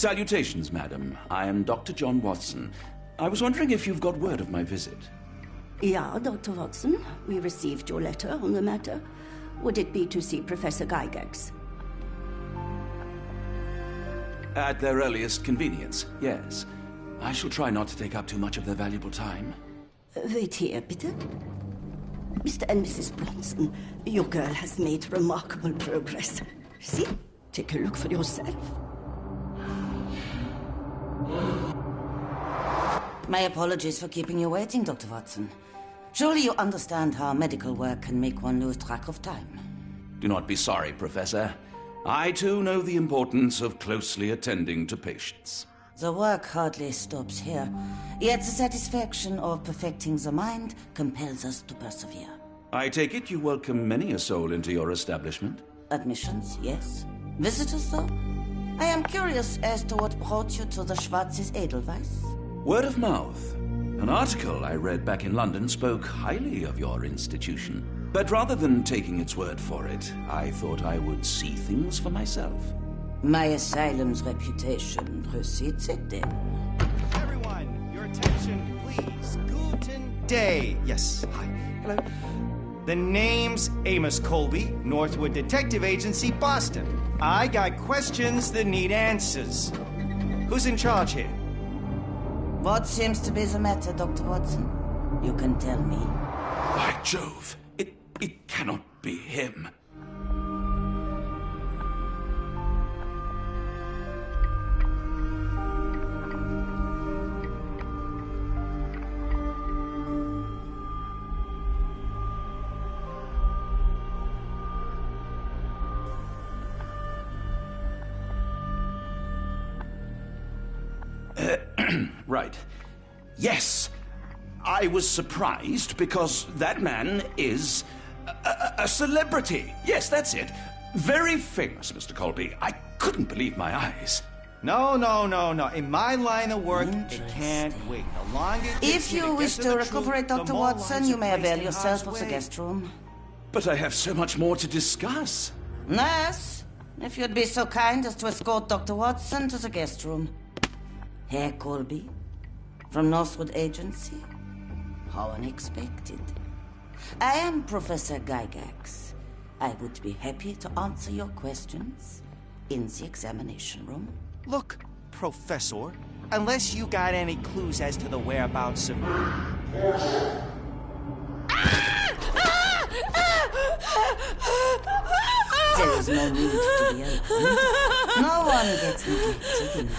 Salutations, madam. I am Dr. John Watson. I was wondering if you've got word of my visit. Yeah, Dr. Watson. We received your letter on the matter. Would it be to see Professor Gygax? At their earliest convenience, yes. I shall try not to take up too much of their valuable time. Wait here, bitte. Mr. and Mrs. Bronson, your girl has made remarkable progress. See? Take a look for yourself. My apologies for keeping you waiting, Dr. Watson. Surely you understand how medical work can make one lose track of time. Do not be sorry, Professor. I too know the importance of closely attending to patients. The work hardly stops here, yet the satisfaction of perfecting the mind compels us to persevere. I take it you welcome many a soul into your establishment? Admissions, yes. Visitors, though? I am curious as to what brought you to the Schwarzes Edelweiss. Word of mouth. An article I read back in London spoke highly of your institution. But rather than taking its word for it, I thought I would see things for myself. My asylum's reputation precedes it, then. Everyone, your attention, please. Guten Day. Yes, hi. Hello. The name's Amos Colby, Northwood Detective Agency, Boston. I got questions that need answers. Who's in charge here? What seems to be the matter, Dr. Watson? You can tell me. By Jove, it cannot be him. Right. Yes. I was surprised because that man is a celebrity. Yes, that's it. Very famous, Mr. Colby. I couldn't believe my eyes. No. In my line of work, it can't wait. The longer it takes If me you get wish to to the recuperate, truth, the Dr. more Watson, lives you are may placed avail in yourself harm's of the way. guest room. But I have so much more to discuss. Nurse, if you'd be so kind as to escort Dr. Watson to the guest room. Herr Colby, from Northwood Agency. How unexpected. I am Professor Gygax. I would be happy to answer your questions in the examination room. Look, Professor, unless you got any clues as to the whereabouts of... There is no need to be alarmed. No one gets neglected in life.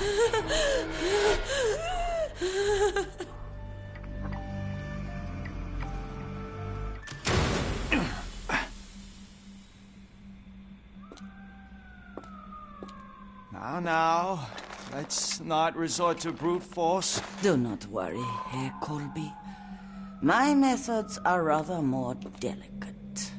Now, let's not resort to brute force. Do not worry, Herr Colby. My methods are rather more delicate.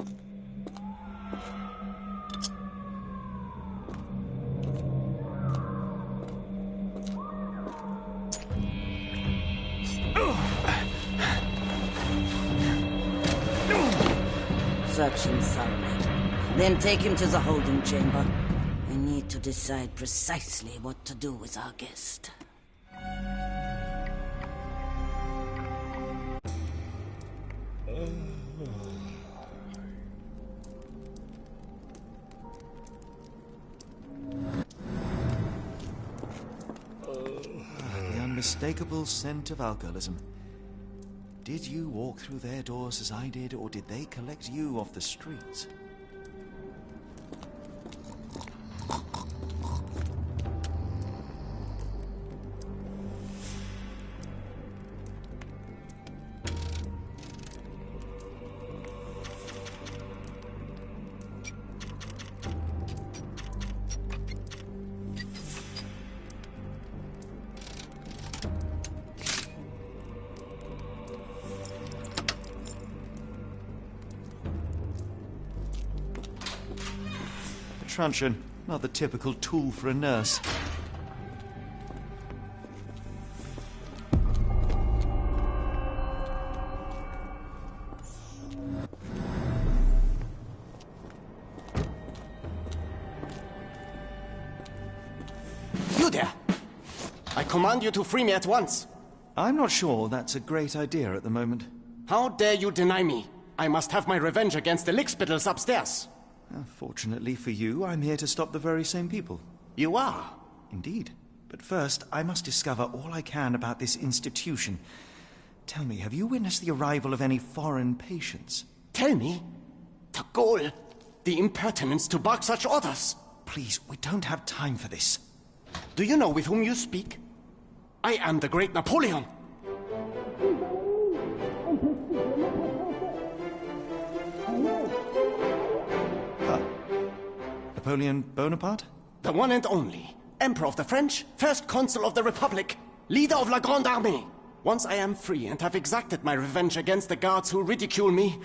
Search him thoroughly. Then take him to the holding chamber. We need to decide precisely what to do with our guest. The unmistakable scent of alcoholism. Did you walk through their doors as I did, or did they collect you off the streets? Truncheon, not the typical tool for a nurse. You there! command you to free me at once. I'm not sure that's a great idea at the moment. How dare you deny me? I must have my revenge against the lickspittles upstairs. Fortunately for you, I'm here to stop the very same people. You are? Indeed. But first, I must discover all I can about this institution. Tell me, have you witnessed the arrival of any foreign patients? Tell me? The ghoul! The impertinence to bark such orders! Please, we don't have time for this. Do you know with whom you speak? I am the great Napoleon! Napoleon Bonaparte? The one and only. Emperor of the French, First Consul of the Republic, leader of La Grande Armée. Once I am free and have exacted my revenge against the guards who ridicule me,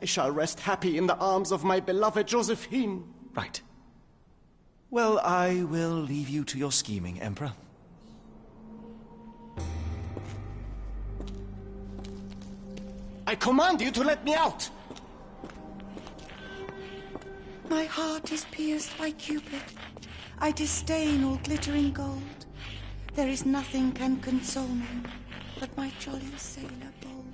I shall rest happy in the arms of my beloved Josephine. Right. Well, I will leave you to your scheming, Emperor. I command you to let me out! My heart is pierced by Cupid. I disdain all glittering gold. There is nothing can console me but my jolly sailor bold.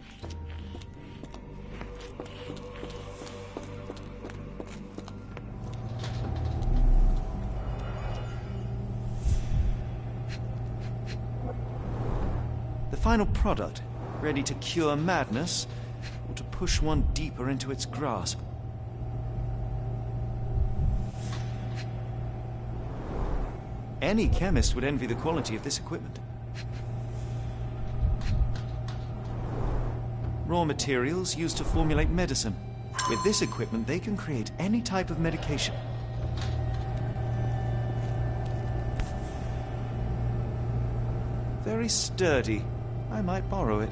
The final product, ready to cure madness, or to push one deeper into its grasp. Any chemist would envy the quality of this equipment. Raw materials used to formulate medicine. With this equipment, they can create any type of medication. Very sturdy. I might borrow it.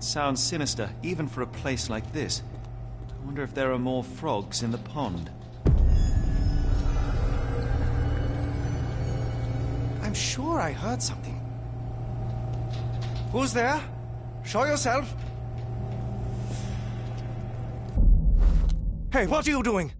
It sounds sinister, even for a place like this. I wonder if there are more frogs in the pond. I'm sure I heard something. Who's there? Show yourself. Hey, what are you doing?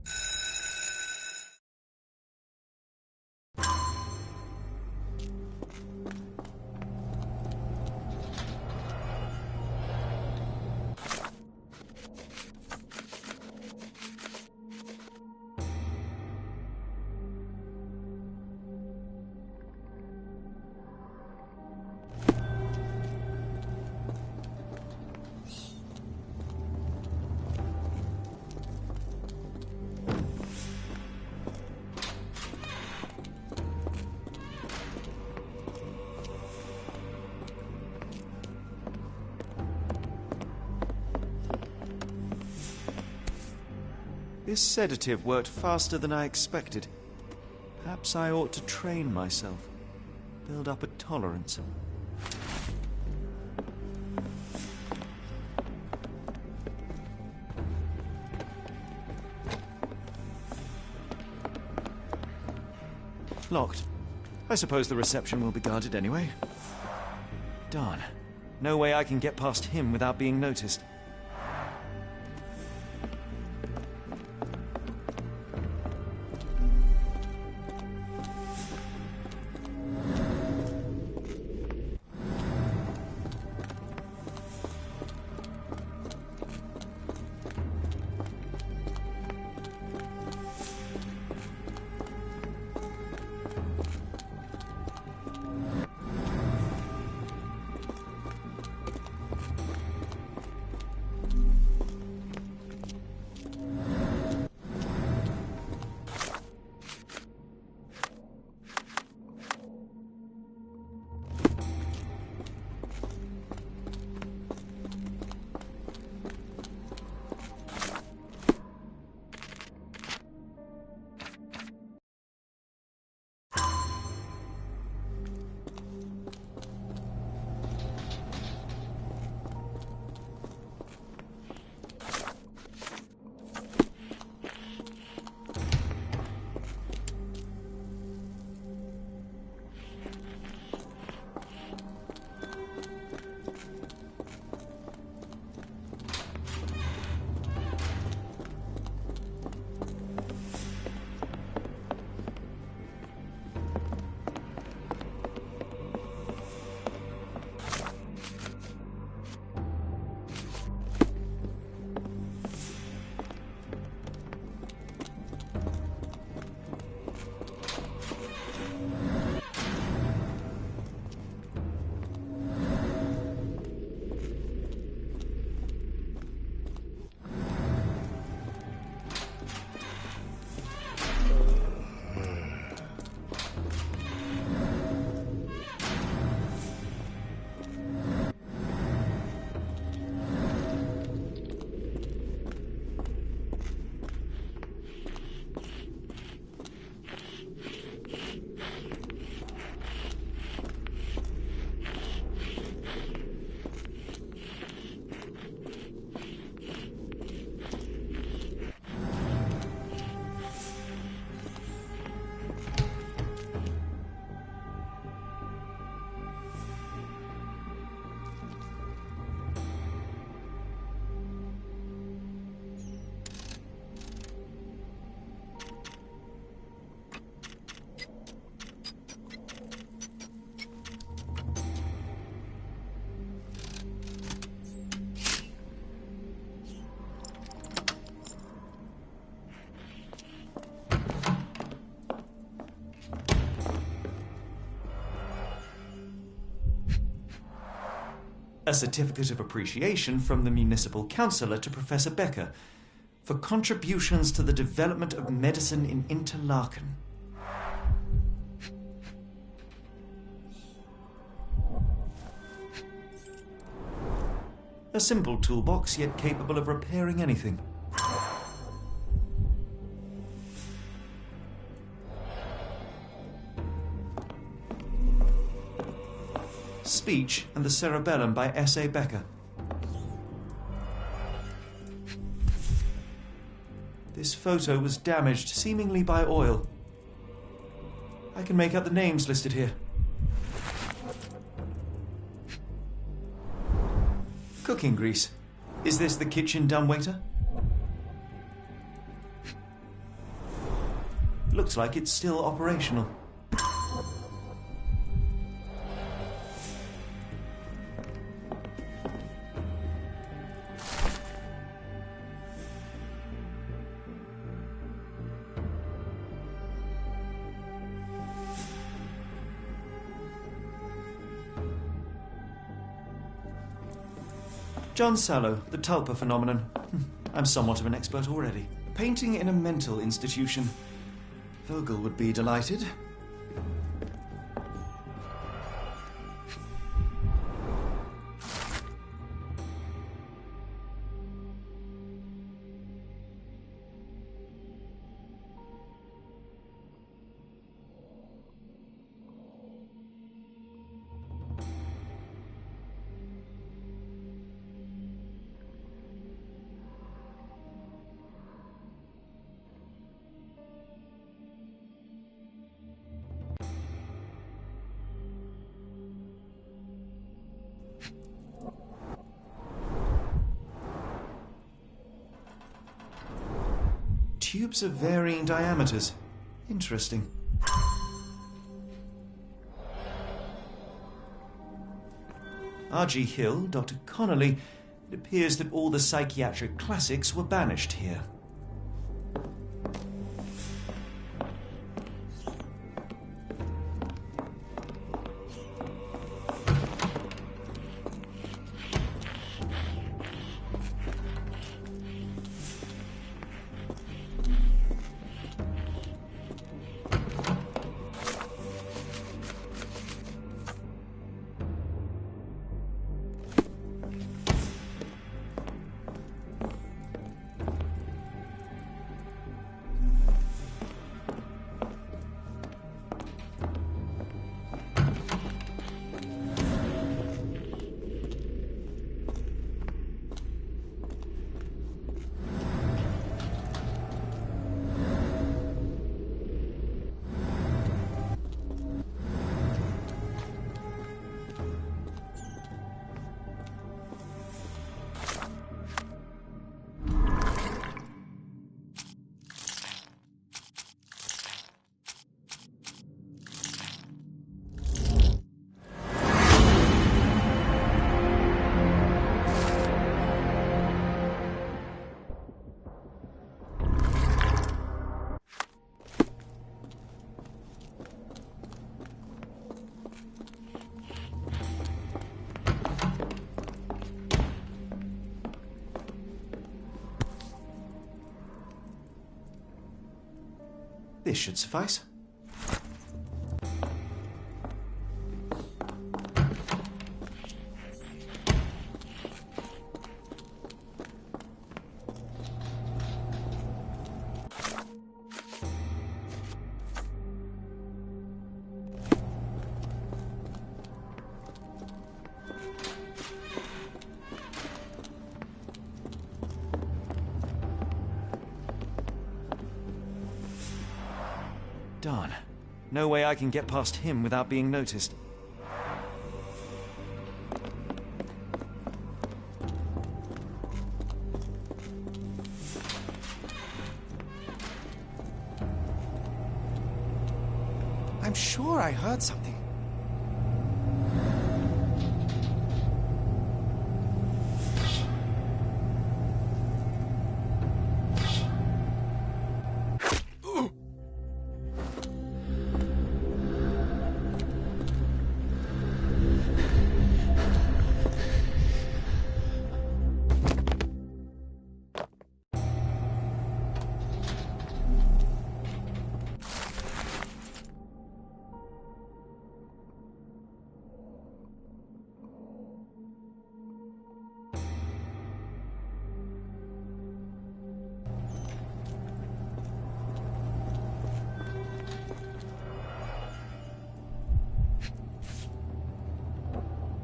This sedative worked faster than I expected. Perhaps I ought to train myself. Build up a tolerance. Locked. I suppose the reception will be guarded anyway. Darn. No way I can get past him without being noticed. A certificate of appreciation from the municipal councillor to Professor Becker for contributions to the development of medicine in Interlaken. A simple toolbox, yet capable of repairing anything. Speech and the Cerebellum by S.A. Becker. This photo was damaged, seemingly by oil. I can make out the names listed here. Cooking grease. Is this the kitchen dumbwaiter? Looks like it's still operational. John Sallow, the Tulpa phenomenon. I'm somewhat of an expert already. Painting in a mental institution. Vogel would be delighted. Tubes of varying diameters. Interesting. R.G. Hill, Dr. Connolly. It appears that all the psychiatric classics were banished here. This should suffice. Darn. No way I can get past him without being noticed. I'm sure I heard something.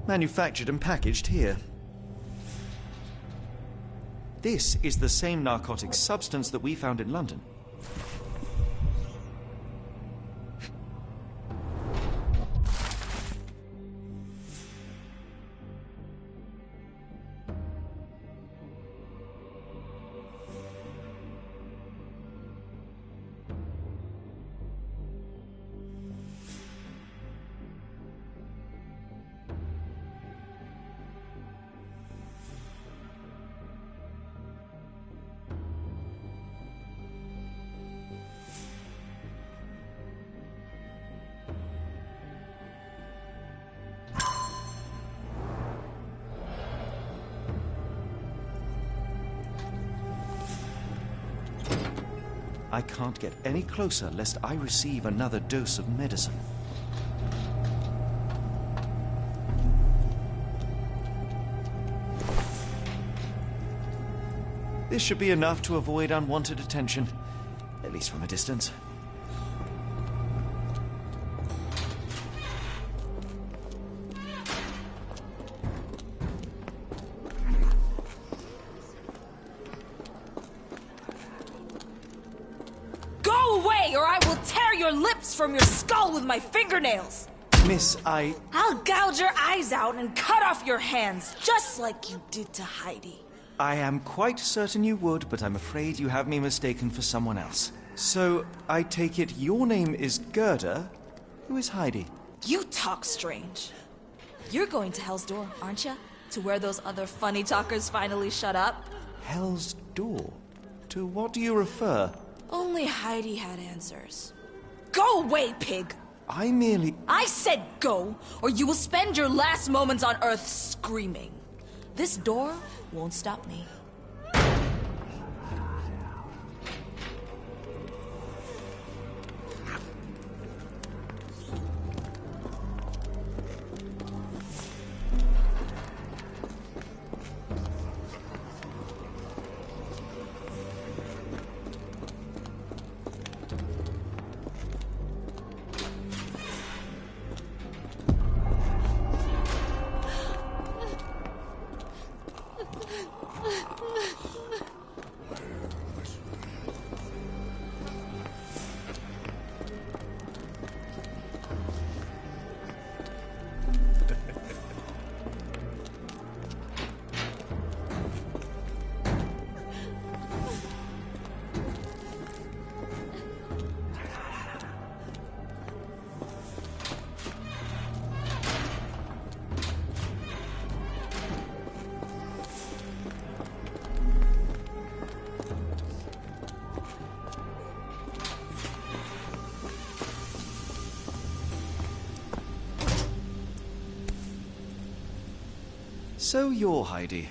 manufactured and packaged here. This is the same narcotic substance that we found in London. I can't get any closer lest I receive another dose of medicine. This should be enough to avoid unwanted attention, at least from a distance. From your skull with my fingernails! Miss, I'll gouge your eyes out and cut off your hands, just like you did to Heidi. I am quite certain you would, but I'm afraid you have me mistaken for someone else. So, I take it your name is Gerda? Who is Heidi? You talk strange. You're going to Hell's Door, aren't you? To where those other funny talkers finally shut up? Hell's Door? To what do you refer? Only Heidi had answers. Go away, pig! I said go, or you will spend your last moments on Earth screaming. This door won't stop me. So you're Heidi.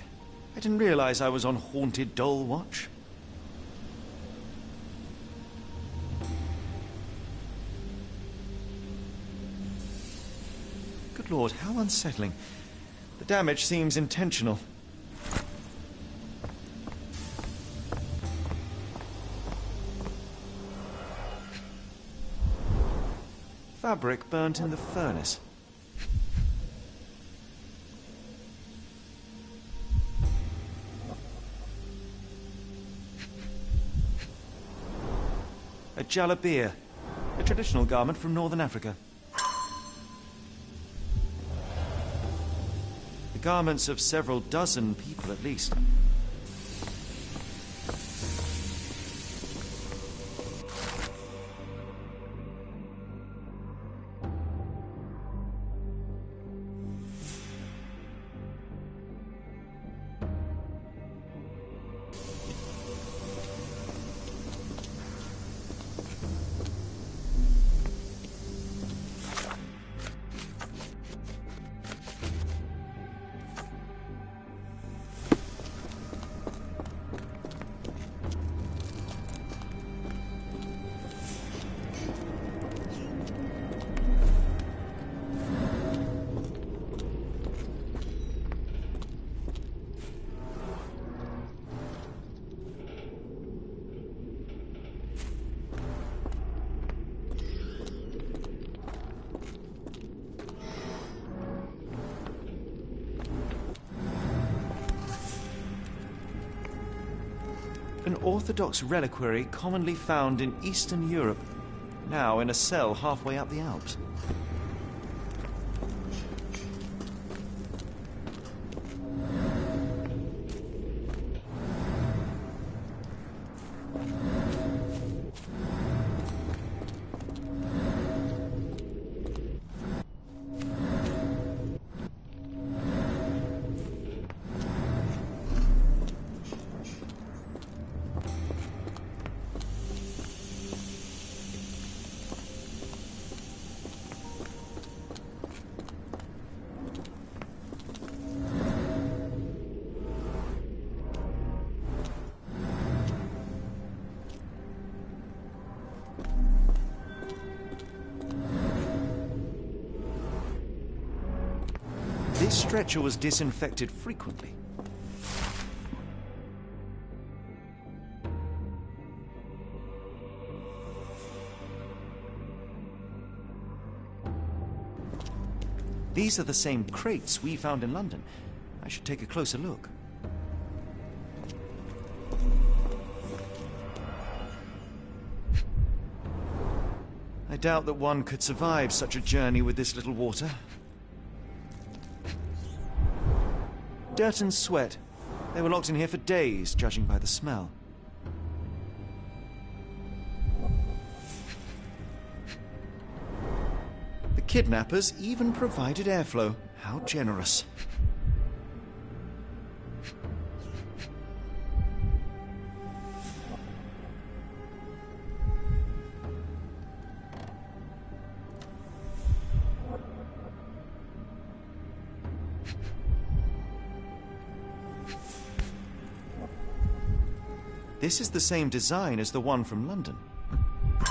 I didn't realize I was on Haunted Doll Watch. Good Lord, how unsettling. The damage seems intentional. Fabric burnt in the furnace. A jalabia, a traditional garment from northern Africa. The garments of several dozen people at least. an Orthodox reliquary commonly found in Eastern Europe, now in a cell halfway up the Alps. This stretcher was disinfected frequently. These are the same crates we found in London. I should take a closer look. I doubt that one could survive such a journey with this little water. Dirt and sweat. They were locked in here for days, judging by the smell. The kidnappers even provided airflow. How generous. This is the same design as the one from London.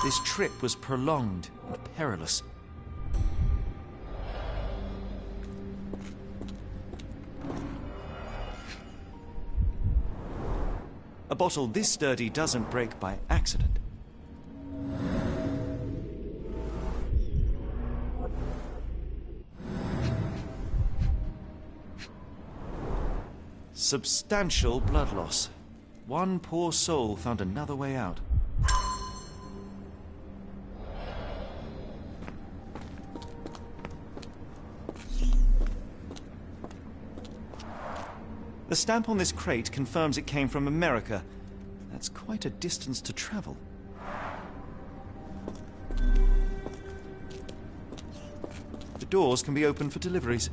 This trip was prolonged and perilous. A bottle this sturdy doesn't break by accident. Substantial blood loss. One poor soul found another way out. The stamp on this crate confirms it came from America. That's quite a distance to travel. The doors can be opened for deliveries.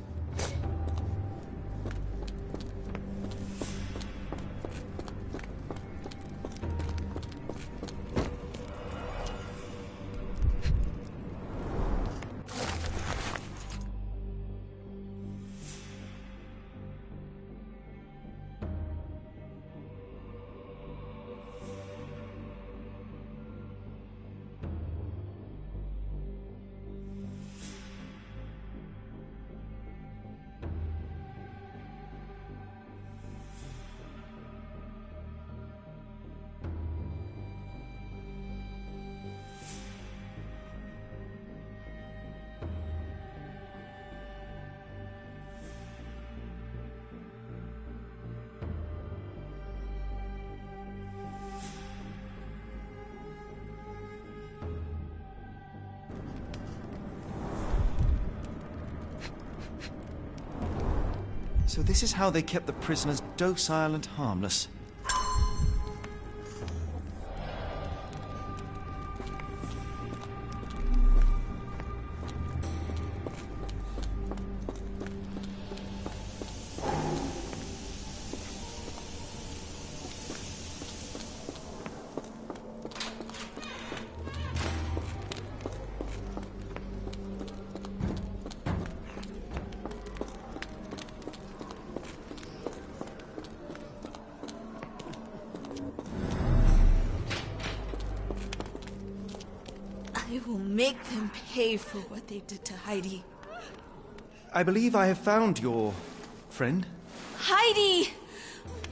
So this is how they kept the prisoners docile and harmless. I will make them pay for what they did to Heidi. I believe I have found your friend. Heidi!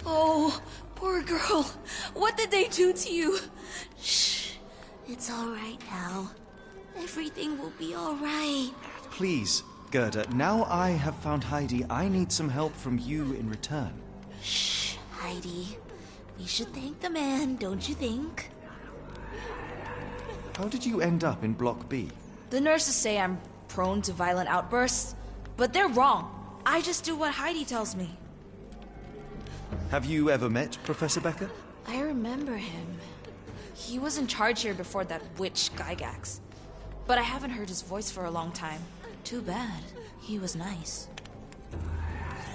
Oh, poor girl. What did they do to you? Shh. It's all right now. Everything will be all right. Please, Gerda, now I have found Heidi, I need some help from you in return. Shh, Heidi. We should thank the man, don't you think? How did you end up in Block B? The nurses say I'm prone to violent outbursts, but they're wrong. I just do what Heidi tells me. Have you ever met Professor Becker? I remember him. He was in charge here before that witch Gygax. But I haven't heard his voice for a long time. Too bad. He was nice.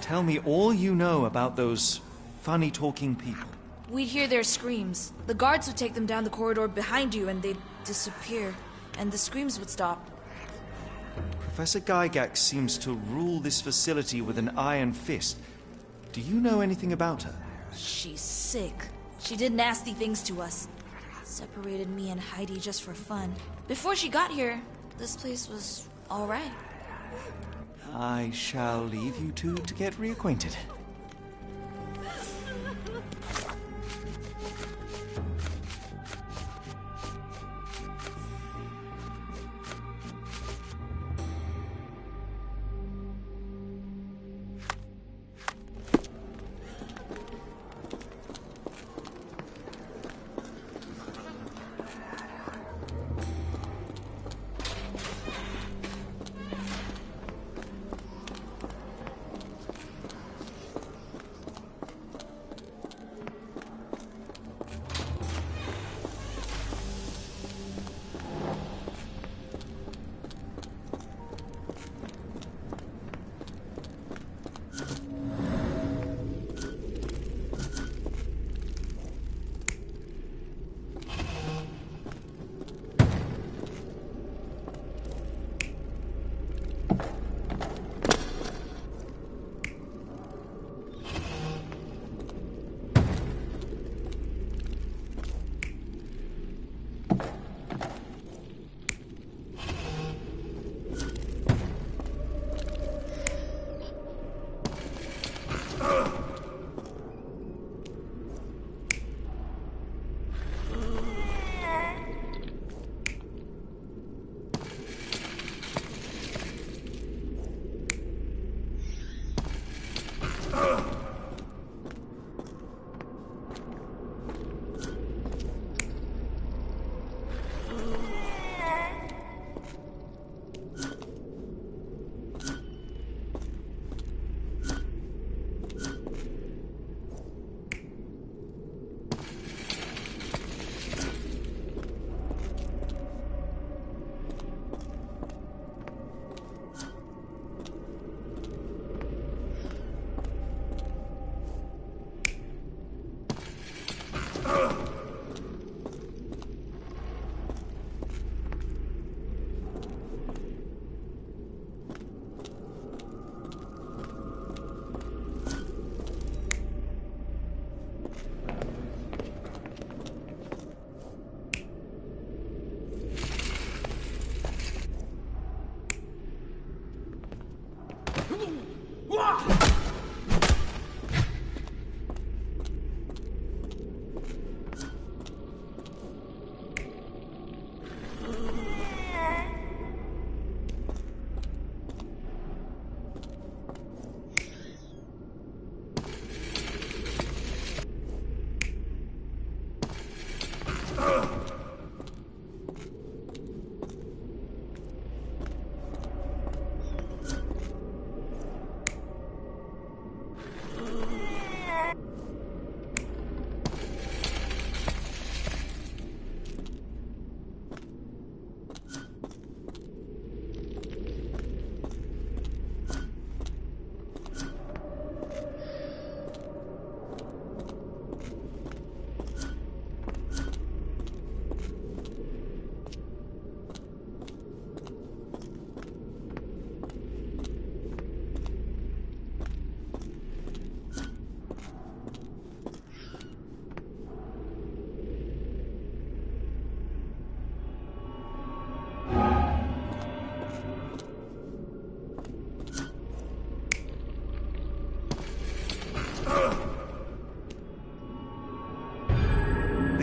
Tell me all you know about those funny-talking people. We'd hear their screams. The guards would take them down the corridor behind you and they'd disappear. And the screams would stop. Professor Gygax seems to rule this facility with an iron fist. Do you know anything about her? She's sick. She did nasty things to us. Separated me and Heidi just for fun. Before she got here, this place was all right. I shall leave you two to get reacquainted.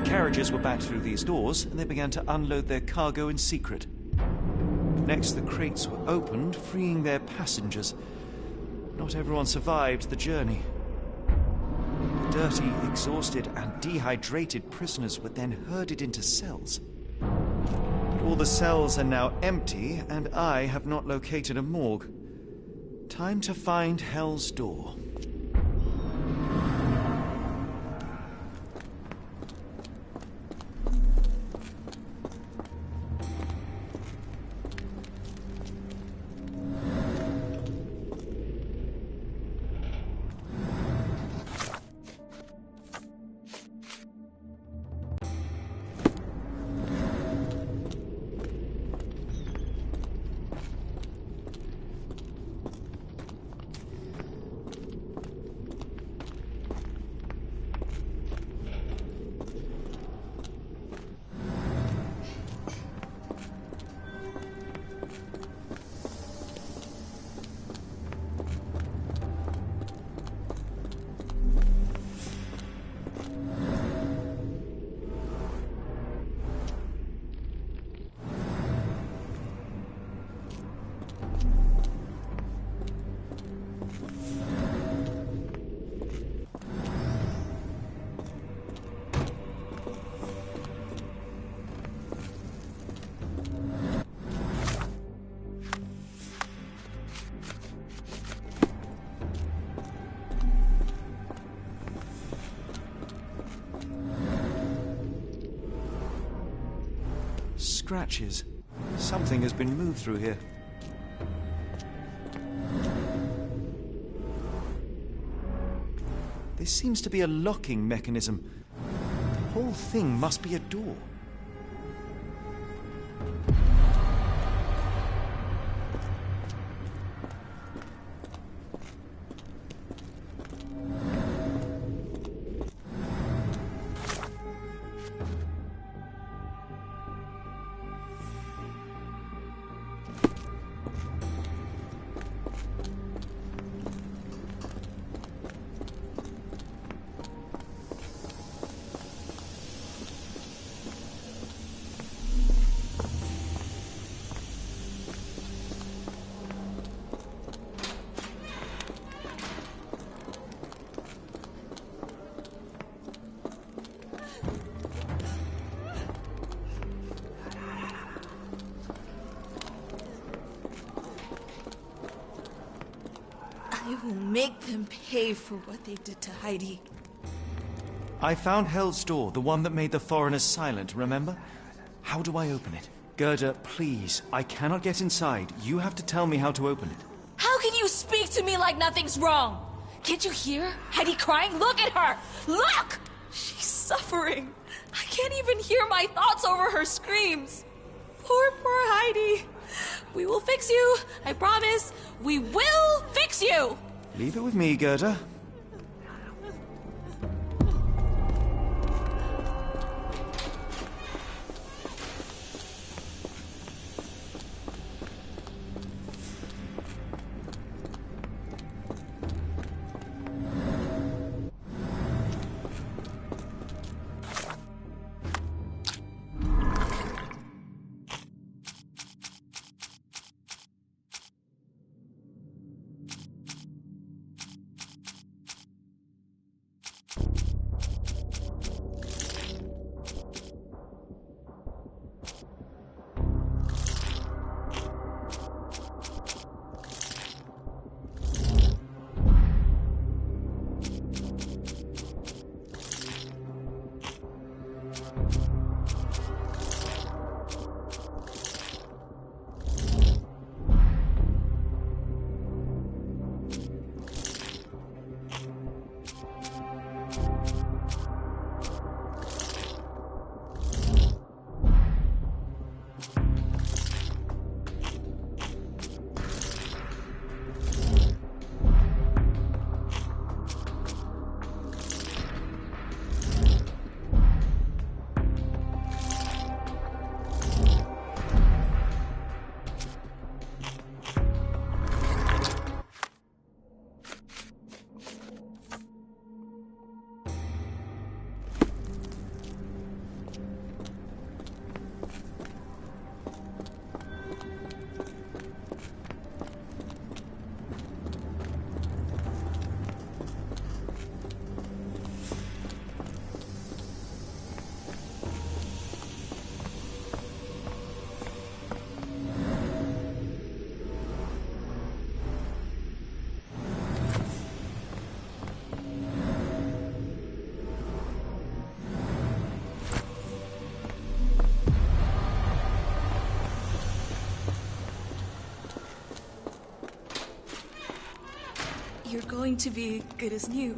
Carriages were back through these doors, and they began to unload their cargo in secret. Next, the crates were opened, freeing their passengers. Not everyone survived the journey. dirty, exhausted, and dehydrated prisoners were then herded into cells. But all the cells are now empty, and I have not located a morgue. Time to find Hell's Door. Scratches. Something has been moved through here. There seems to be a locking mechanism. The whole thing must be a door. I will make them pay for what they did to Heidi. I found Hell's Door, the one that made the foreigners silent, remember? How do I open it? Gerda, please. I cannot get inside. You have to tell me how to open it. How can you speak to me like nothing's wrong? Can't you hear Heidi crying? Look at her! Look! She's suffering. I can't even hear my thoughts over her screams. Poor Heidi. We will fix you. I promise. We will fix you! Leave it with me, Gerda. you're going to be good as new.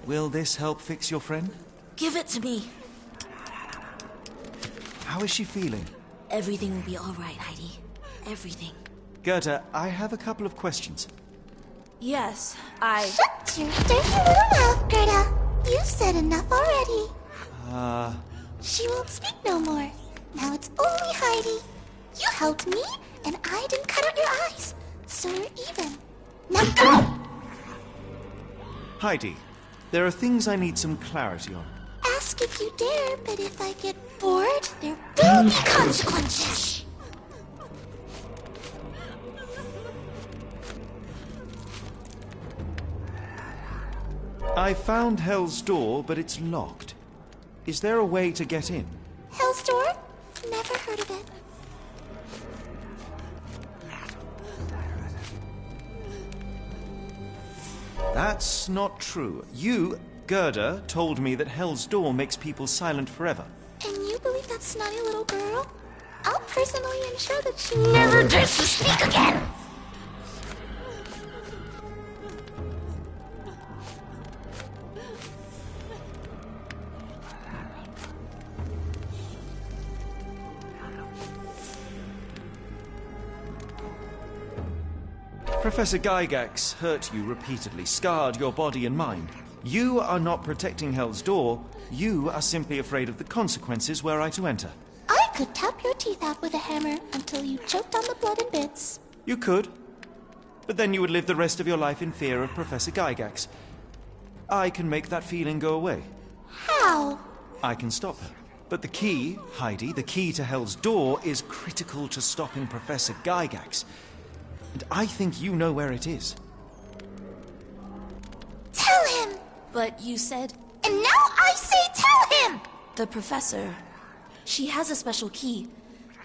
Will this help fix your friend? Give it to me. How is she feeling? Everything will be all right, Heidi. Everything. Gerda, I have a couple of questions. Yes, Shut your dirty little mouth, Gerda. You've said enough already. She won't speak no more. Now it's only Heidi. You helped me, and I didn't cut out your eyes. So we're even. Now go! Heidi, there are things I need some clarity on. Ask if you dare, but if I get bored, there will be consequences. I found Hell's Door, but it's locked. Is there a way to get in? Hell's Door? Never heard of it. That's not true. You, Gerda, told me that Hell's Door makes people silent forever. And you believe that snotty little girl? I'll personally ensure that she never dares to speak again! Professor Gygax hurt you repeatedly, scarred your body and mind. You are not protecting Hell's Door. You are simply afraid of the consequences were I to enter. I could tap your teeth out with a hammer until you choked on the blood in bits. You could. But then you would live the rest of your life in fear of Professor Gygax. I can make that feeling go away. How? I can stop her. But the key, Heidi, the key to Hell's Door is critical to stopping Professor Gygax. And I think you know where it is. Tell him! but you said... And now I say tell him! The professor. She has a special key.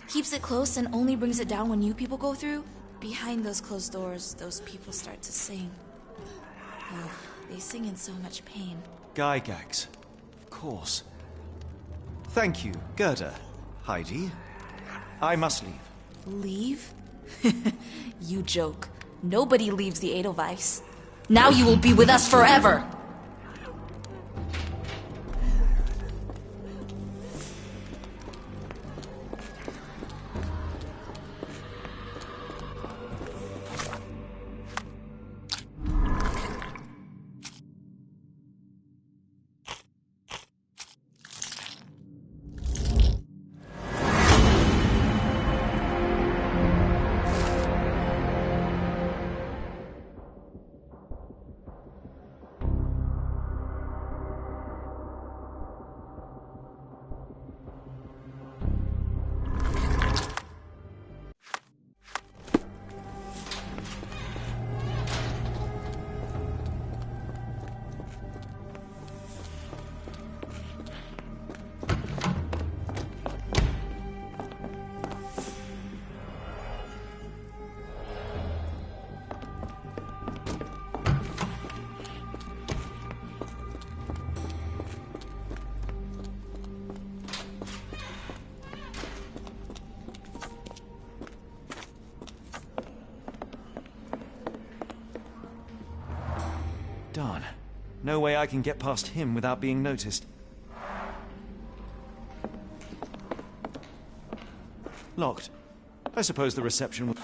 Keeps it close and only brings it down when you people go through. Behind those closed doors, those people start to sing. Oh, they sing in so much pain. Gygax. Of course. Thank you, Gerda. Heidi. I must leave. Leave? You joke. Nobody leaves the Edelweiss. Now you will be with us forever! Darn. No way I can get past him without being noticed. Locked. I suppose the reception will...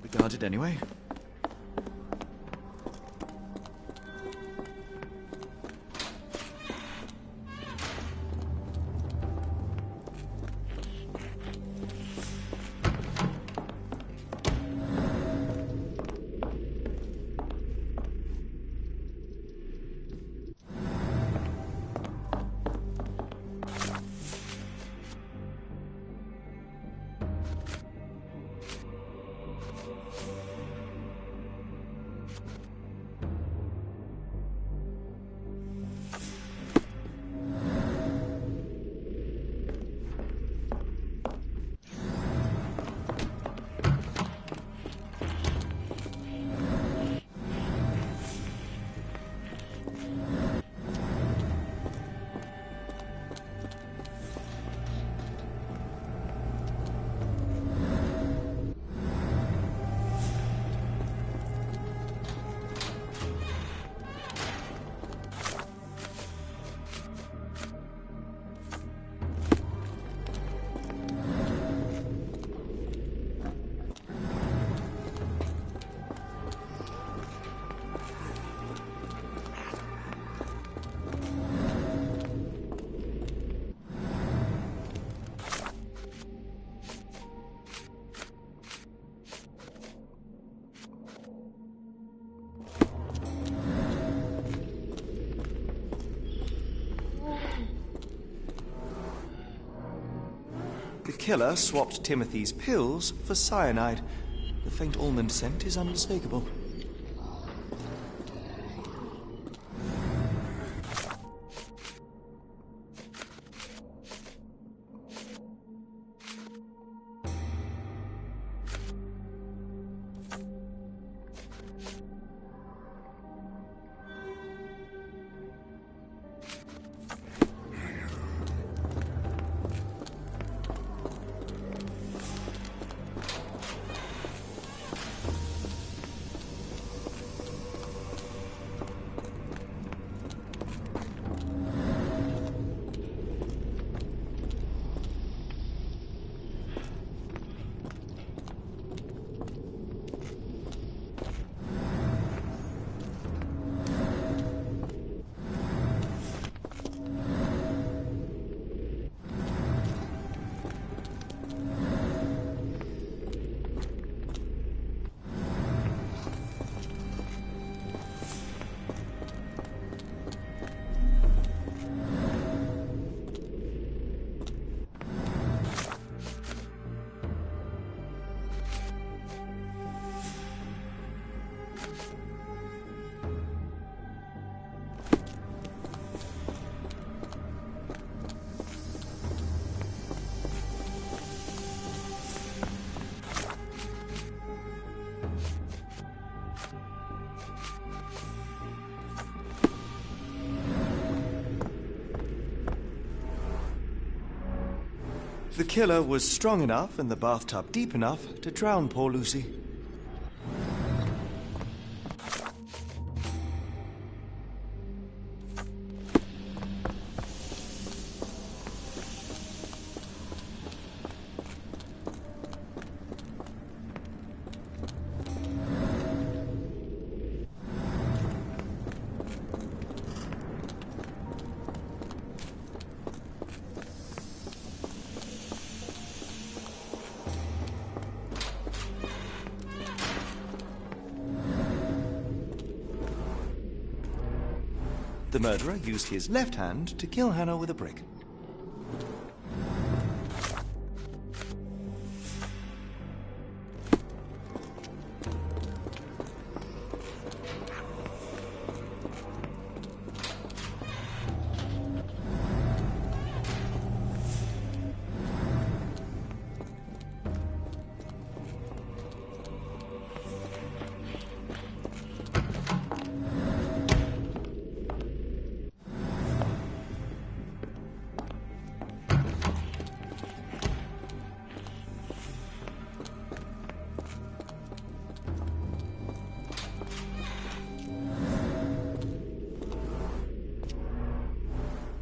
be guarded anyway. The killer swapped Timothy's pills for cyanide. The faint almond scent is unmistakable. The killer was strong enough and the bathtub deep enough to drown poor Lucy. The murderer used his left hand to kill Hannah with a brick.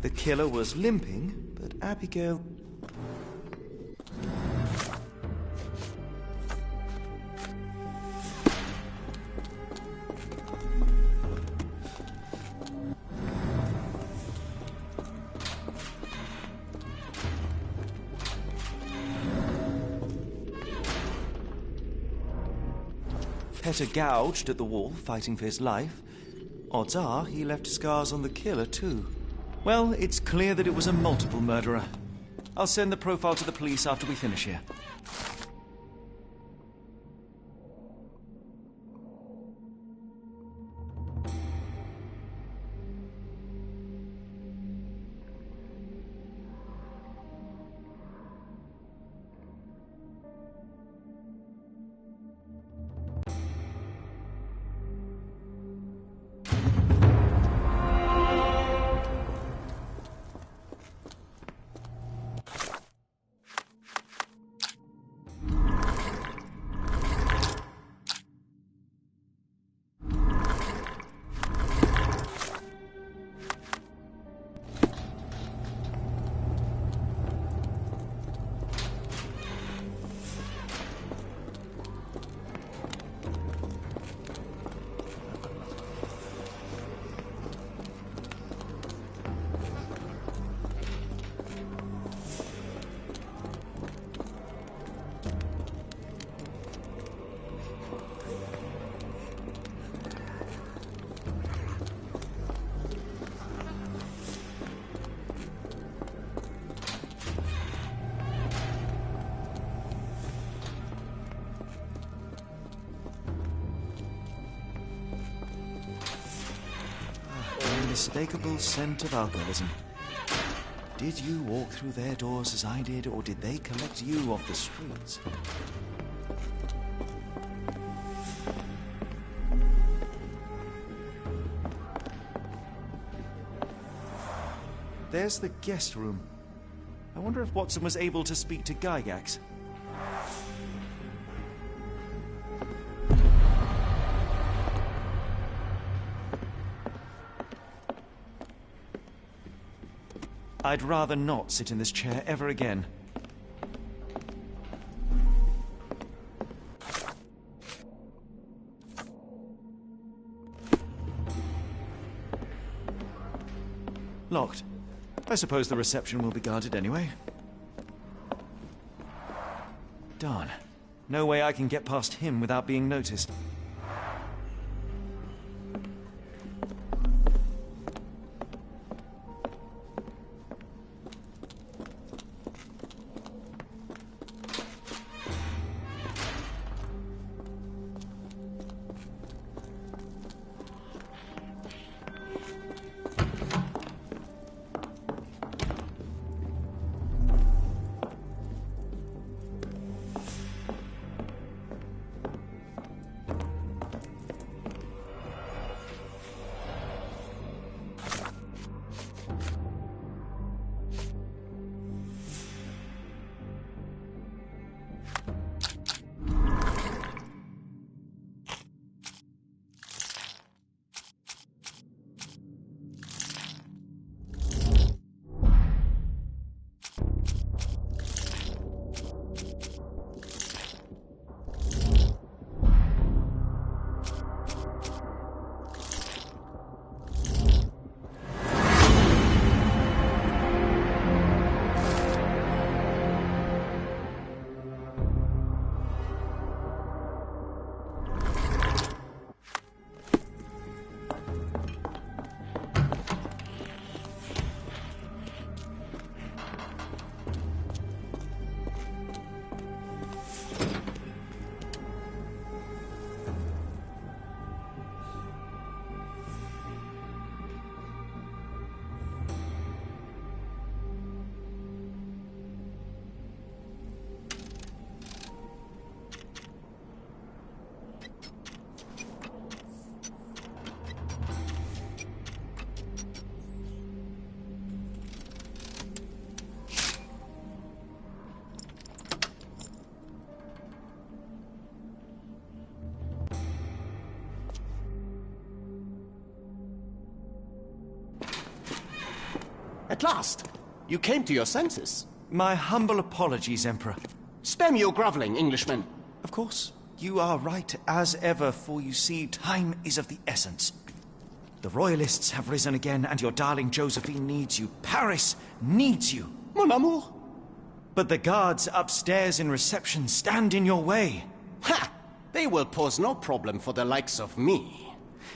The killer was limping, but Abigail... Petter gouged at the wall, fighting for his life. Odds are he left scars on the killer, too. Well, it's clear that it was a multiple murderer. I'll send the profile to the police after we finish here. Unmistakable scent of alcoholism. Did you walk through their doors as I did, or did they collect you off the streets? There's the guest room. I wonder if Watson was able to speak to Gygax. I'd rather not sit in this chair ever again. Locked. I suppose the reception will be guarded anyway. Darn. No way I can get past him without being noticed. At last, you came to your senses. My humble apologies, Emperor. Spare me your groveling, Englishman. Of course, you are right as ever, for you see, time is of the essence. The Royalists have risen again, and your darling Josephine needs you. Paris needs you. Mon amour. But the guards upstairs in reception stand in your way. Ha! They will pose no problem for the likes of me.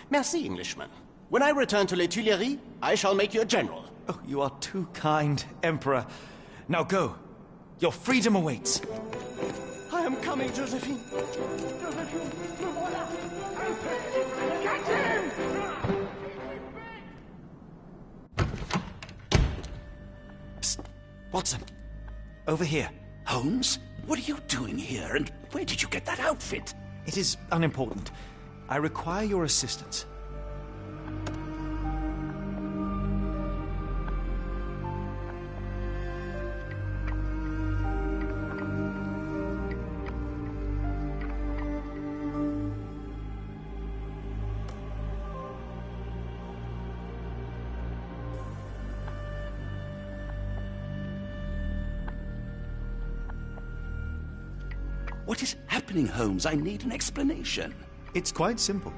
Merci, Englishman. When I return to Les Tuileries, I shall make you a general. Oh, you are too kind, Emperor. Now go. Your freedom awaits. I am coming, Josephine. Catch him! Psst. Watson. Over here. Holmes, what are you doing here, and where did you get that outfit? It is unimportant. I require your assistance. What is happening, Holmes? I need an explanation. It's quite simple.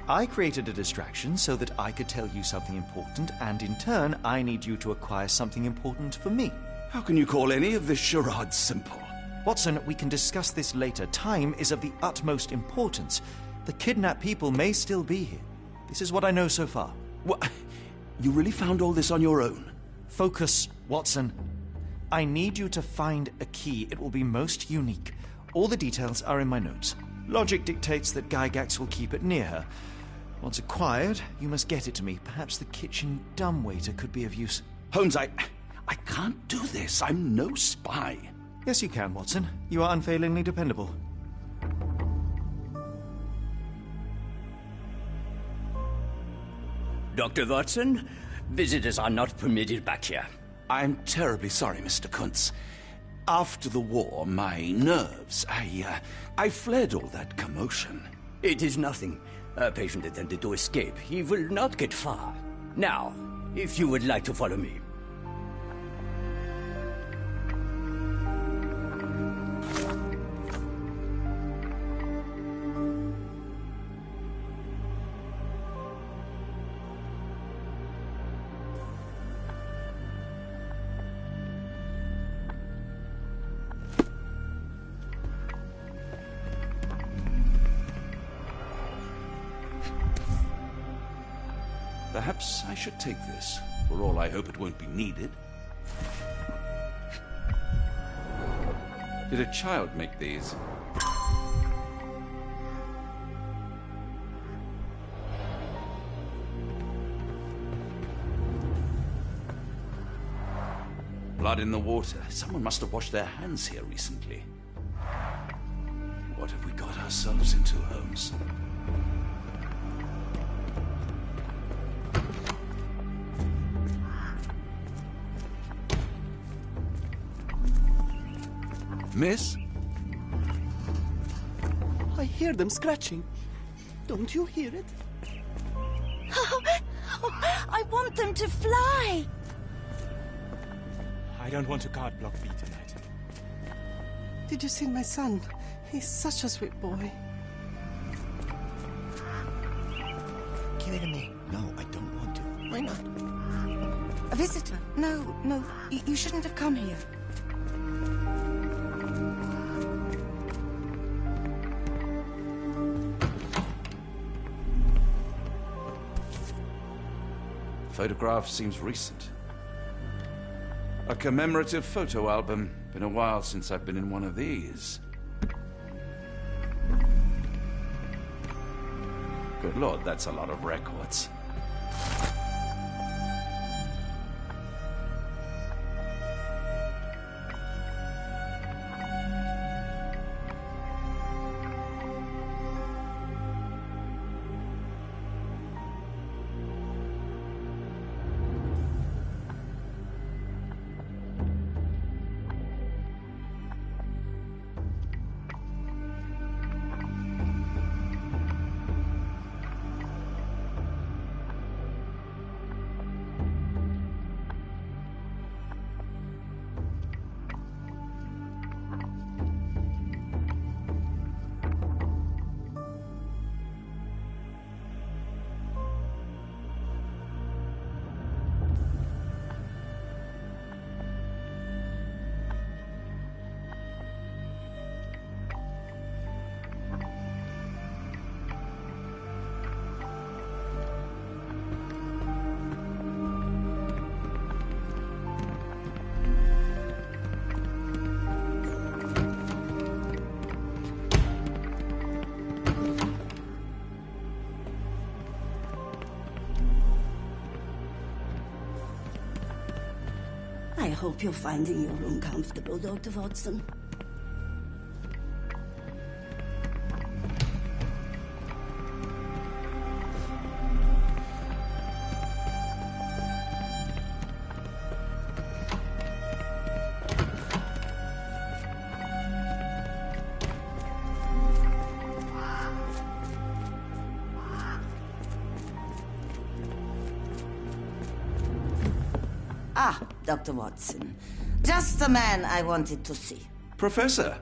I created a distraction so that I could tell you something important, and in turn, I need you to acquire something important for me. How can you call any of this charade simple? Watson, we can discuss this later. Time is of the utmost importance. The kidnapped people may still be here. This is what I know so far. What? You really found all this on your own? Focus, Watson. I need you to find a key. It will be most unique. All the details are in my notes. Logic dictates that Gygax will keep it near her. Once acquired, you must get it to me. Perhaps the kitchen dumbwaiter could be of use. Holmes, I can't do this. I'm no spy. Yes, you can, Watson. You are unfailingly dependable. Dr. Watson, visitors are not permitted back here. I'm terribly sorry, Mr. Kuntz. After the war, my nerves, I fled all that commotion. It is nothing. A patient attempted to escape. He will not get far. Now, if you would like to follow me. Perhaps I should take this. For all I hope it won't be needed. Did a child make these? Blood in the water. Someone must have washed their hands here recently. What have we got ourselves into, Holmes? Miss? I hear them scratching. Don't you hear it? I want them to fly. I don't want to guard Block B tonight. Did you see my son? He's such a sweet boy. Give it to me. No, I don't want to. Why not? A visitor? No, you shouldn't have come here. Photograph seems recent. A commemorative photo album. Been a while since I've been in one of these. Good Lord, that's a lot of records. I hope you're finding your room comfortable, Dr. Watson. Ah, Dr. Watson. Just the man I wanted to see. Professor,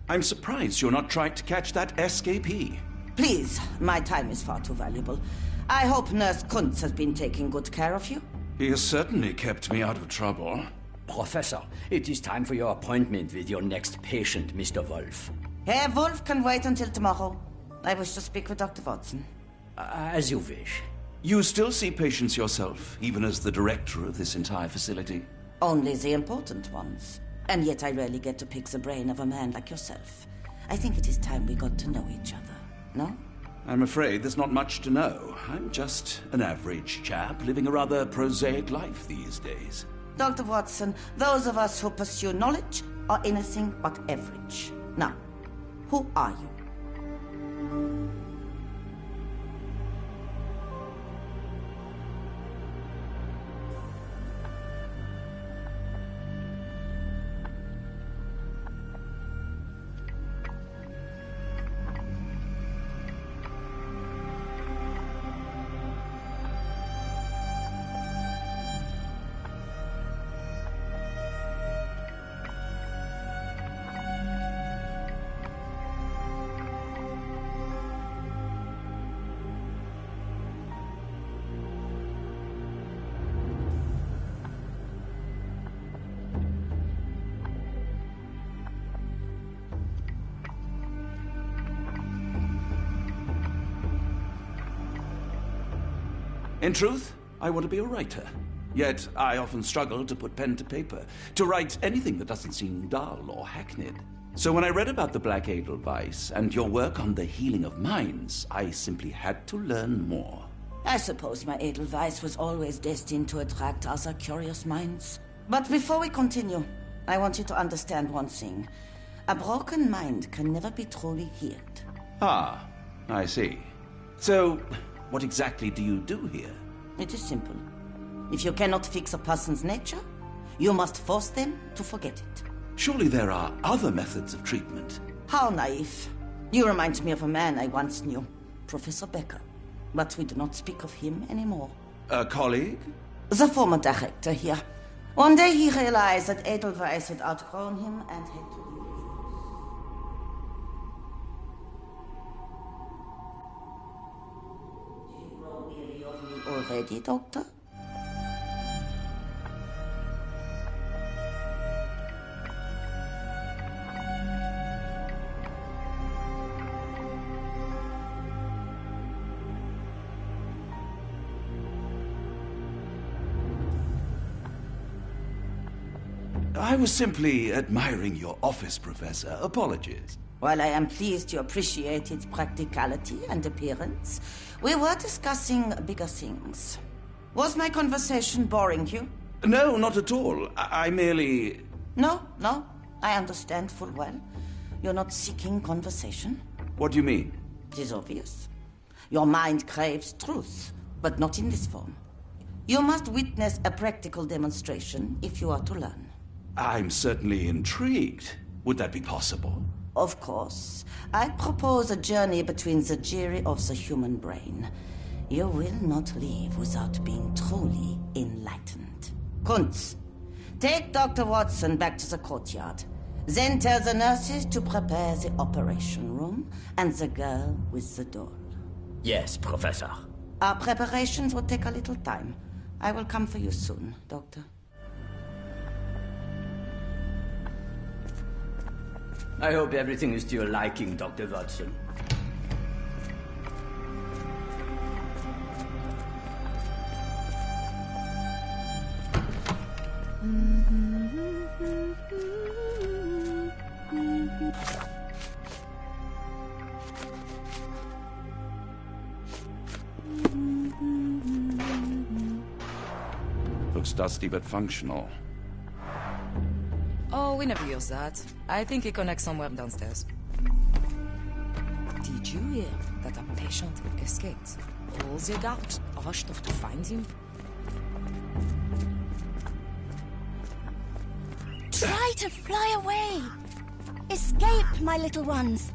I'm surprised you're not trying to catch that escapee. Please, my time is far too valuable. I hope Nurse Kuntz has been taking good care of you. He has certainly kept me out of trouble. Professor, it is time for your appointment with your next patient, Mr. Wolf. Herr Wolf can wait until tomorrow. I wish to speak with Dr. Watson. As you wish. You still see patients yourself, even as the director of this entire facility? Only the important ones. And yet I rarely get to pick the brain of a man like yourself. I think it is time we got to know each other, no? I'm afraid there's not much to know. I'm just an average chap living a rather prosaic life these days. Dr. Watson, those of us who pursue knowledge are anything but average. Now, who are you? In truth, I want to be a writer. Yet I often struggle to put pen to paper, to write anything that doesn't seem dull or hackneyed. So when I read about the Black Edelweiss and your work on the healing of minds, I simply had to learn more. I suppose my Edelweiss was always destined to attract other curious minds. But before we continue, I want you to understand one thing. A broken mind can never be truly healed. Ah, I see. So, what exactly do you do here? It is simple. If you cannot fix a person's nature, you must force them to forget it. Surely there are other methods of treatment. How naive. You remind me of a man I once knew, Professor Becker. But we do not speak of him anymore. A colleague? The former director here. One day he realized that Edelweiss had outgrown him and had to leave. Already, Doctor? I was simply admiring your office, Professor. Apologies. While I am pleased you appreciate its practicality and appearance, we were discussing bigger things. Was my conversation boring you? No, not at all. I merely... No, I understand full well. You're not seeking conversation. What do you mean? It is obvious. Your mind craves truth, but not in this form. You must witness a practical demonstration if you are to learn. I'm certainly intrigued. Would that be possible? Of course. I propose a journey between the jury of the human brain. You will not leave without being truly enlightened. Kuntz, take Dr. Watson back to the courtyard. Then tell the nurses to prepare the operation room and the girl with the doll. Yes, Professor. Our preparations will take a little time. I will come for you soon, Doctor. I hope everything is to your liking, Dr. Watson. Looks dusty but functional. Oh, we never use that. I think it connects somewhere downstairs. Did you hear that a patient escaped? All the guards rushed off to find him. Try to fly away! Escape, my little ones!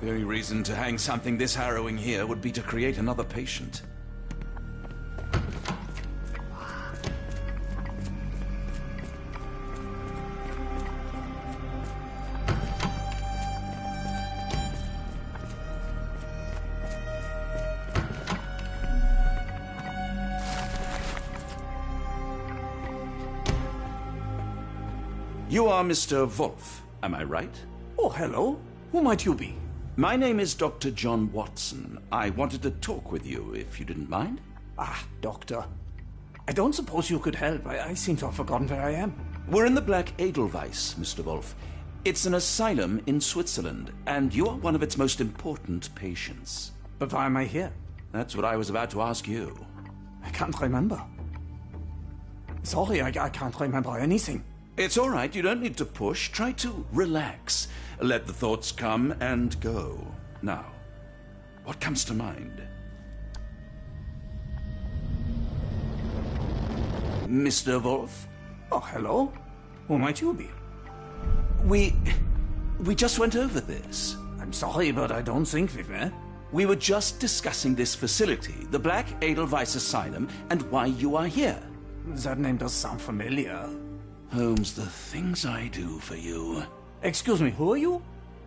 The only reason to hang something this harrowing here would be to create another patient. You are Mr. Wolf, am I right? Oh, hello. Who might you be? My name is Dr. John Watson. I wanted to talk with you, if you didn't mind. Ah, Doctor. I don't suppose you could help. I seem to have forgotten where I am. We're in the Black Edelweiss, Mr. Wolf. It's an asylum in Switzerland, and you are one of its most important patients. But why am I here? That's what I was about to ask you. I can't remember. Sorry, I can't remember anything. It's all right. You don't need to push. Try to relax. Let the thoughts come and go. Now, what comes to mind? Mr. Wolf? Oh, hello. Who might you be? We just went over this. I'm sorry, but I don't think we've met. We were just discussing this facility, the Black Edelweiss Asylum, and why you are here. That name does sound familiar. Holmes, the things I do for you. Excuse me, who are you?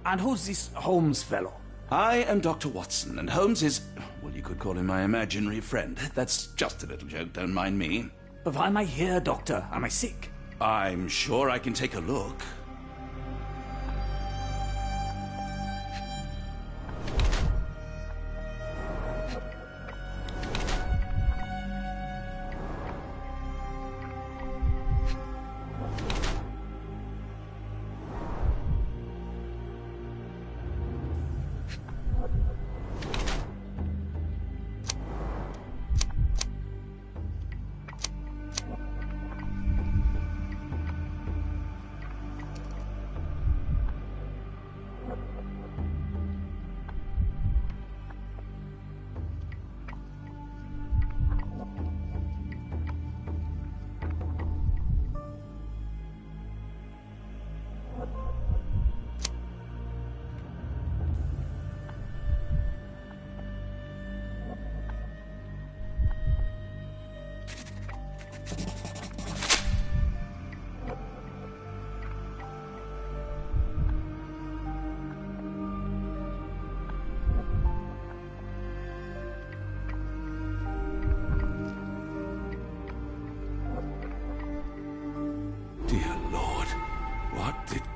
And who's this Holmes fellow? I am Dr. Watson, and Holmes is, well, you could call him my imaginary friend. That's just a little joke, don't mind me. But why am I here, Doctor? Am I sick? I'm sure I can take a look.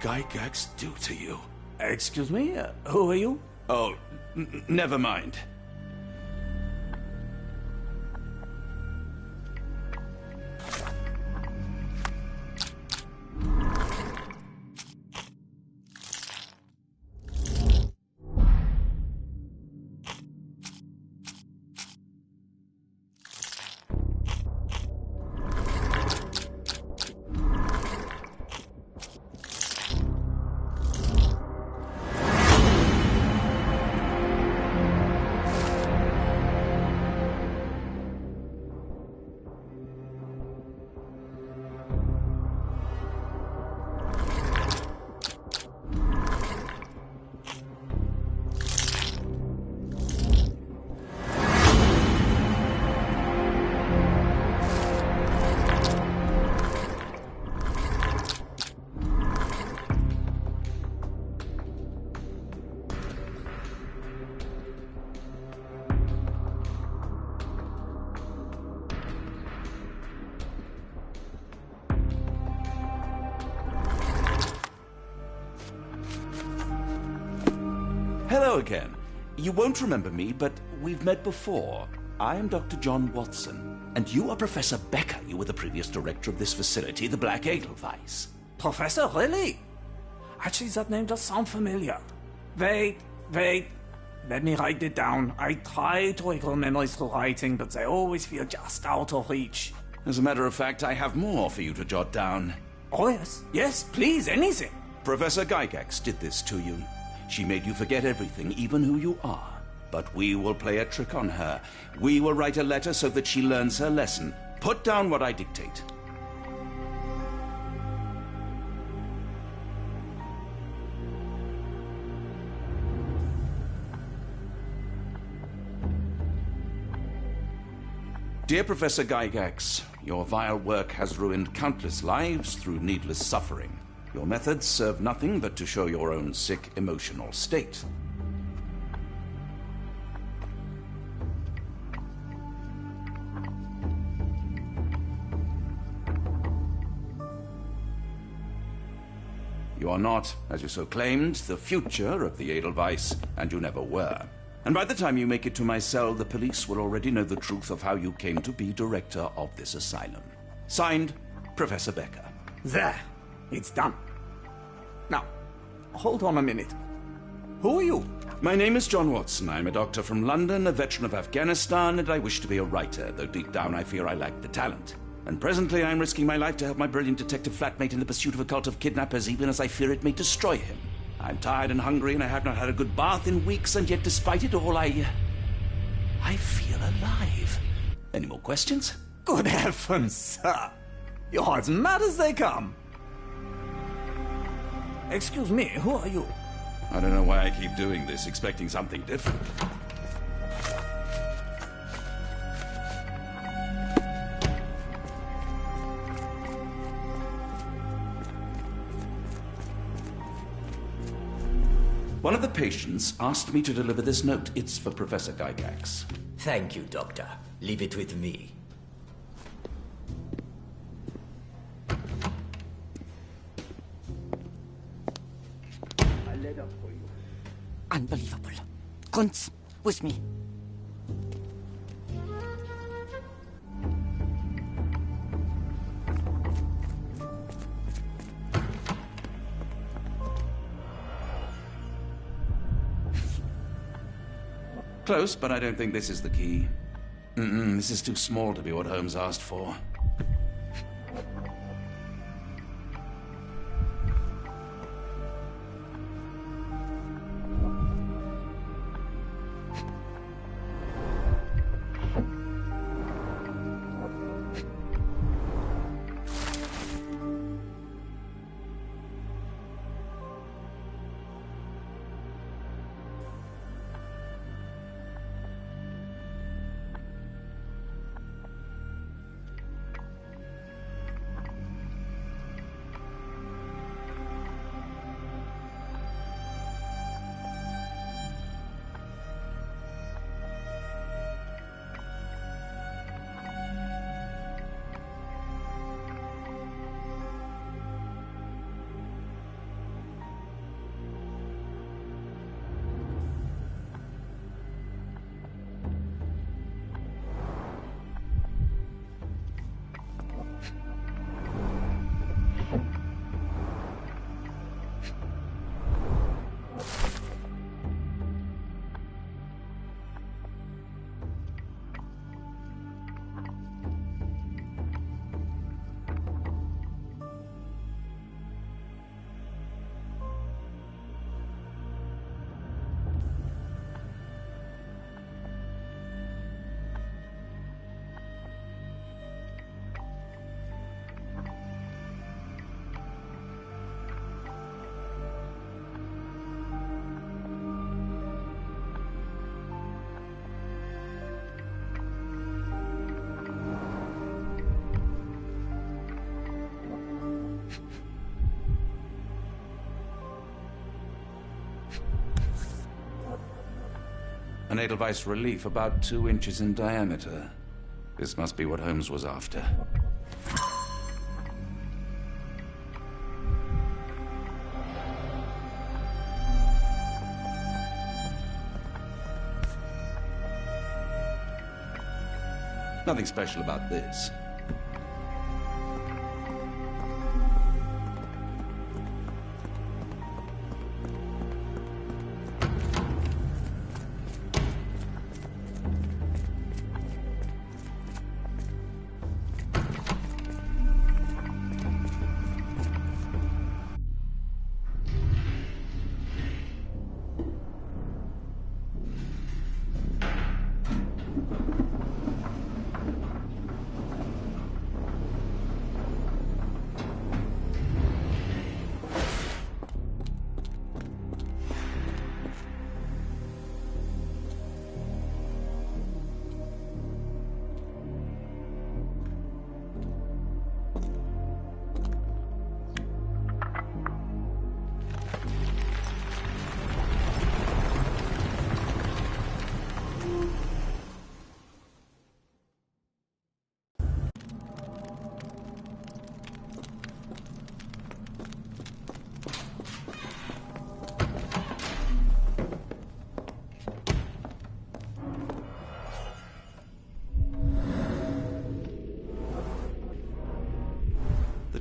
Gygax do to you? Excuse me? Who are you? Oh, never mind. Hello again. You won't remember me, but we've met before. I am Dr. John Watson, and you are Professor Becker. You were the previous director of this facility, the Black Edelweiss. Professor, really? Actually, that name does sound familiar. Wait. Let me write it down. I try to recall memories through writing, but they always feel just out of reach. As a matter of fact, I have more for you to jot down. Oh, yes. Yes, please, anything. Professor Gygax did this to you. She made you forget everything, even who you are. But we will play a trick on her. We will write a letter so that she learns her lesson. Put down what I dictate. Dear Professor Gygax, your vile work has ruined countless lives through needless suffering. Your methods serve nothing but to show your own sick emotional state. You are not, as you so claimed, the future of the Edelweiss, and you never were. And by the time you make it to my cell, the police will already know the truth of how you came to be director of this asylum. Signed, Professor Becker. There. It's done. Now, hold on a minute. Who are you? My name is John Watson. I'm a doctor from London, a veteran of Afghanistan, and I wish to be a writer, though deep down I fear I lack the talent. And presently I'm risking my life to help my brilliant detective flatmate in the pursuit of a cult of kidnappers, even as I fear it may destroy him. I'm tired and hungry, and I have not had a good bath in weeks, and yet despite it all, I feel alive. Any more questions? Good heavens, sir. You're as mad as they come. Excuse me, who are you? I don't know why I keep doing this, expecting something different. One of the patients asked me to deliver this note. It's for Professor Gygax. Thank you, Doctor. Leave it with me. A letter for you. Unbelievable. Kunz, with me. Close, but I don't think this is the key. This is too small to be what Holmes asked for. An Edelweiss relief about 2 inches in diameter. This must be what Holmes was after. Nothing special about this.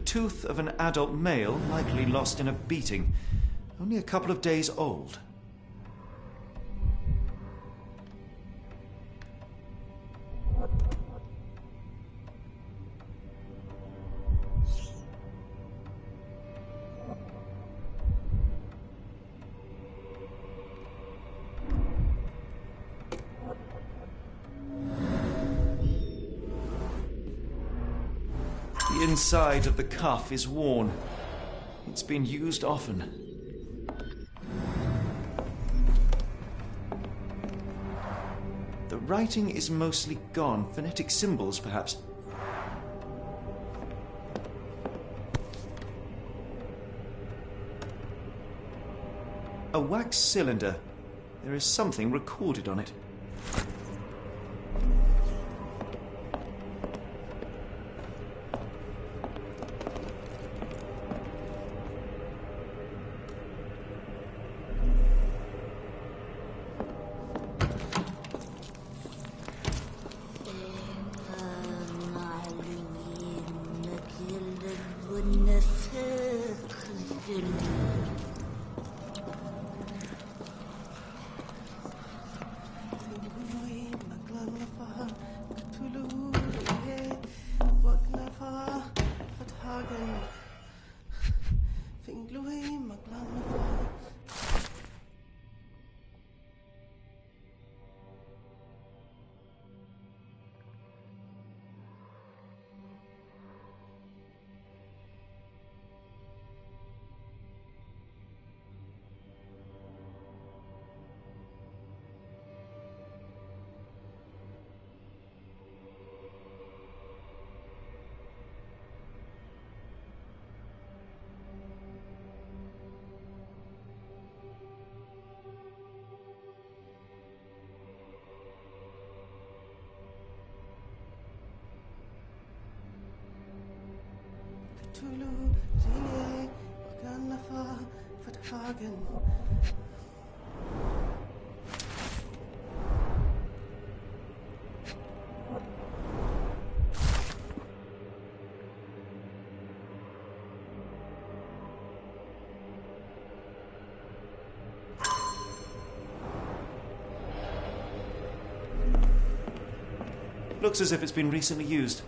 Tooth of an adult male, likely lost in a beating. Only a couple of days old. The inside of the cuff is worn. It's been used often. The writing is mostly gone. Phonetic symbols, perhaps. A wax cylinder. There is something recorded on it. Tulu, Zine, Wakanafa, Vertragen. Looks as if it's been recently used.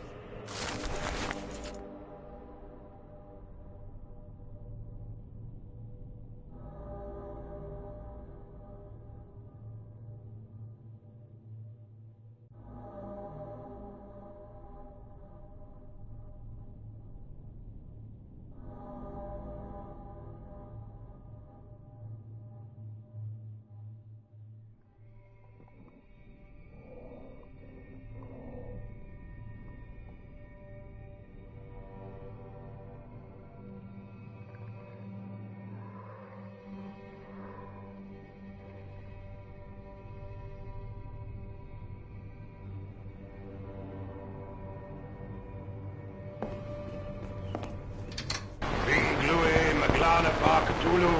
Cthulhu,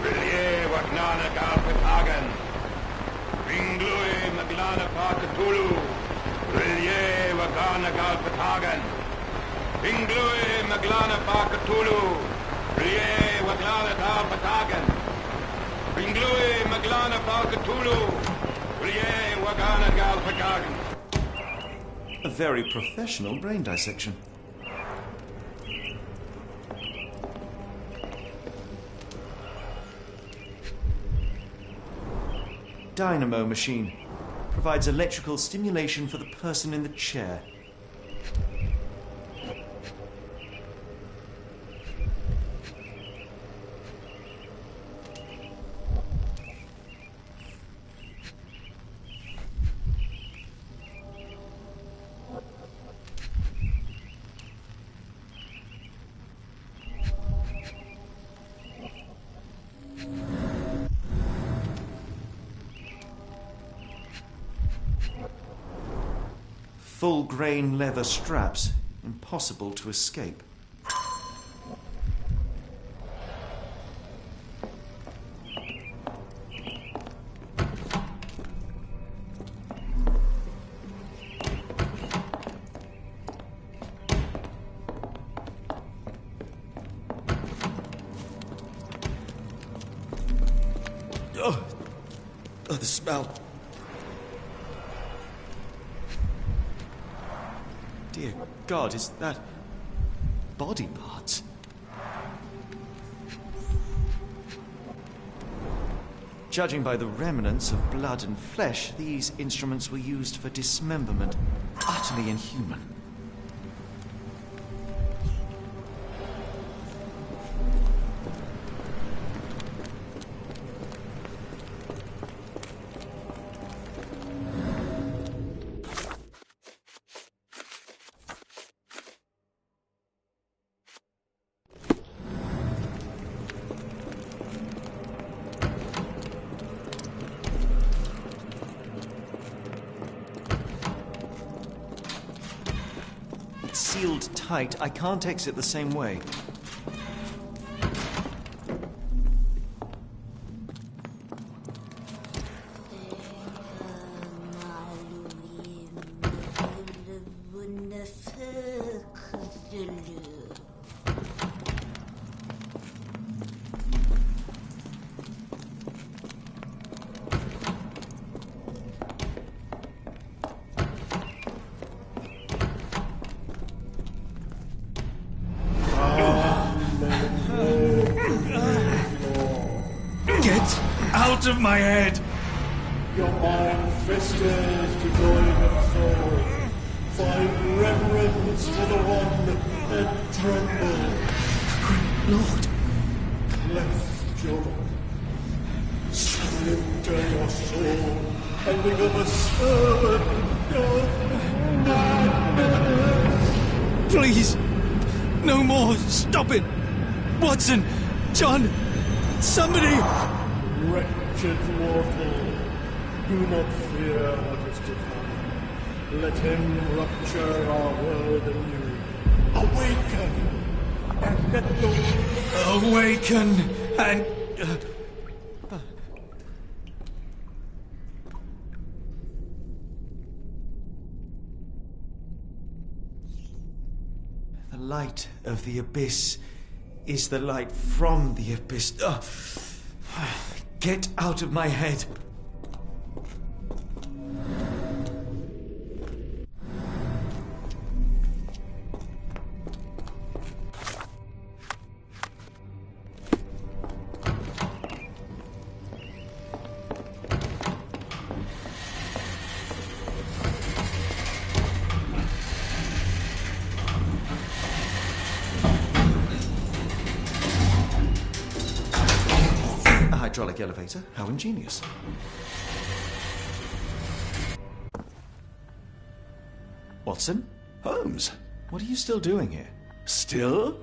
Rilye Wagnana Galpatagan. Ringlui Maglana Pa Cthulhu, Rilye Wagana Galpatagan. Ringlui Maglana Pa Cthulhu, Rilye Waglana Galpatagan. Ringlui Maglana Pa Cthulhu, Rilye Wagana Galpatagan. A very professional brain dissection. Dynamo machine. Provides electrical stimulation for the person in the chair. Full-grain leather straps. Impossible to escape. Oh, the smell. Dear God, is that body parts? Judging by the remnants of blood and flesh, these instruments were used for dismemberment. Utterly inhuman. Sealed tight. I can't exit the same way. Out of my head! Your iron-fisted devoid of soul, find reverence for the one and tremble. Great Lord! Left your surrender your soul and become a servant of madness. Please! No more! Stop it! Watson! John! Somebody! Wretched mortal, do not fear what is to come. Let him rupture our world anew. Awaken, and let the... Awaken, and... The light of the abyss is the light from the abyss. Get out of my head. Hydraulic elevator. How ingenious. Watson? Holmes? What are you still doing here? Still?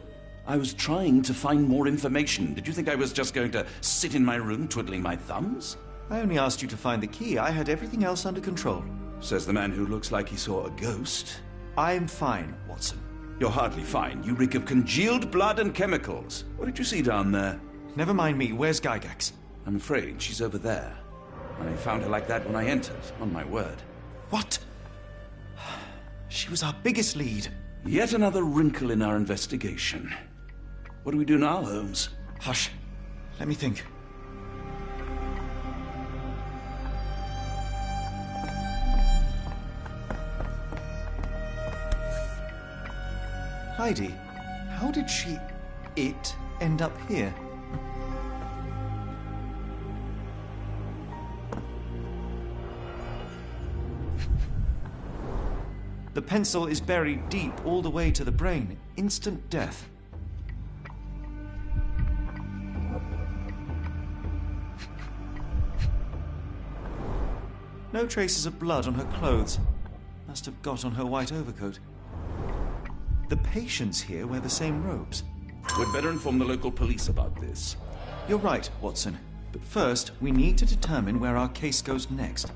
I was trying to find more information. Did you think I was just going to sit in my room twiddling my thumbs? I only asked you to find the key. I had everything else under control. Says the man who looks like he saw a ghost. I'm fine, Watson. You're hardly fine. You reek of congealed blood and chemicals. What did you see down there? Never mind me. Where's Gygax? I'm afraid she's over there. I found her like that when I entered, on my word. What? She was our biggest lead. Yet another wrinkle in our investigation. What do we do now, Holmes? Hush. Let me think. Heidi, how did it end up here? The pencil is buried deep all the way to the brain. Instant death. No traces of blood on her clothes. Must have got on her white overcoat. The patients here wear the same robes. We'd better inform the local police about this. You're right, Watson. But first, we need to determine where our case goes next.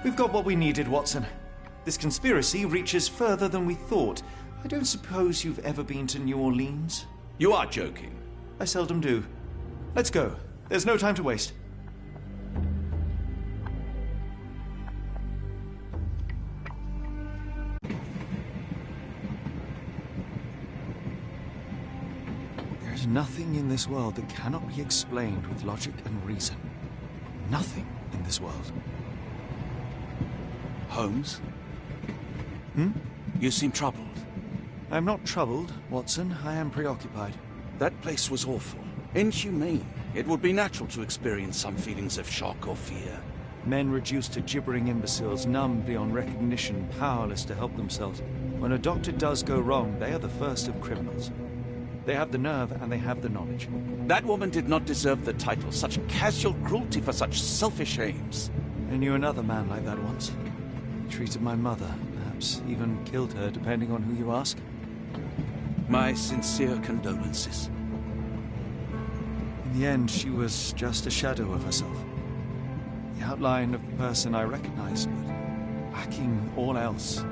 We've got what we needed, Watson. This conspiracy reaches further than we thought. I don't suppose you've ever been to New Orleans? You are joking. I seldom do. Let's go. There's no time to waste. There's nothing in this world that cannot be explained with logic and reason. Nothing in this world. Holmes? Hmm? You seem troubled. I'm not troubled, Watson. I am preoccupied. That place was awful. Inhumane. It would be natural to experience some feelings of shock or fear. Men reduced to gibbering imbeciles, numb beyond recognition, powerless to help themselves. When a doctor does go wrong, they are the first of criminals. They have the nerve and they have the knowledge. That woman did not deserve the title. Such casual cruelty for such selfish aims. I knew another man like that once. He treated my mother, perhaps even killed her, depending on who you ask. My sincere condolences. In the end, she was just a shadow of herself. The outline of the person I recognized, but lacking all else.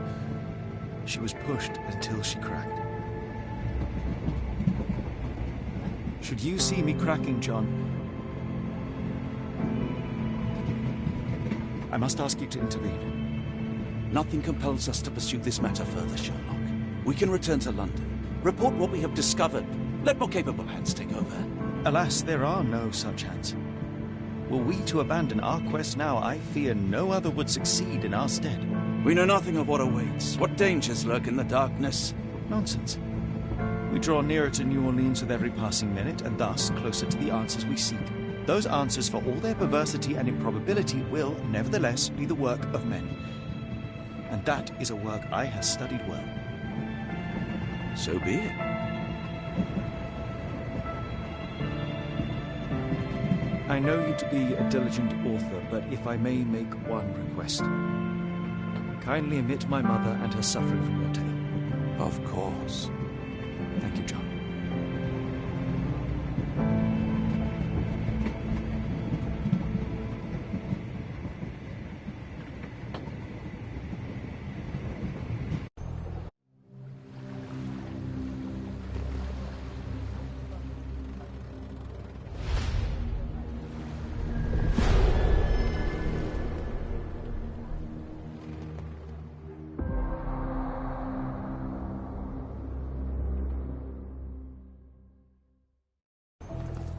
She was pushed until she cracked. Should you see me cracking, John, I must ask you to intervene. Nothing compels us to pursue this matter further, Sherlock. We can return to London, report what we have discovered. Let more capable hands take over. Alas, there are no such hands. Were we to abandon our quest now, I fear no other would succeed in our stead. We know nothing of what awaits, what dangers lurk in the darkness. Nonsense. We draw nearer to New Orleans with every passing minute, and thus closer to the answers we seek. Those answers, for all their perversity and improbability, will, nevertheless, be the work of men. And that is a work I have studied well. So be it. I know you to be a diligent author, but if I may make one request. Kindly omit my mother and her suffering from your tale. Of course. Thank you, John.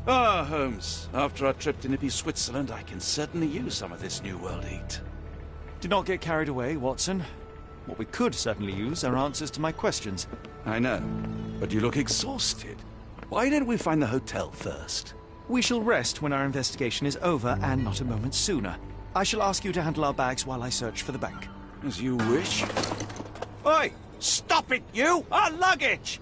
Ah, Holmes. After our trip to nippy Switzerland, I can certainly use some of this New World heat. Do not get carried away, Watson. What we could certainly use are answers to my questions. I know, but you look exhausted. Why don't we find the hotel first? We shall rest when our investigation is over, and not a moment sooner. I shall ask you to handle our bags while I search for the bank. As you wish. Oi! Stop it, you! Our luggage!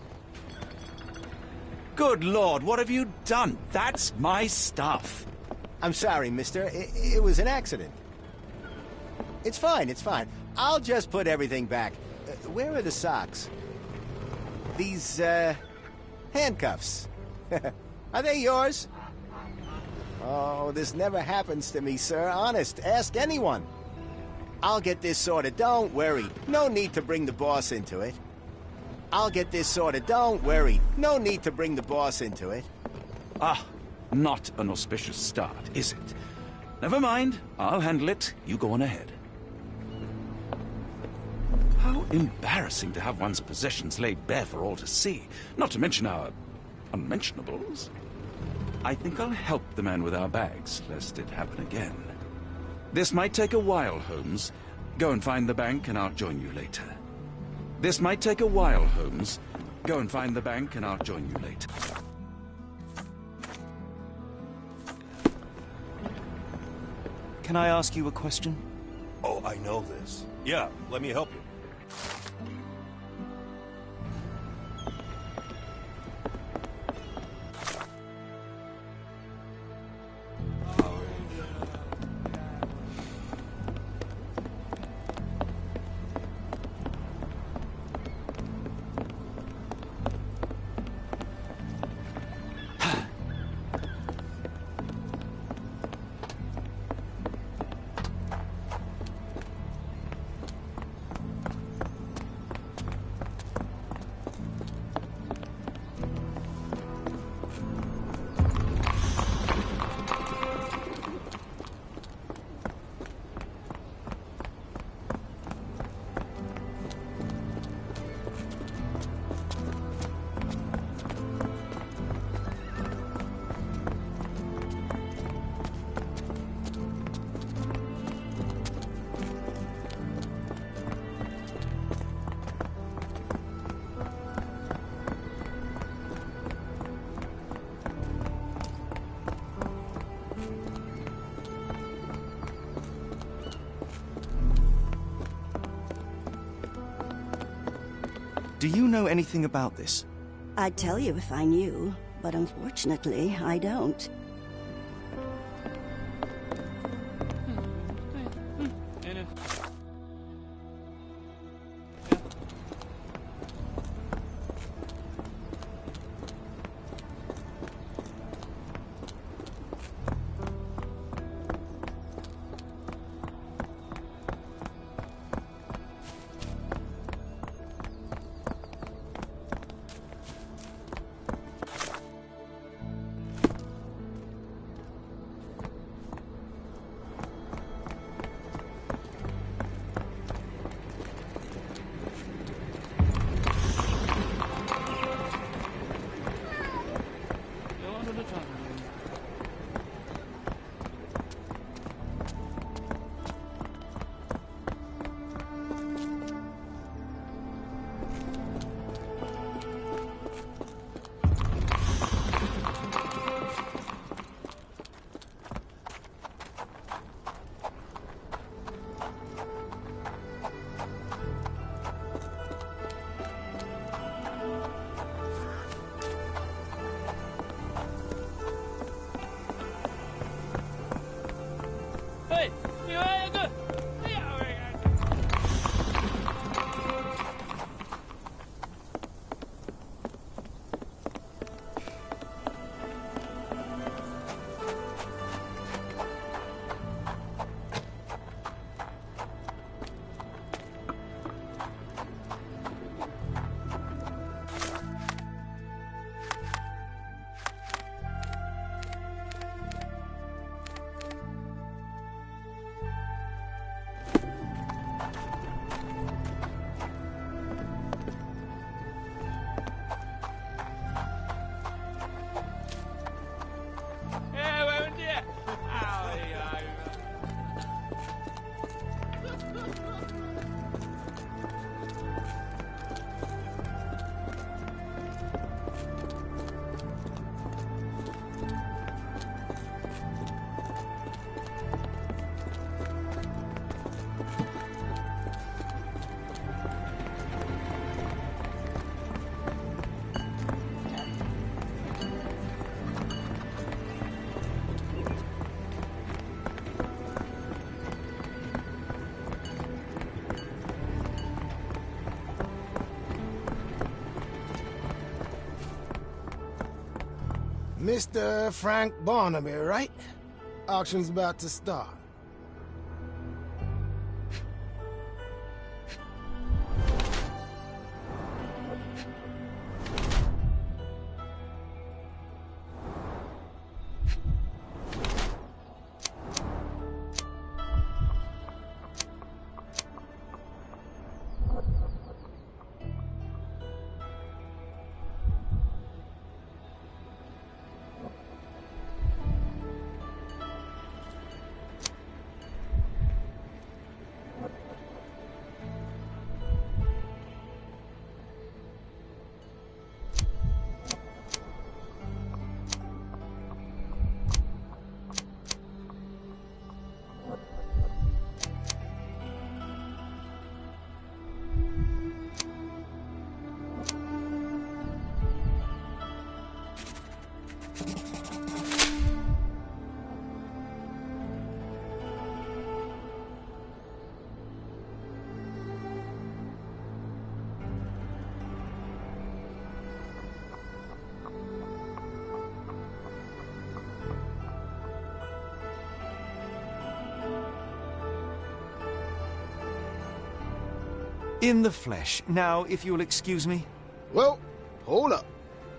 Good Lord, what have you done? That's my stuff. I'm sorry, mister. It was an accident. It's fine, it's fine. I'll just put everything back. Where are the socks? These, handcuffs. Are they yours? Oh, this never happens to me, sir. Honest, ask anyone. I'll get this sorted, don't worry. No need to bring the boss into it. I'll get this sorted, don't worry. No need to bring the boss into it. Ah, not an auspicious start, is it? Never mind, I'll handle it. You go on ahead. How embarrassing to have one's possessions laid bare for all to see, not to mention our unmentionables. I think I'll help the man with our bags, lest it happen again. This might take a while, Holmes. Go and find the bank, and I'll join you later. This might take a while, Holmes. Go and find the bank, and I'll join you later. Can I ask you a question? Oh, I know this. Yeah, let me help you. Do you know anything about this? I'd tell you if I knew, but unfortunately, I don't. Mr. Frank Barnaby, right? Auction's about to start. In the flesh. Now, if you'll excuse me. Well, hold up.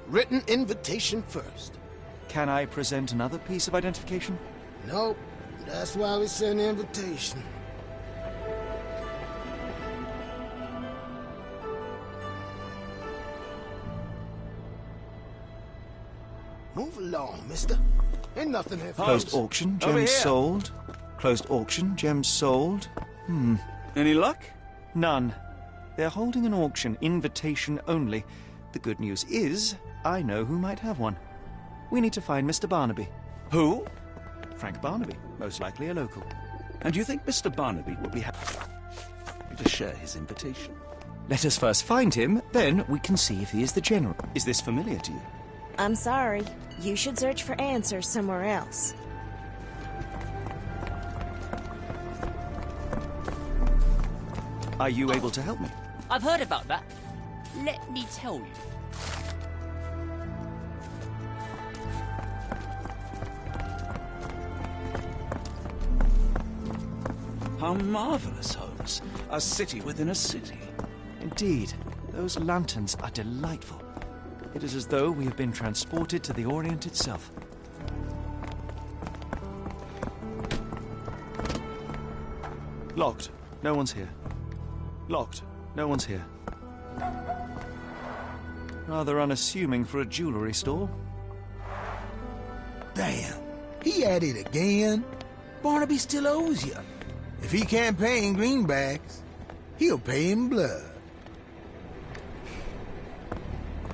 Written invitation first. Can I present another piece of identification? Nope. That's why we send the invitation. Move along, mister. Ain't nothing here for Closed us. auction, Over gems here. sold. Closed auction, gems sold. Any luck? None. They're holding an auction, invitation only. The good news is, I know who might have one. We need to find Mr. Barnaby. Who? Frank Barnaby, most likely a local. And you think Mr. Barnaby would be happy to share his invitation? Let us first find him, then we can see if he is the general. Is this familiar to you? I'm sorry. You should search for answers somewhere else. Are you able to help me? I've heard about that. Let me tell you. How marvelous, Holmes. A city within a city. Indeed. Those lanterns are delightful. It is as though we have been transported to the Orient itself. Locked. No one's here. Locked. No one's here. Rather unassuming for a jewelry store. Damn. He at it again. Barnaby still owes you. If he can't pay in greenbacks, he'll pay in blood.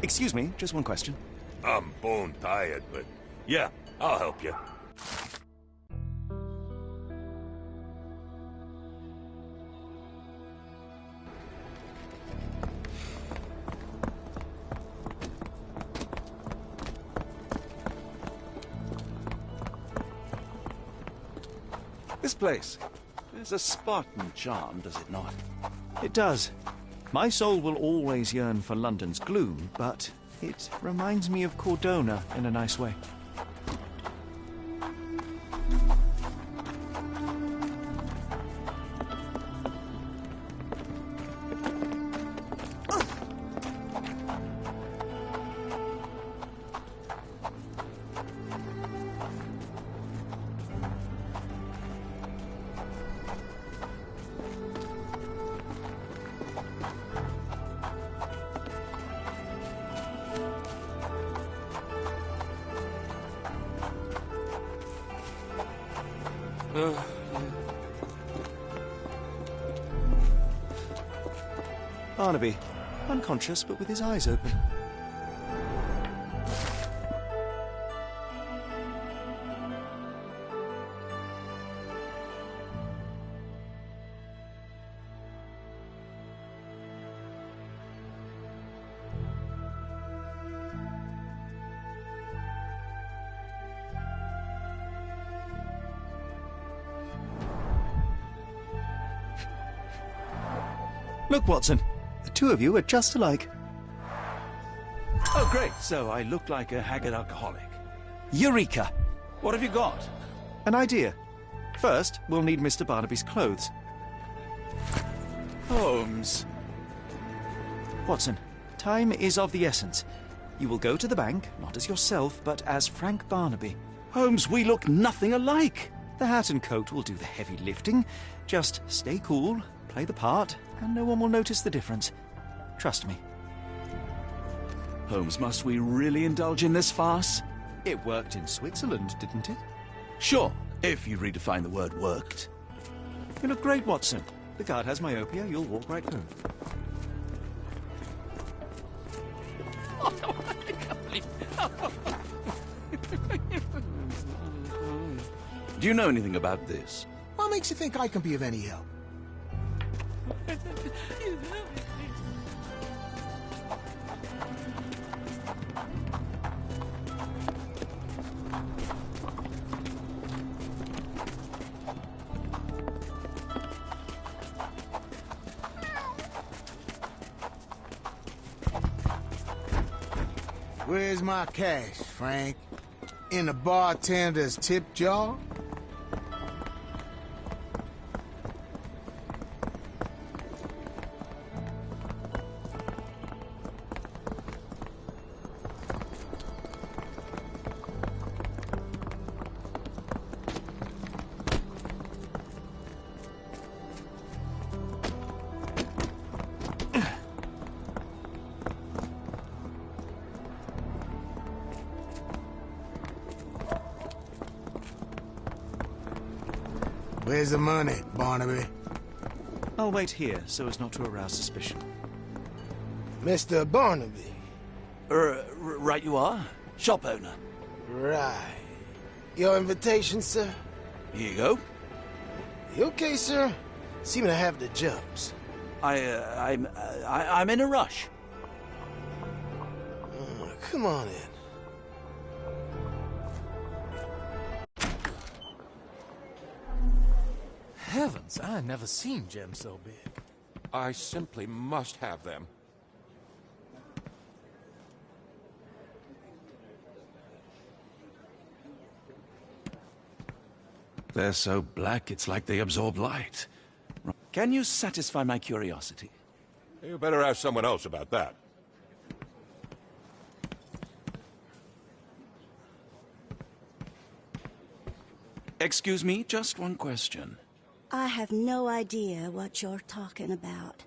Excuse me, just one question. I'm bone tired, but yeah, I'll help you. This place is a Spartan charm, does it not? It does. My soul will always yearn for London's gloom, but it reminds me of Cordona in a nice way. Barnaby, unconscious but with his eyes open. Look, Watson. The two of you are just alike. Oh, great. So I look like a haggard alcoholic. Eureka! What have you got? An idea. First, we'll need Mr. Barnaby's clothes. Holmes. Watson, time is of the essence. You will go to the bank, not as yourself, but as Frank Barnaby. Holmes, we look nothing alike. The hat and coat will do the heavy lifting. Just stay cool, play the part, and no one will notice the difference. Trust me. Holmes, must we really indulge in this farce? It worked in Switzerland, didn't it? Sure, if you redefine the word worked. You look great, Watson. The guard has myopia, you'll walk right through. Do you know anything about this? What makes you think I can be of any help? Where's my cash, Frank? In the bartender's tip jar? Where's the money, Barnaby? I'll wait here, so as not to arouse suspicion. Mr. Barnaby. Right you are. Shop owner. Right. Your invitation, sir? Here you go. You okay, sir? Seem to have the jumps. I'm in a rush. Come on in. Heavens, I never seen gems so big. I simply must have them. They're so black, it's like they absorb light. Can you satisfy my curiosity? You better ask someone else about that. Excuse me, just one question. I have no idea what you're talking about.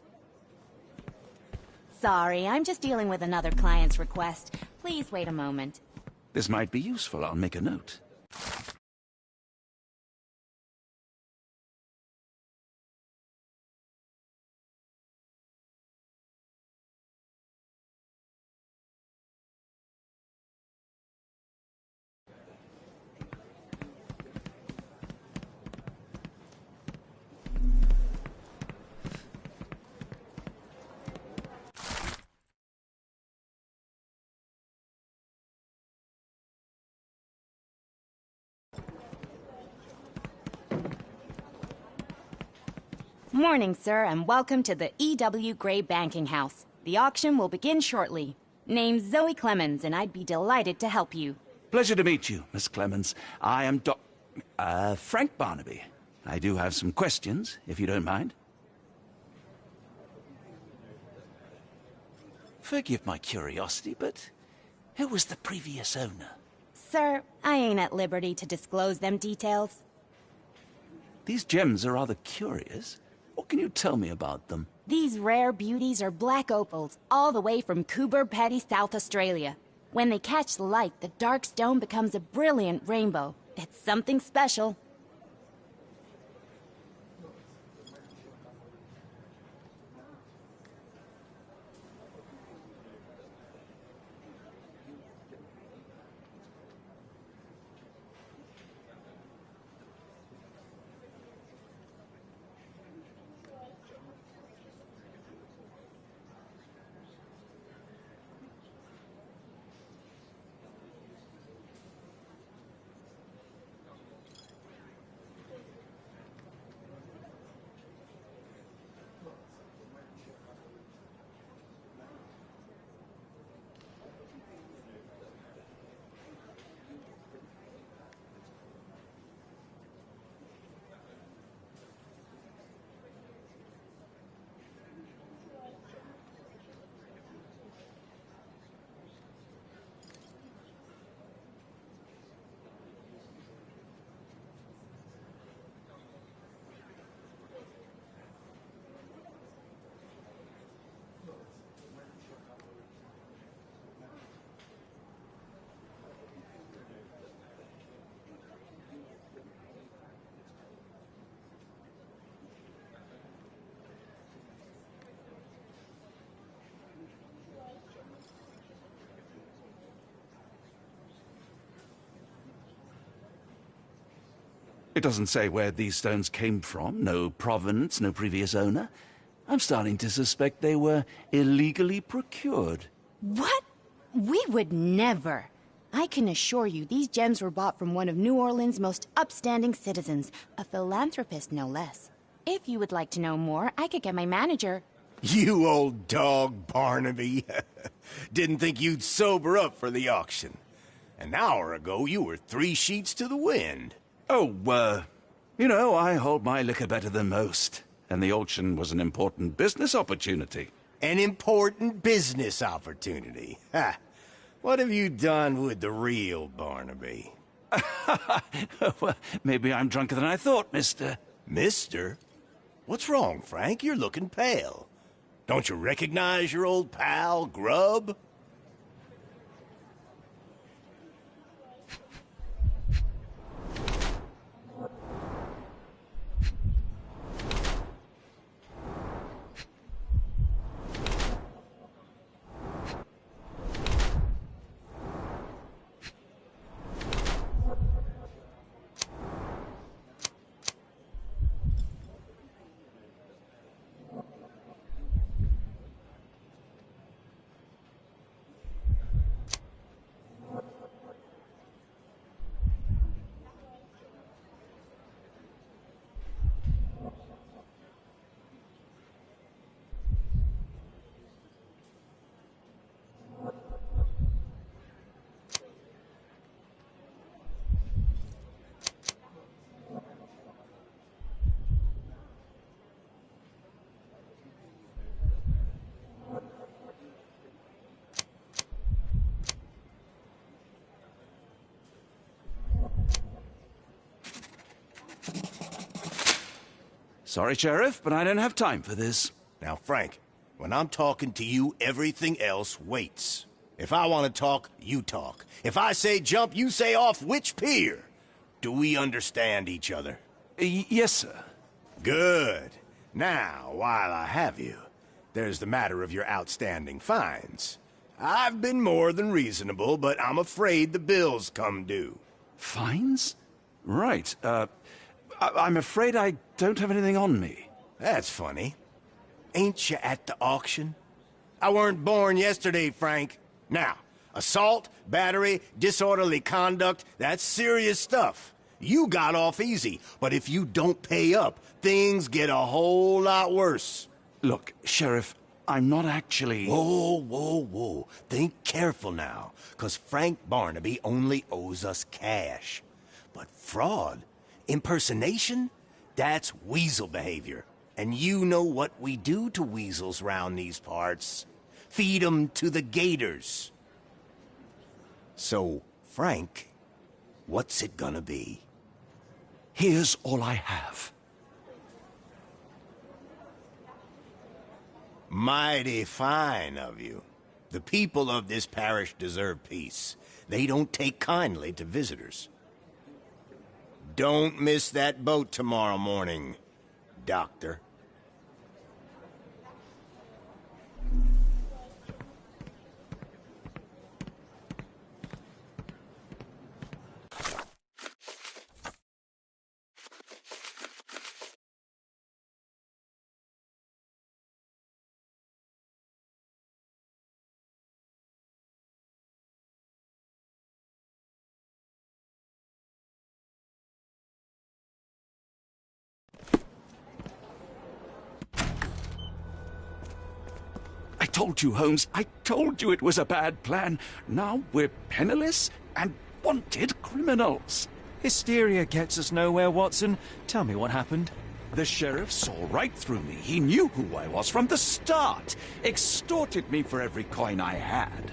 Sorry, I'm just dealing with another client's request. Please wait a moment. This might be useful. I'll make a note. Morning, sir, and welcome to the E.W. Gray Banking House. The auction will begin shortly. Name's Zoe Clemens, and I'd be delighted to help you. Pleasure to meet you, Miss Clemens. I am Frank Barnaby. I do have some questions, if you don't mind. Forgive my curiosity, but who was the previous owner? Sir, I ain't at liberty to disclose them details. These gems are rather curious. What can you tell me about them? These rare beauties are black opals, all the way from Coober Pedy, South Australia. When they catch the light, the dark stone becomes a brilliant rainbow. It's something special. It doesn't say where these stones came from, no provenance, no previous owner. I'm starting to suspect they were illegally procured. What? We would never. I can assure you these gems were bought from one of New Orleans' most upstanding citizens, a philanthropist no less. If you would like to know more, I could get my manager. You old dog, Barnaby. Didn't think you'd sober up for the auction. An hour ago, you were 3 sheets to the wind. Oh, you know, I hold my liquor better than most. And the auction was an important business opportunity. An important business opportunity? Ha! What have you done with the real Barnaby? Well, maybe I'm drunker than I thought, mister. Mister? What's wrong, Frank? You're looking pale. Don't you recognize your old pal, Grub? Sorry, Sheriff, but I don't have time for this. Now, Frank, when I'm talking to you, everything else waits. If I want to talk, you talk. If I say jump, you say off which pier. Do we understand each other? Yes, sir. Good. Now, while I have you, there's the matter of your outstanding fines. I've been more than reasonable, but I'm afraid the bills come due. Fines? Right, I'm afraid I don't have anything on me. That's funny. Ain't you at the auction? I weren't born yesterday, Frank. Now, assault, battery, disorderly conduct, that's serious stuff. You got off easy, but if you don't pay up, things get a whole lot worse. Look, Sheriff, I'm not actually... Whoa. Think careful now, 'cause Frank Barnaby only owes us cash. But fraud, impersonation, that's weasel behavior. And you know what we do to weasels round these parts. Feed 'em to the gators. So, Frank, what's it gonna be? Here's all I have. Mighty fine of you. The people of this parish deserve peace. They don't take kindly to visitors. Don't miss that boat tomorrow morning, Doctor. I told you, Holmes. I told you it was a bad plan. Now we're penniless and wanted criminals. Hysteria gets us nowhere, Watson. Tell me what happened. The sheriff saw right through me. He knew who I was from the start. Extorted me for every coin I had.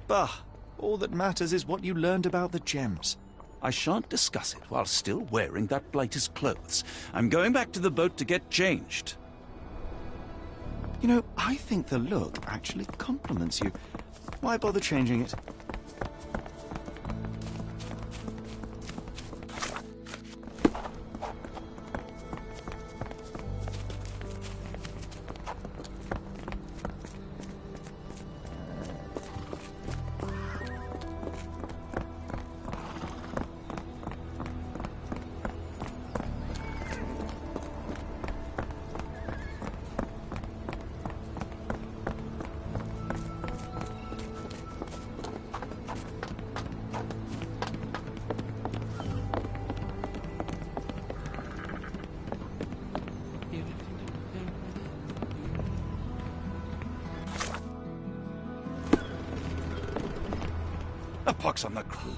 Bah, all that matters is what you learned about the gems. I shan't discuss it while still wearing that blighter's clothes. I'm going back to the boat to get changed. You know, I think the look actually compliments you. Why bother changing it? pox on the crew.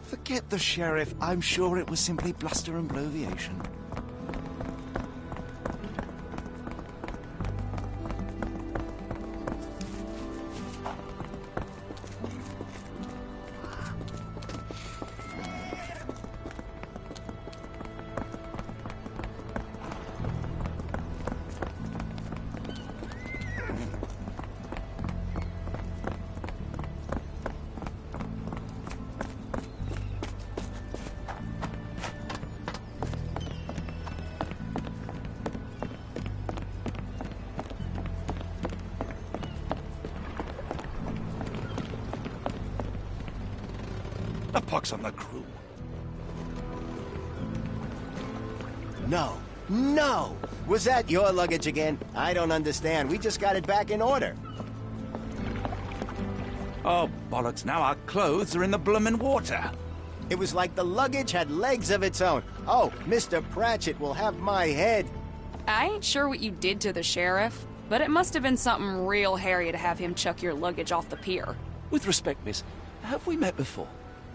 Forget the sheriff. I'm sure it was simply bluster and bloviation. A pox on the crew. No. No! Was that your luggage again? I don't understand. We just got it back in order. Oh, bollocks, now our clothes are in the bloomin' water. It was like the luggage had legs of its own. Oh, Mr. Pratchett will have my head. I ain't sure what you did to the sheriff, but it must have been something real hairy to have him chuck your luggage off the pier. With respect, miss, have we met before?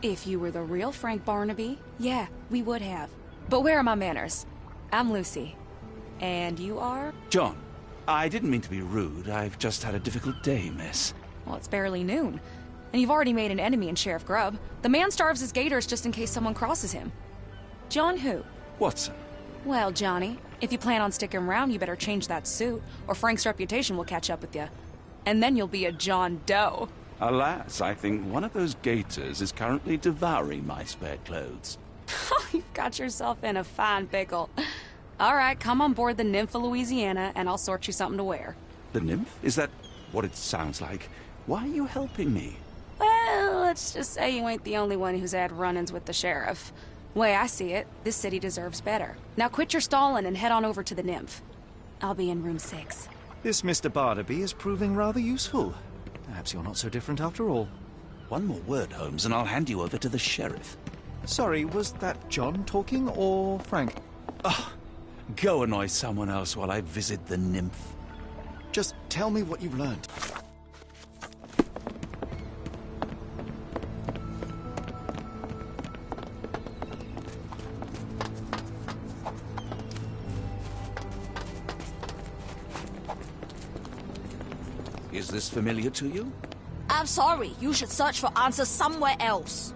If you were the real Frank Barnaby, yeah, we would have. But where are my manners? I'm Lucy. And you are? John, I didn't mean to be rude. I've just had a difficult day, miss. Well, it's barely noon. And you've already made an enemy in Sheriff Grubb. The man starves his gators just in case someone crosses him. John who? Watson. Well, Johnny, if you plan on sticking around, you better change that suit, or Frank's reputation will catch up with you. And then you'll be a John Doe. Alas, I think one of those gators is currently devouring my spare clothes. You've got yourself in a fine pickle. All right, come on board the Nymph of Louisiana, and I'll sort you something to wear. The Nymph? Is that what it sounds like? Why are you helping me? Well, let's just say you ain't the only one who's had run-ins with the sheriff. Way I see it, this city deserves better. Now quit your stalling and head on over to the Nymph. I'll be in room 6. This Mr. Barnaby is proving rather useful. Perhaps you're not so different after all. One more word, Holmes, and I'll hand you over to the sheriff. Sorry, was that John talking or Frank? Oh, go annoy someone else while I visit the Nymph. Just tell me what you've learned. Is this familiar to you? I'm sorry. You should search for answers somewhere else.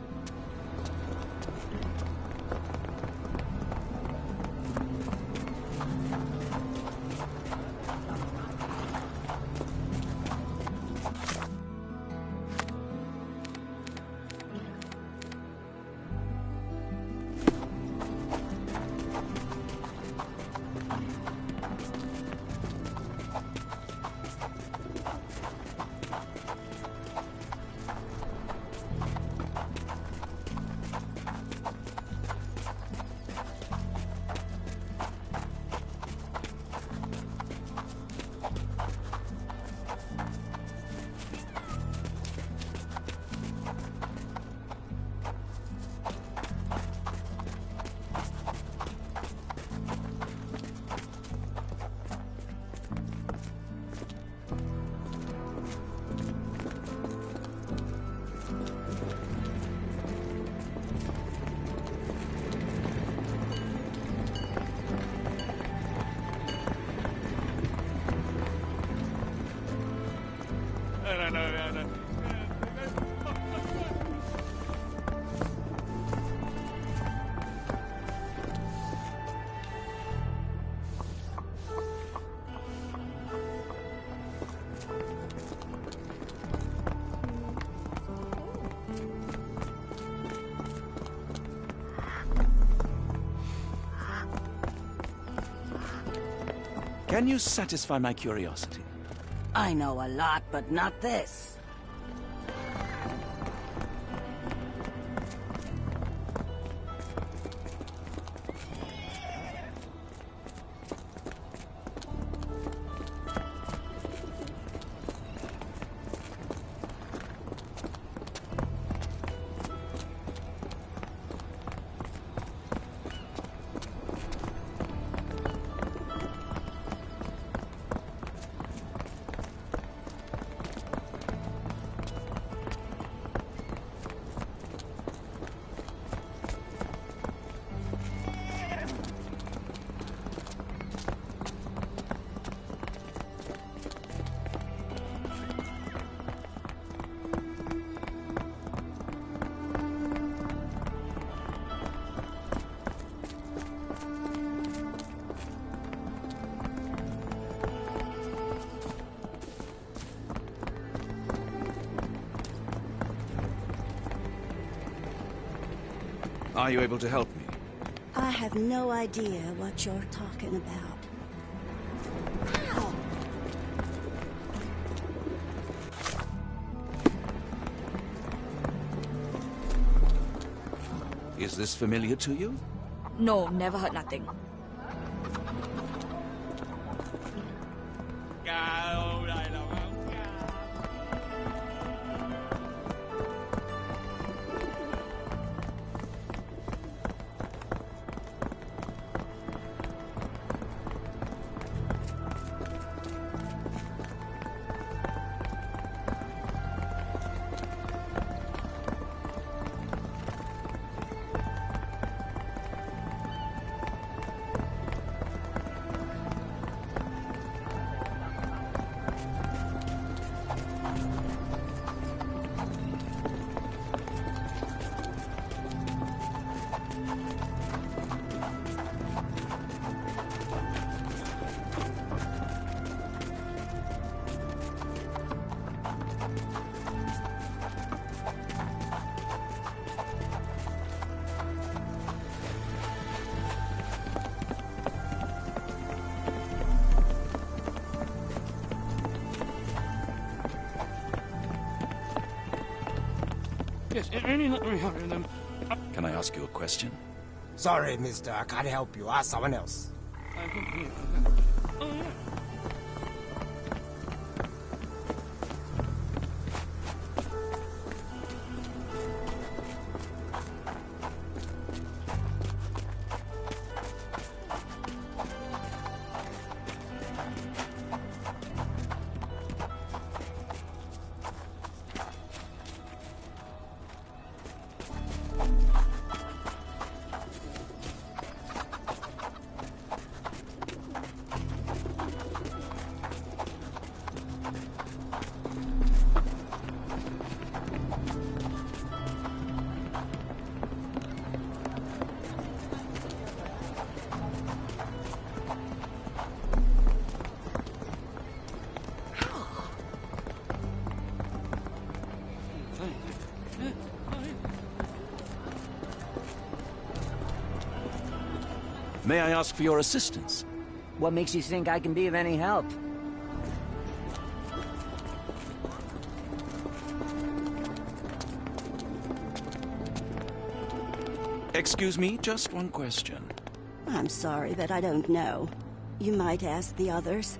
Can you satisfy my curiosity? I know a lot, but not this. Are you able to help me? I have no idea what you're talking about. Ow! Is this familiar to you? No, never heard nothing. Yes, only let me hurry them. Can I ask you a question? Sorry, mister, I can't help you. Ask someone else. Oh, yeah. May I ask for your assistance? What makes you think I can be of any help? Excuse me, just one question. I'm sorry that I don't know. You might ask the others.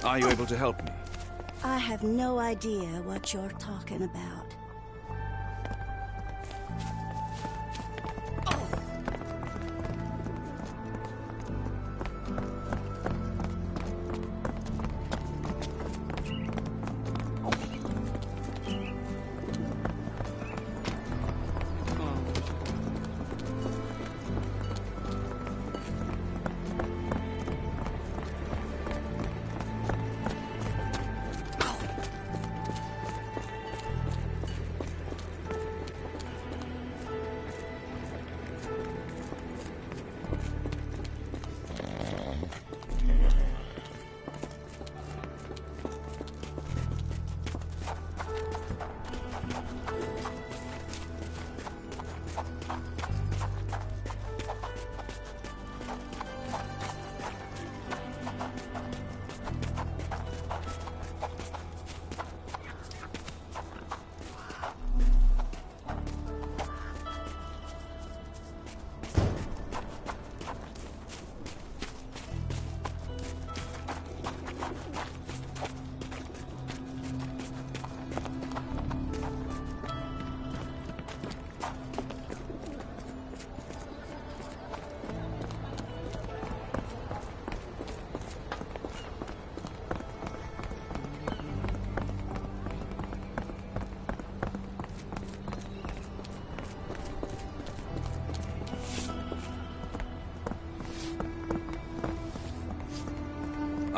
Are you able to help me? I have no idea what you're talking about.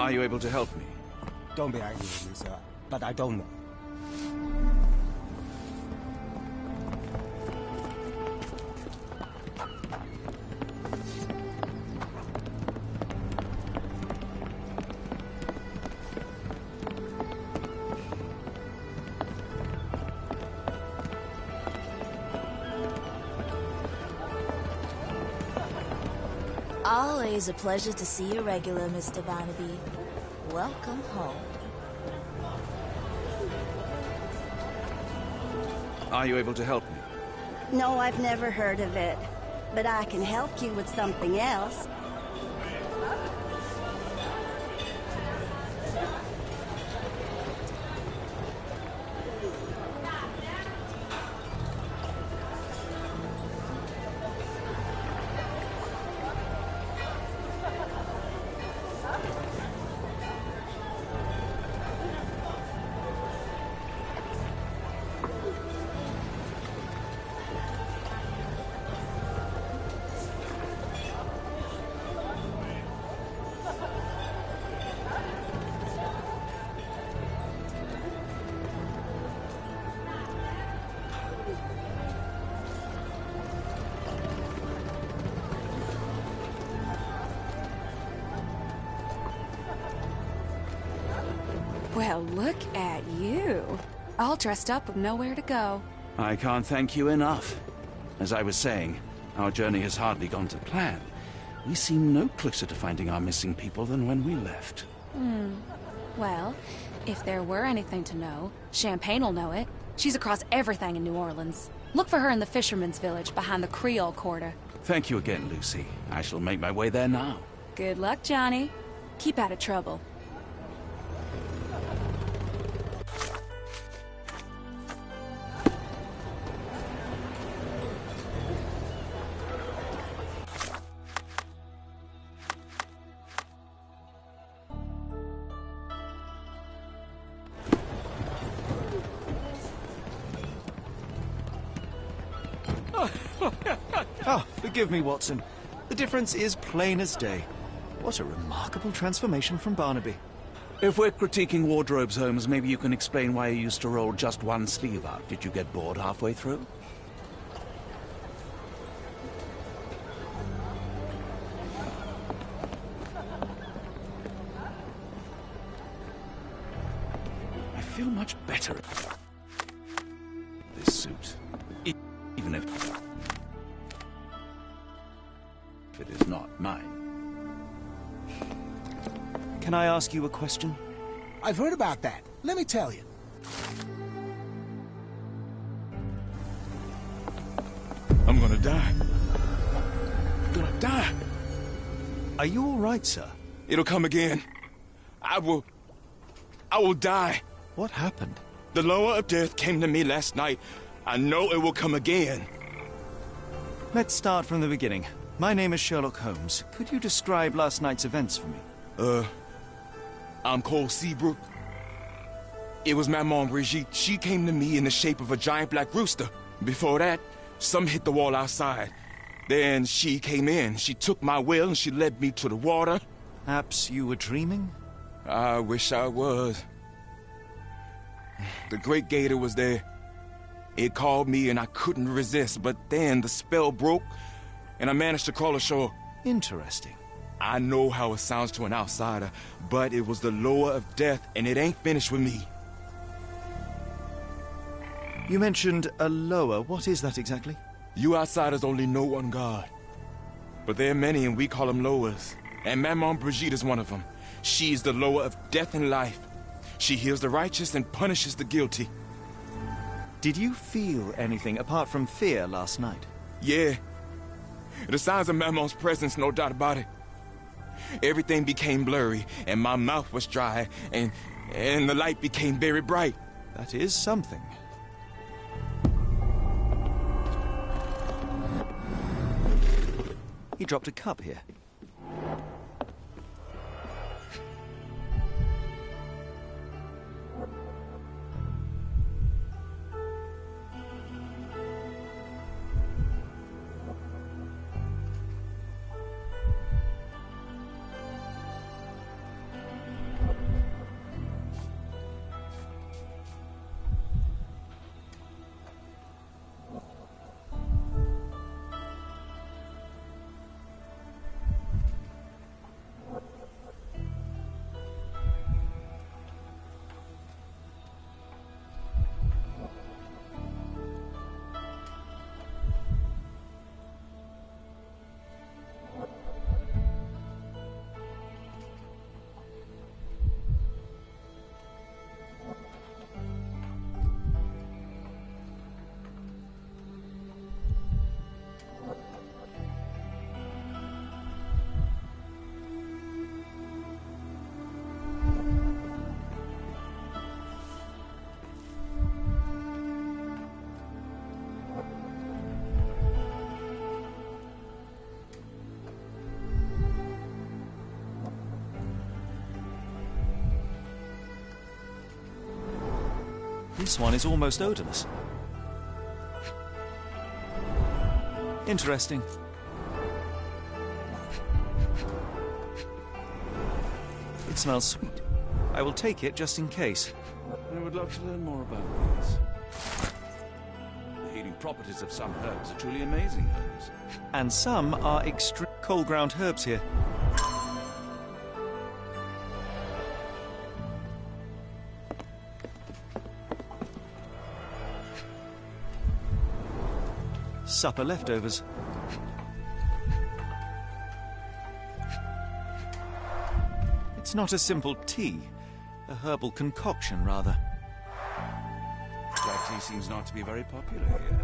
Are you able to help me? Don't be angry with me, sir, but I don't know. Always a pleasure to see you regular, Mr. Barnaby. Welcome home. Are you able to help me? No, I've never heard of it. But I can help you with something else. Well, look at you. All dressed up with nowhere to go. I can't thank you enough. As I was saying, our journey has hardly gone to plan. We seem no closer to finding our missing people than when we left. Well, if there were anything to know, Champagne will know it. She's across everything in New Orleans. Look for her in the fisherman's village behind the Creole Quarter. Thank you again, Lucy. I shall make my way there now. Good luck, Johnny. Keep out of trouble. Oh, forgive me, Watson. The difference is plain as day. What a remarkable transformation from Barnaby. If we're critiquing wardrobes, Holmes, maybe you can explain why you used to roll just one sleeve up. Did you get bored halfway through? I feel much better in this suit. Even if it is not mine. Can I ask you a question? I've heard about that. Let me tell you. I'm gonna die. I'm gonna die. Are you all right, sir? It'll come again. I will die. What happened? The lower of death came to me last night. I know it will come again. Let's start from the beginning. My name is Sherlock Holmes. Could you describe last night's events for me? I'm Cole Seabrook. It was Maman Brigitte. She came to me in the shape of a giant black rooster. Before that, some hit the wall outside. Then she came in. She took my will and she led me to the water. Perhaps you were dreaming? I wish I was. The Great Gator was there. It called me and I couldn't resist, but then the spell broke and I managed to crawl ashore. Interesting. I know how it sounds to an outsider, but it was the lower of death and it ain't finished with me. You mentioned a lower. What is that exactly? You outsiders only know one God. But there are many and we call them lowers. And Maman Brigitte is one of them. She's the lower of death and life. She heals the righteous and punishes the guilty. Did you feel anything apart from fear last night? Yeah. The signs of Maman's presence, no doubt about it. Everything became blurry, and my mouth was dry, and the light became very bright. That is something. He dropped a cup here. This one is almost odorless. Interesting. It smells sweet. I will take it just in case. I would love to learn more about these. The healing properties of some herbs are truly amazing, Holmes. And some are extreme cold ground herbs here. Supper leftovers. It's not a simple tea, a herbal concoction, rather. Black tea seems not to be very popular here.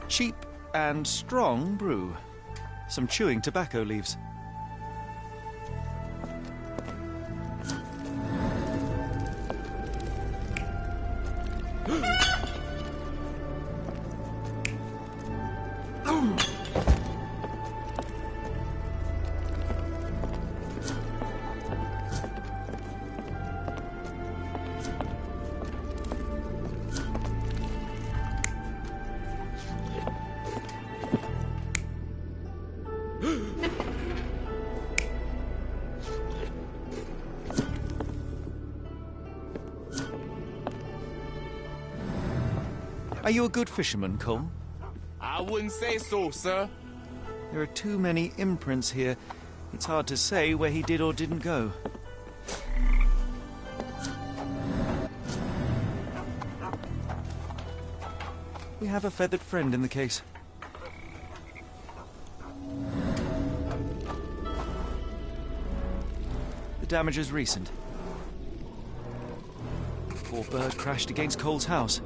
Cheap and strong brew. Some chewing tobacco leaves. Are you a good fisherman, Cole? I wouldn't say so, sir. There are too many imprints here. It's hard to say where he did or didn't go. We have a feathered friend in the case. The damage is recent. Poor bird crashed against Cole's house.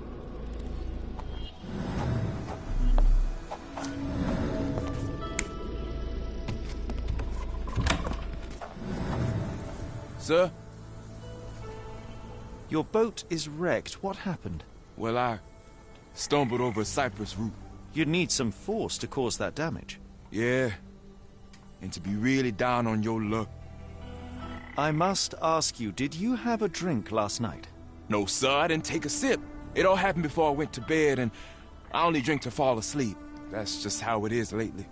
Sir? Your boat is wrecked. What happened? Well, I stumbled over a cypress root. You'd need some force to cause that damage. Yeah. And to be really down on your luck. I must ask you, did you have a drink last night? No, sir, I didn't take a sip. It all happened before I went to bed, and I only drink to fall asleep. That's just how it is lately.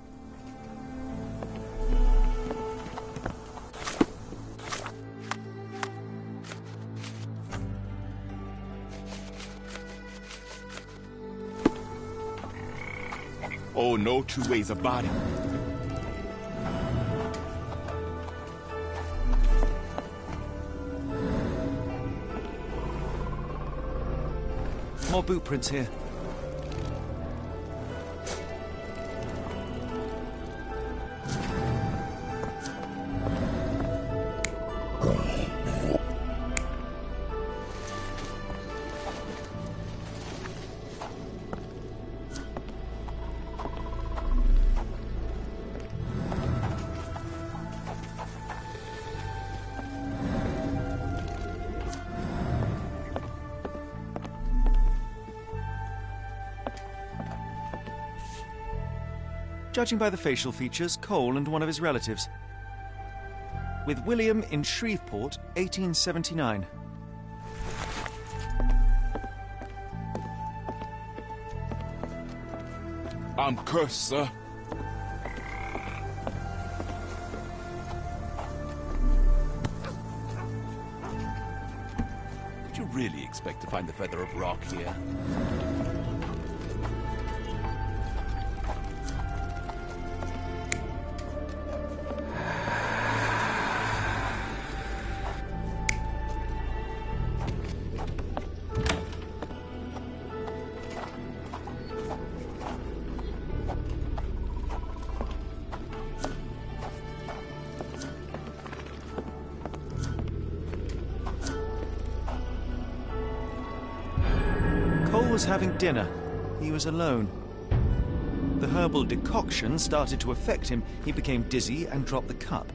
Oh, no two ways about it. More boot prints here. Judging by the facial features, Cole and one of his relatives. With William in Shreveport, 1879. I'm cursed, sir. Did you really expect to find the Feather of Rock here? Was having dinner. He was alone. The herbal decoction started to affect him. He became dizzy and dropped the cup.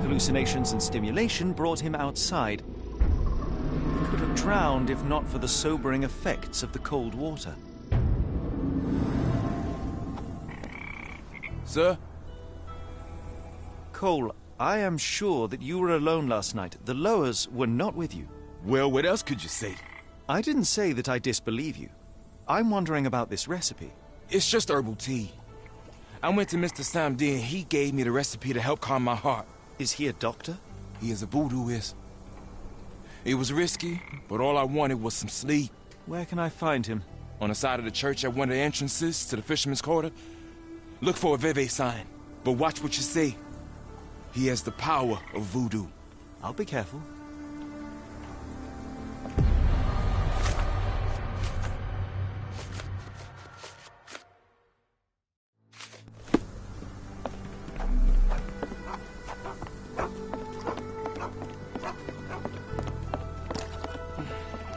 Hallucinations and stimulation brought him outside. He could have drowned if not for the sobering effects of the cold water. Sir? Cole, I am sure that you were alone last night. The Lowers were not with you. Well, what else could you say? I didn't say that I disbelieve you. I'm wondering about this recipe. It's just herbal tea. I went to Mr. Samdi and he gave me the recipe to help calm my heart. Is he a doctor? He is a voodooist. It was risky, but all I wanted was some sleep. Where can I find him? On the side of the church at one of the entrances to the Fisherman's Quarter. Look for a Veve sign, but watch what you say. He has the power of voodoo. I'll be careful.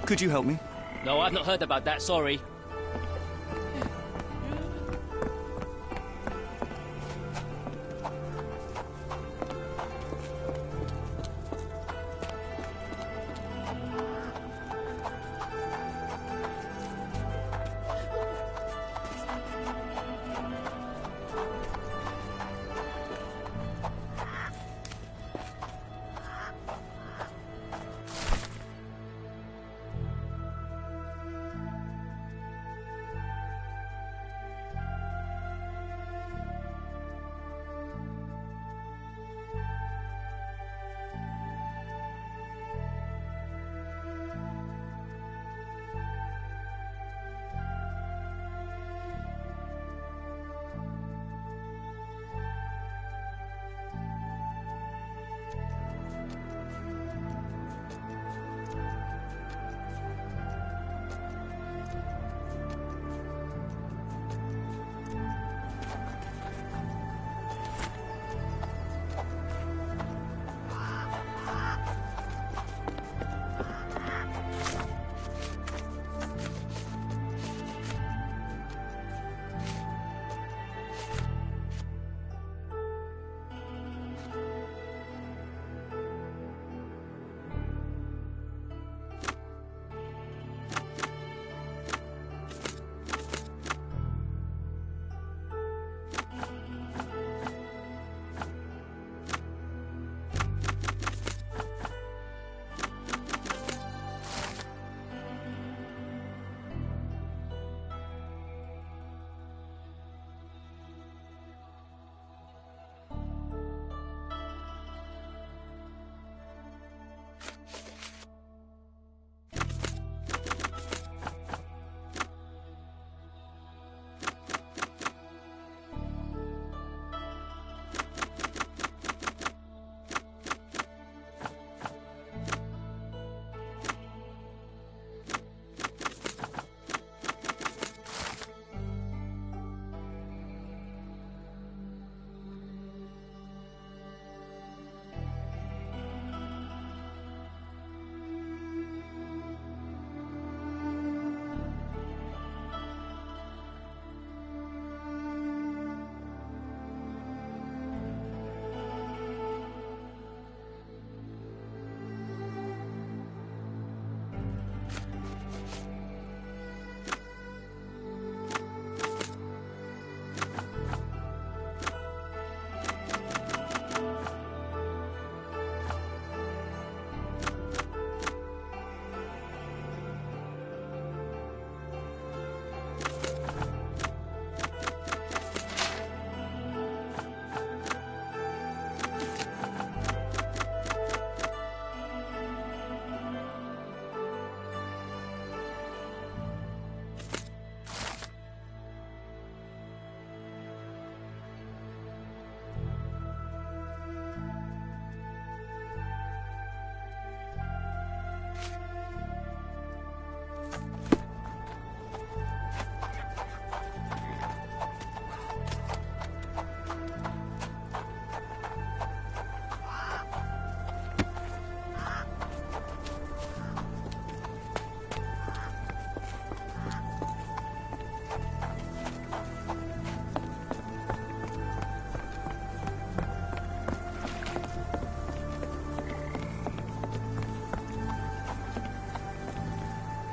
Could you help me? No, I've not heard about that, sorry.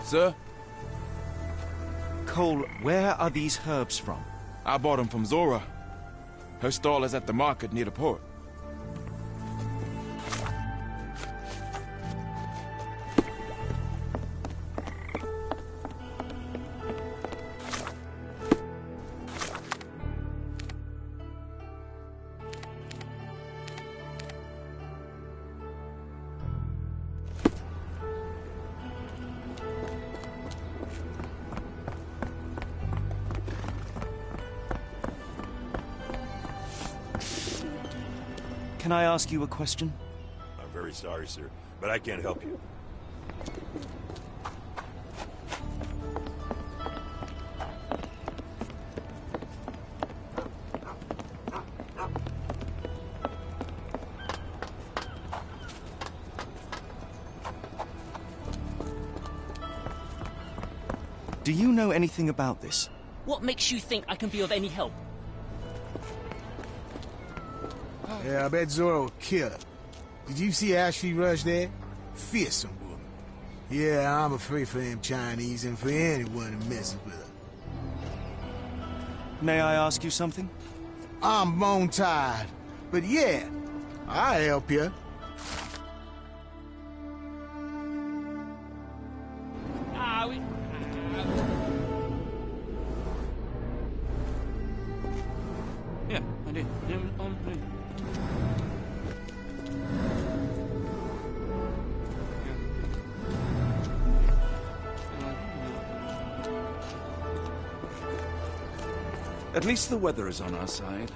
Sir? Cole, where are these herbs from? I bought them from Zora. Her stall is at the market near the port. Can I ask you a question? I'm very sorry, sir, but I can't help you. Do you know anything about this? What makes you think I can be of any help? Yeah, I bet Zoro will kill her. Did you see how she rushed there? Fearsome woman. Yeah, I'm afraid for them Chinese and for anyone who messes with her. May I ask you something? I'm bone tired, but yeah, I'll help you. Yeah, I did. At least the weather is on our side.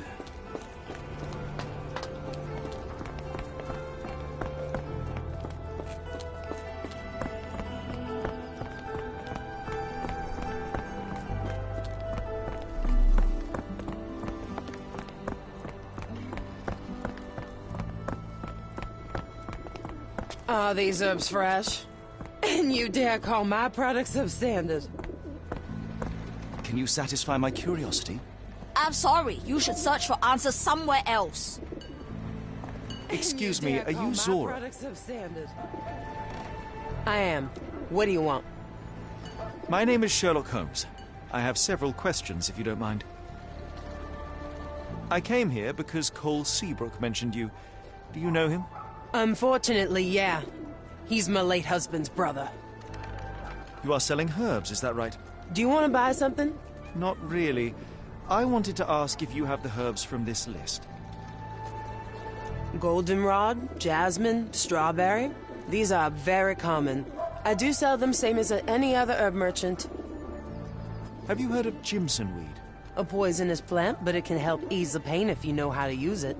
Are these herbs fresh? And you dare call my products substandard? Can you satisfy my curiosity? I'm sorry. You should search for answers somewhere else. Excuse me, are you Zoro? Products substandard. I am. What do you want? My name is Sherlock Holmes. I have several questions, if you don't mind. I came here because Cole Seabrook mentioned you. Do you know him? Unfortunately, yeah. He's my late husband's brother. You are selling herbs, is that right? Do you want to buy something? Not really. I wanted to ask if you have the herbs from this list. Goldenrod, jasmine, strawberry. These are very common. I do sell them same as any other herb merchant. Have you heard of Jimson weed? A poisonous plant, but it can help ease the pain if you know how to use it.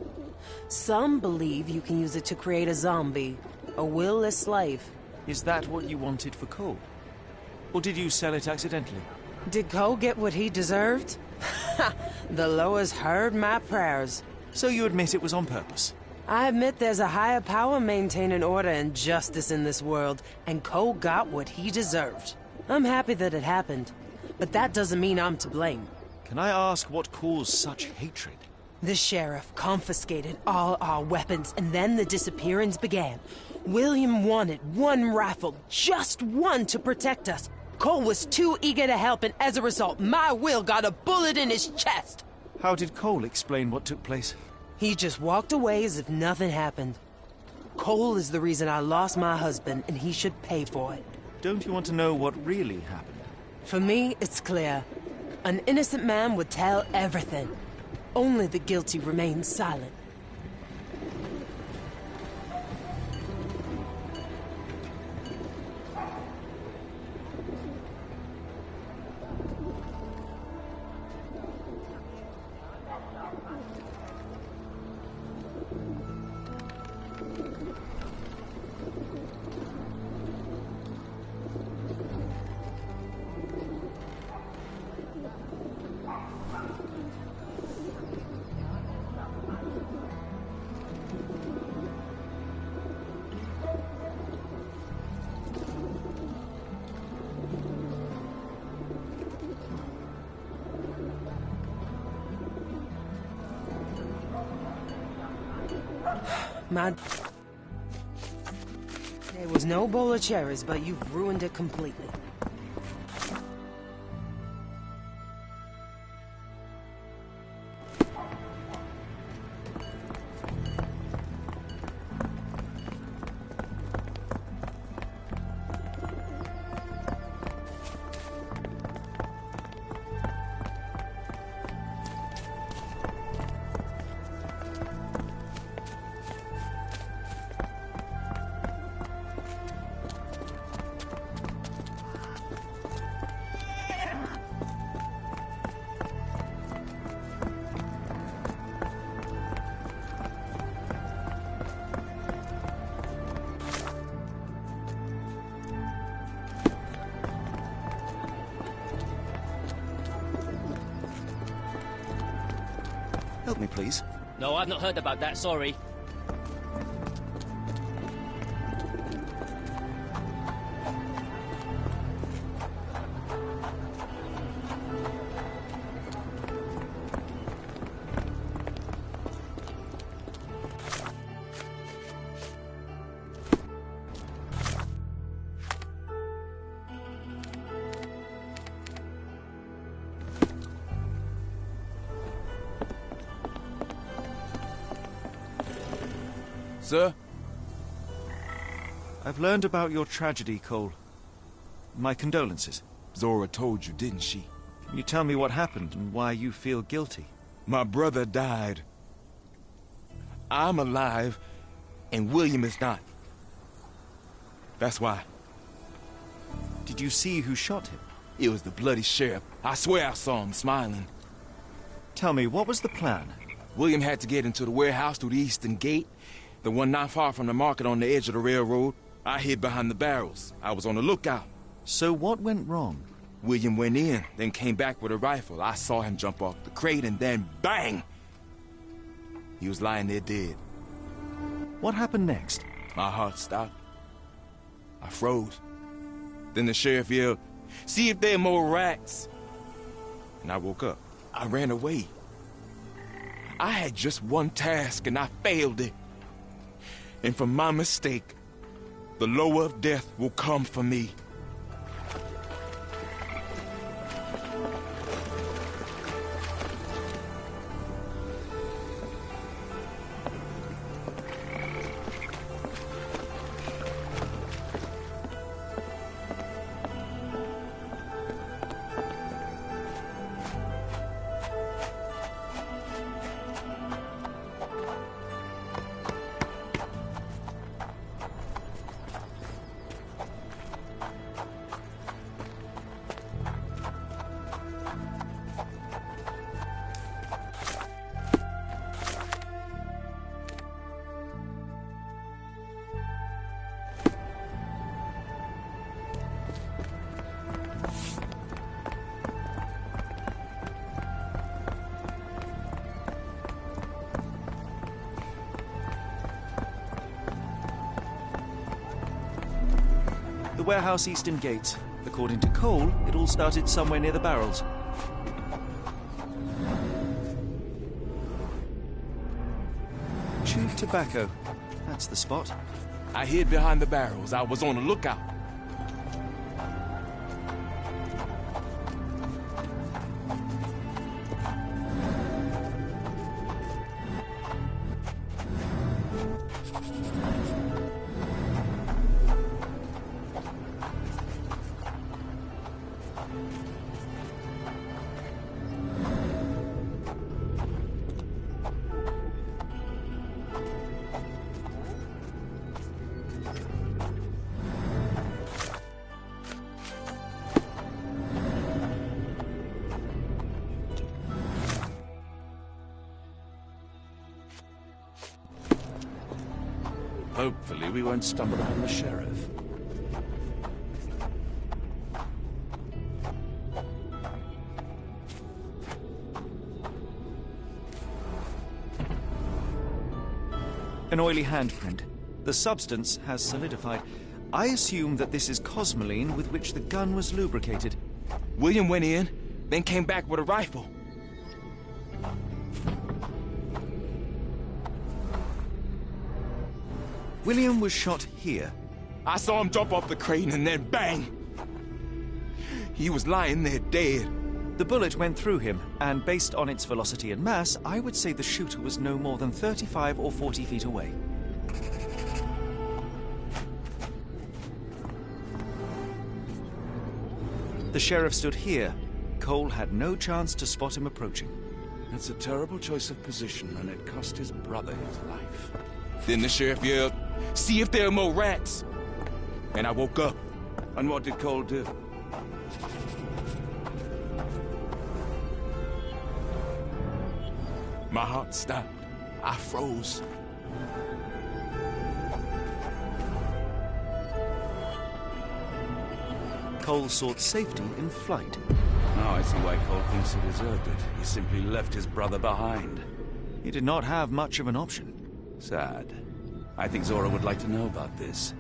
Some believe you can use it to create a zombie, a will-less slave. Is that what you wanted for Cole? Or did you sell it accidentally? Did Cole get what he deserved? The Loas heard my prayers. So you admit it was on purpose? I admit there's a higher power maintaining order and justice in this world, and Cole got what he deserved. I'm happy that it happened, but that doesn't mean I'm to blame. Can I ask what caused such hatred? The sheriff confiscated all our weapons, and then the disappearance began. William wanted one rifle, just one, to protect us. Cole was too eager to help, and as a result, my Will got a bullet in his chest. How did Cole explain what took place? He just walked away as if nothing happened. Cole is the reason I lost my husband, and he should pay for it. Don't you want to know what really happened? For me, it's clear. An innocent man would tell everything. Only the guilty remain silent. There was no bowl of cherries, but you've ruined it completely. Help me, please. No, I've not heard about that, sorry. Sir? I've learned about your tragedy, Cole. My condolences. Zora told you, didn't she? Can you tell me what happened and why you feel guilty? My brother died. I'm alive, and William is not. That's why. Did you see who shot him? It was the bloody sheriff. I swear I saw him smiling. Tell me, what was the plan? William had to get into the warehouse through the eastern gate, the one not far from the market on the edge of the railroad. I hid behind the barrels. I was on the lookout. So what went wrong? William went in, then came back with a rifle. I saw him jump off the crate, and then bang! He was lying there dead. What happened next? My heart stopped. I froze. Then the sheriff yelled, "See if there are more rats." And I woke up. I ran away. I had just one task, and I failed it. And for my mistake, the lower of death will come for me. The warehouse eastern gate. According to Cole, it all started somewhere near the barrels. Chewed tobacco. That's the spot. I hid behind the barrels. I was on the lookout. Hopefully we won't stumble upon the sheriff. An oily handprint. The substance has solidified. I assume that this is cosmoline with which the gun was lubricated. William went in, then came back with a rifle. William was shot here. I saw him jump off the crane and then bang! He was lying there dead. The bullet went through him, and based on its velocity and mass, I would say the shooter was no more than 35 or 40 feet away. The sheriff stood here. Cole had no chance to spot him approaching. It's a terrible choice of position, and it cost his brother his life. Then the sheriff yelled, "See if there are more rats!" And I woke up. And what did Cole do? My heart stopped. I froze. Cole sought safety in flight. Now I see why Cole thinks he deserved it. He simply left his brother behind. He did not have much of an option. Sad. I think Zora would like to know about this.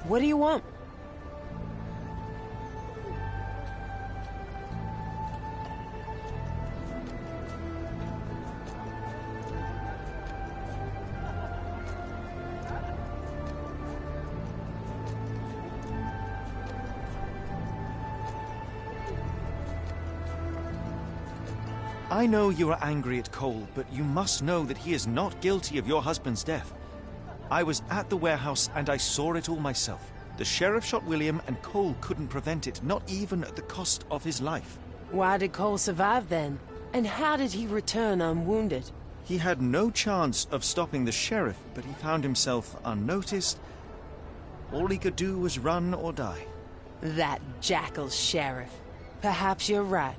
What do you want? I know you are angry at Cole, but you must know that he is not guilty of your husband's death. I was at the warehouse and I saw it all myself. The sheriff shot William and Cole couldn't prevent it, not even at the cost of his life. Why did Cole survive then? And how did he return unwounded? He had no chance of stopping the sheriff, but he found himself unnoticed. All he could do was run or die. That jackal sheriff. Perhaps you're right.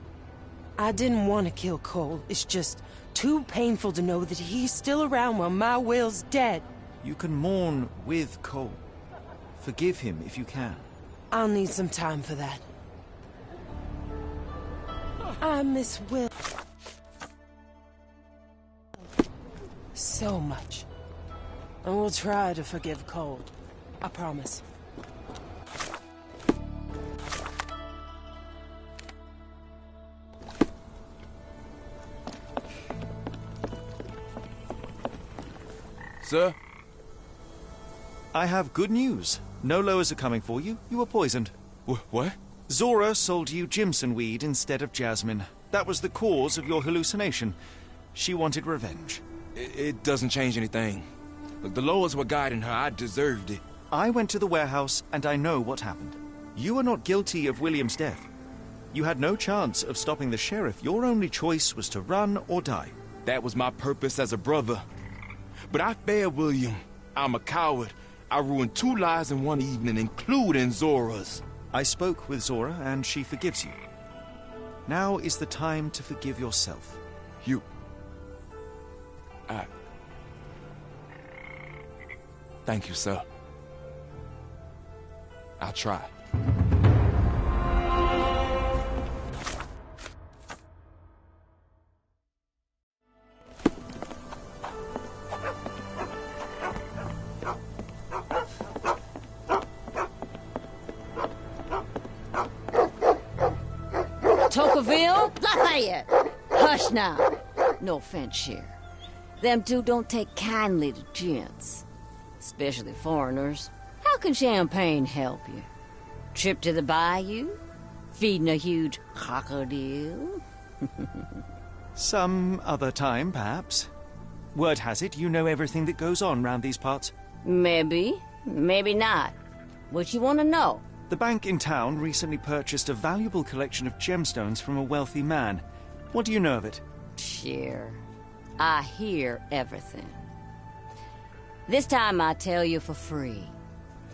I didn't want to kill Cole. It's just too painful to know that he's still around while my Will's dead. You can mourn with Cole. Forgive him if you can. I'll need some time for that. I miss Will so much. And we'll try to forgive Cole. I promise. Sir? I have good news. No lowers are coming for you. You were poisoned. What? Zora sold you Jimson weed instead of jasmine. That was the cause of your hallucination. She wanted revenge. It doesn't change anything. Look, the lowers were guiding her. I deserved it. I went to the warehouse and I know what happened. You are not guilty of William's death. You had no chance of stopping the sheriff. Your only choice was to run or die. That was my purpose as a brother. But I failed William. I'm a coward. I ruined 2 lives in one evening, including Zora's. I spoke with Zora, and she forgives you. Now is the time to forgive yourself. You... Thank you, sir. I'll try. Tocqueville? Lafayette! Hush now. No offense, Sheriff. Them two don't take kindly to gents. Especially foreigners. How can champagne help you? Trip to the bayou? Feeding a huge crocodile? Some other time, perhaps. Word has it you know everything that goes on round these parts. Maybe. Maybe not. What you want to know? The bank in town recently purchased a valuable collection of gemstones from a wealthy man. What do you know of it? Sure. I hear everything. This time I tell you for free.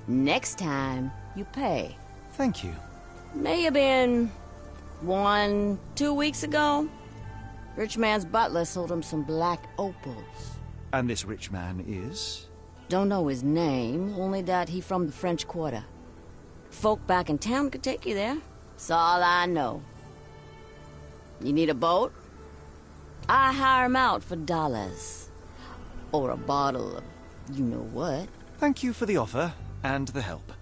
Next time, you pay. Thank you. May have been 1, 2 weeks ago. Rich man's butler sold him some black opals. And this rich man is? Don't know his name, only that he from the French Quarter. Folk back in town could take you there. That's all I know. You need a boat? I hire 'em out for dollars. Or a bottle of you-know-what. Thank you for the offer and the help.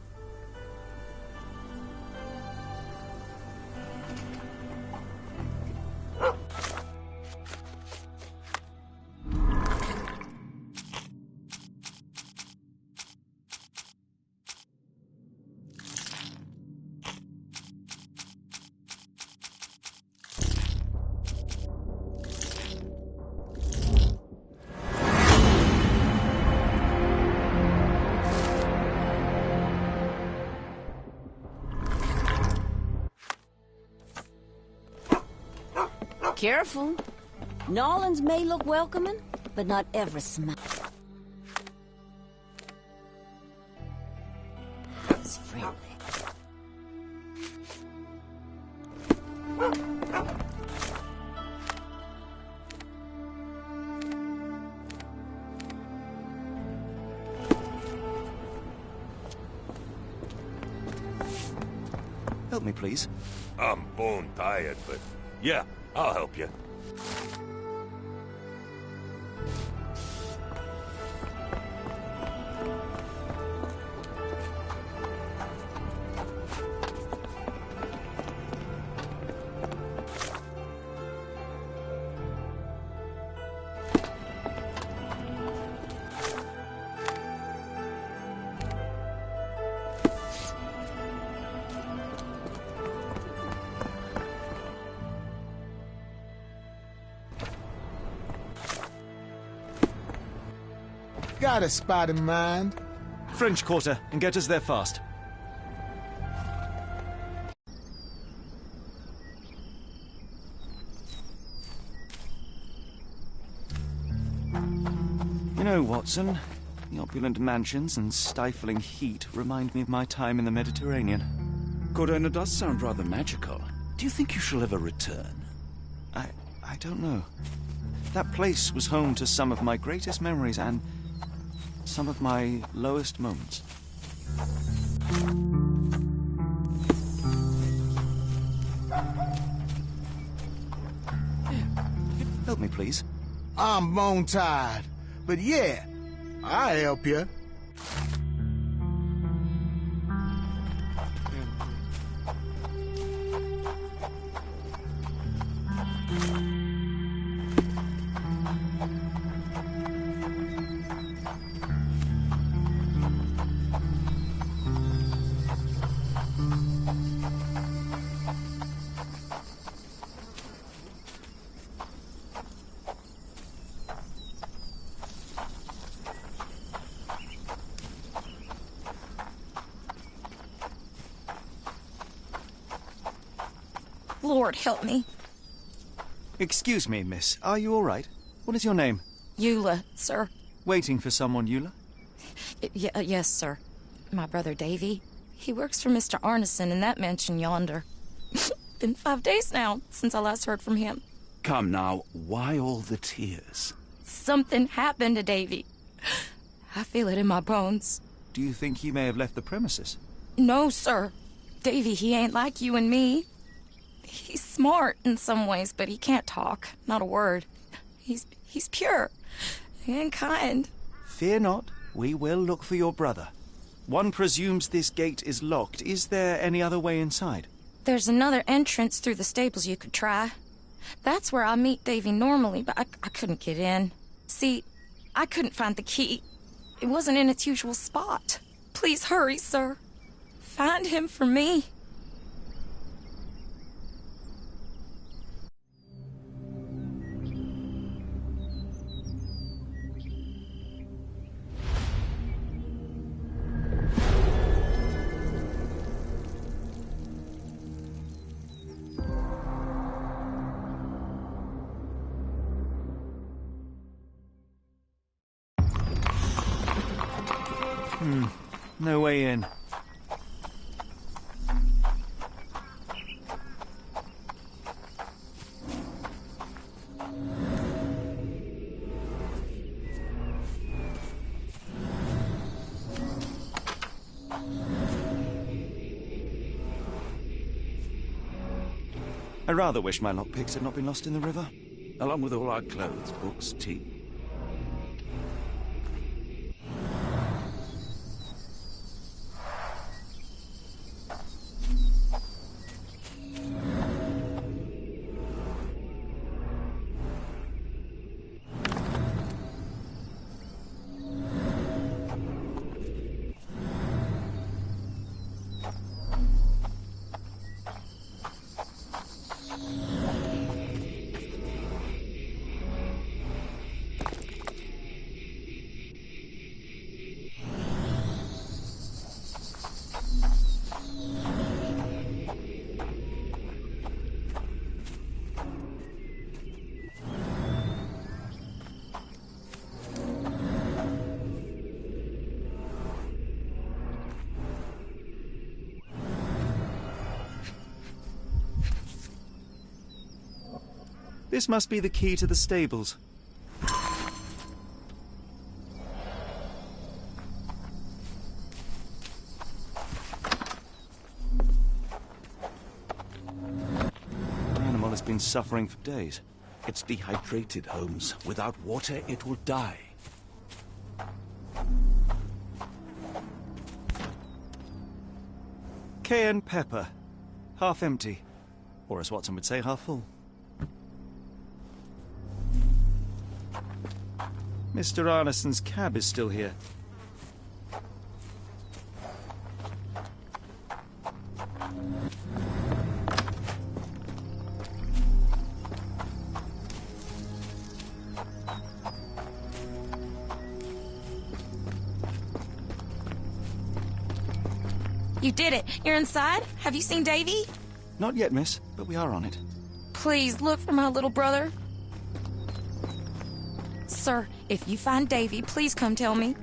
Careful. Nolans may look welcoming, but not ever smile. It's friendly. help me, please? I'm bone tired, but yeah, I'll help you. Got a spot in mind. French Quarter, and get us there fast. You know, Watson, the opulent mansions and stifling heat remind me of my time in the Mediterranean. Cordona does sound rather magical. Do you think you shall ever return? I don't know. That place was home to some of my greatest memories and some of my lowest moments. Help me, please. I'm bone tired, but yeah, I'll help you. Lord, help me. Excuse me, miss. Are you all right? What is your name? Eula, sir. Waiting for someone, Eula? Yes, sir. My brother Davy. He works for Mr. Arneson in that mansion yonder. Been 5 days now since I last heard from him. Come now, why all the tears? Something happened to Davy. I feel it in my bones. Do you think he may have left the premises? No, sir. Davy, he ain't like you and me. He's smart in some ways, but he can't talk. Not a word. He's pure and kind. Fear not. We will look for your brother. One presumes this gate is locked. Is there any other way inside? There's another entrance through the stables you could try. That's where I meet Davy normally, but I couldn't get in. See, I couldn't find the key. It wasn't in its usual spot. Please hurry, sir. Find him for me. No way in. I rather wish my lockpicks had not been lost in the river. Along with all our clothes, books, tea. This must be the key to the stables. has been suffering for days. It's dehydrated, Holmes. Without water, it will die. Cayenne pepper. Half empty. Or as Watson would say, half full. Mr. Arneson's cab is still here. You did it. You're inside? Have you seen Davy? Not yet, miss, but we are on it. Please, look for my little brother. Sir, if you find Davy, please come tell me.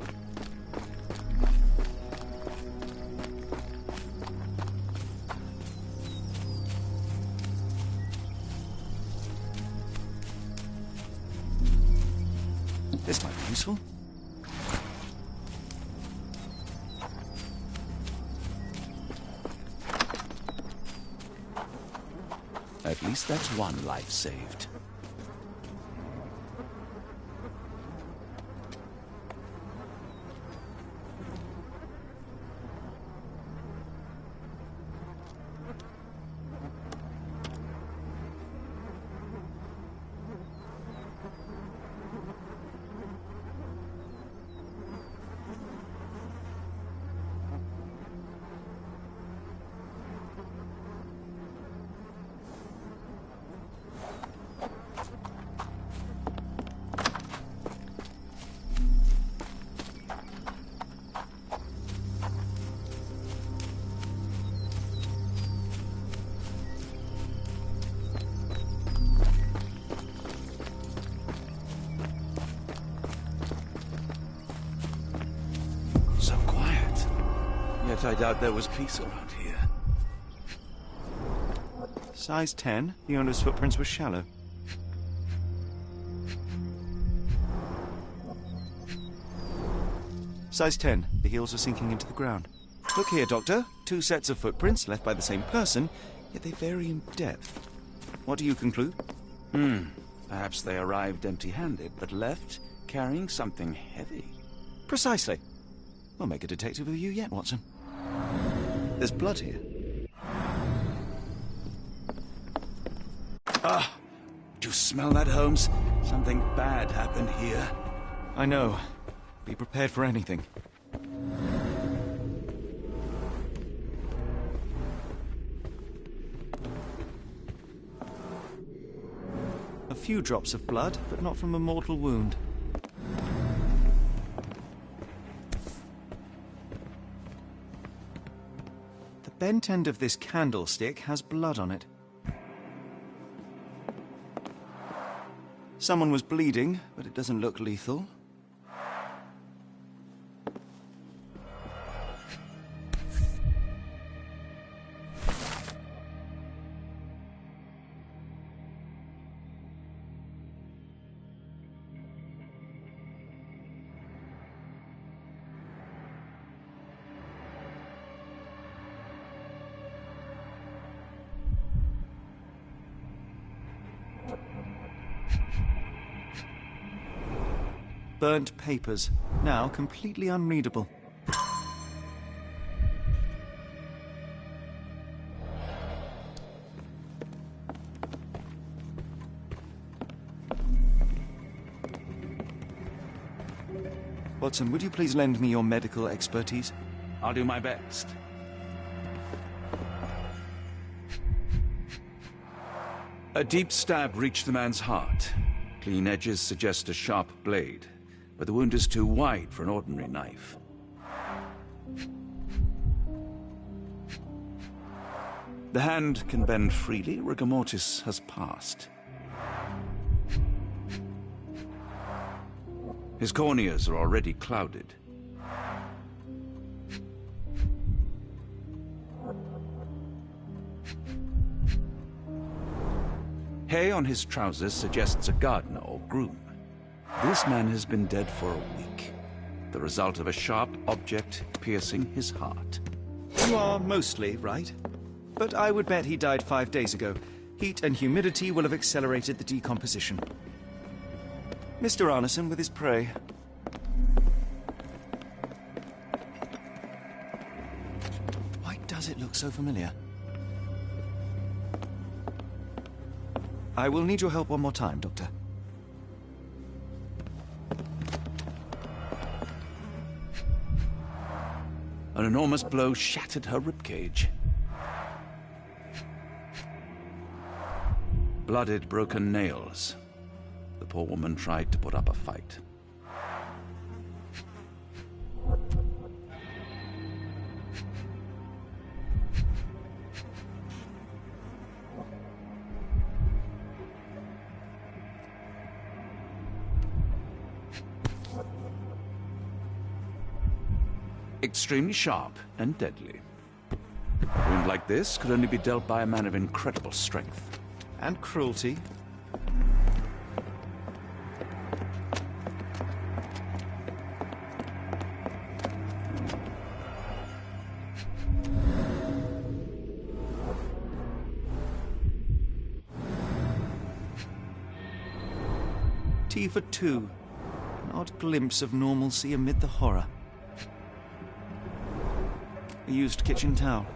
This might be useful. At least that's one life saved. Yet I doubt there was peace around here. Size 10, the owner's footprints were shallow. Size 10, the heels are sinking into the ground. Look here, Doctor. 2 sets of footprints left by the same person, yet they vary in depth. What do you conclude? Perhaps they arrived empty-handed, but left carrying something heavy. Precisely. We'll make a detective of you yet, Watson. There's blood here. Ah! Do you smell that, Holmes? Something bad happened here. I know. Be prepared for anything. A few drops of blood, but not from a mortal wound. The bent end of this candlestick has blood on it. Someone was bleeding, but it doesn't look lethal. Burnt papers, now completely unreadable. Watson, would you please lend me your medical expertise? I'll do my best. A deep stab reached the man's heart. Clean edges suggest a sharp blade, but the wound is too wide for an ordinary knife. The hand can bend freely. Rigor mortis has passed. His corneas are already clouded. Hay on his trousers suggests a gardener or groom. This man has been dead for a week, the result of a sharp object piercing his heart. You are mostly right, but I would bet he died 5 days ago. Heat and humidity will have accelerated the decomposition. Mr. Arneson with his prey. Why does it look so familiar? I will need your help one more time, Doctor. An enormous blow shattered her ribcage. Blooded, broken nails. The poor woman tried to put up a fight. Extremely sharp and deadly. A wound like this could only be dealt by a man of incredible strength. And cruelty. Tea for two. An odd glimpse of normalcy amid the horror. A used kitchen towel.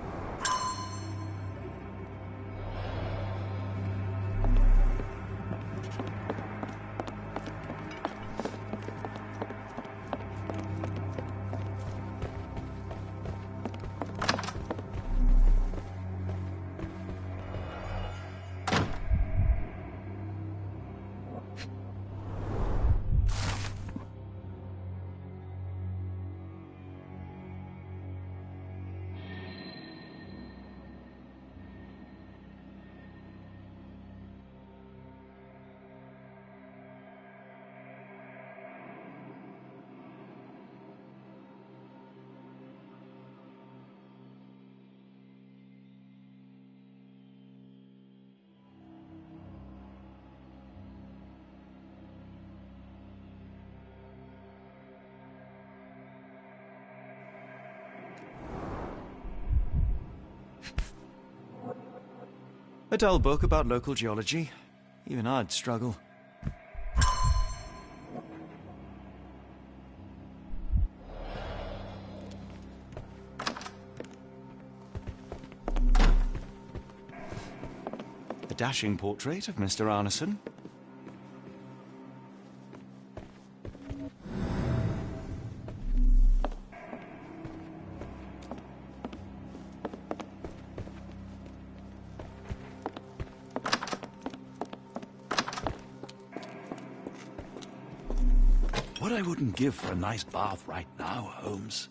A dull book about local geology. Even I'd struggle. A dashing portrait of Mr. Arneson. What I wouldn't give for a nice bath right now, Holmes.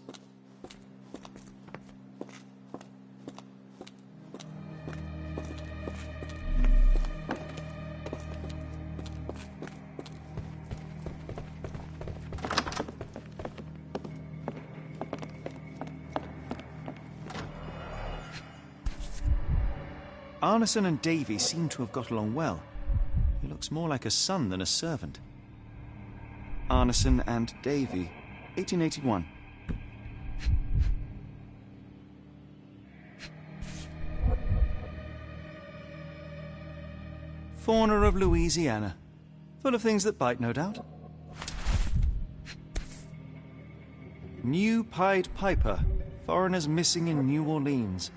Arneson and Davy seem to have got along well. He looks more like a son than a servant. Arneson and Davy, 1881. Fauna of Louisiana. Full of things that bite, no doubt. New Pied Piper. Foreigners missing in New Orleans.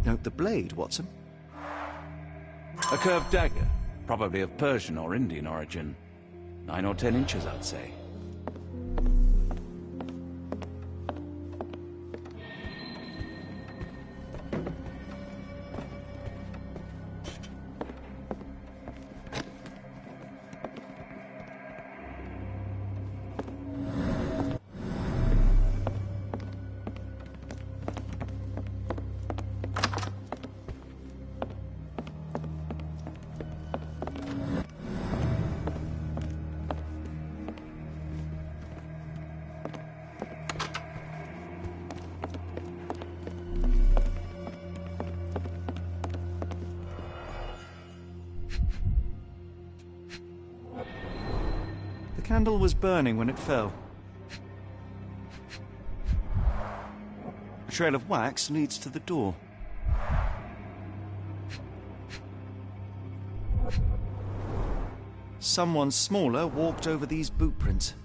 Note the blade, Watson. A curved dagger, probably of Persian or Indian origin. 9 or 10 inches, I'd say. candle was burning when it fell. A trail of wax leads to the door. Someone smaller walked over these boot prints.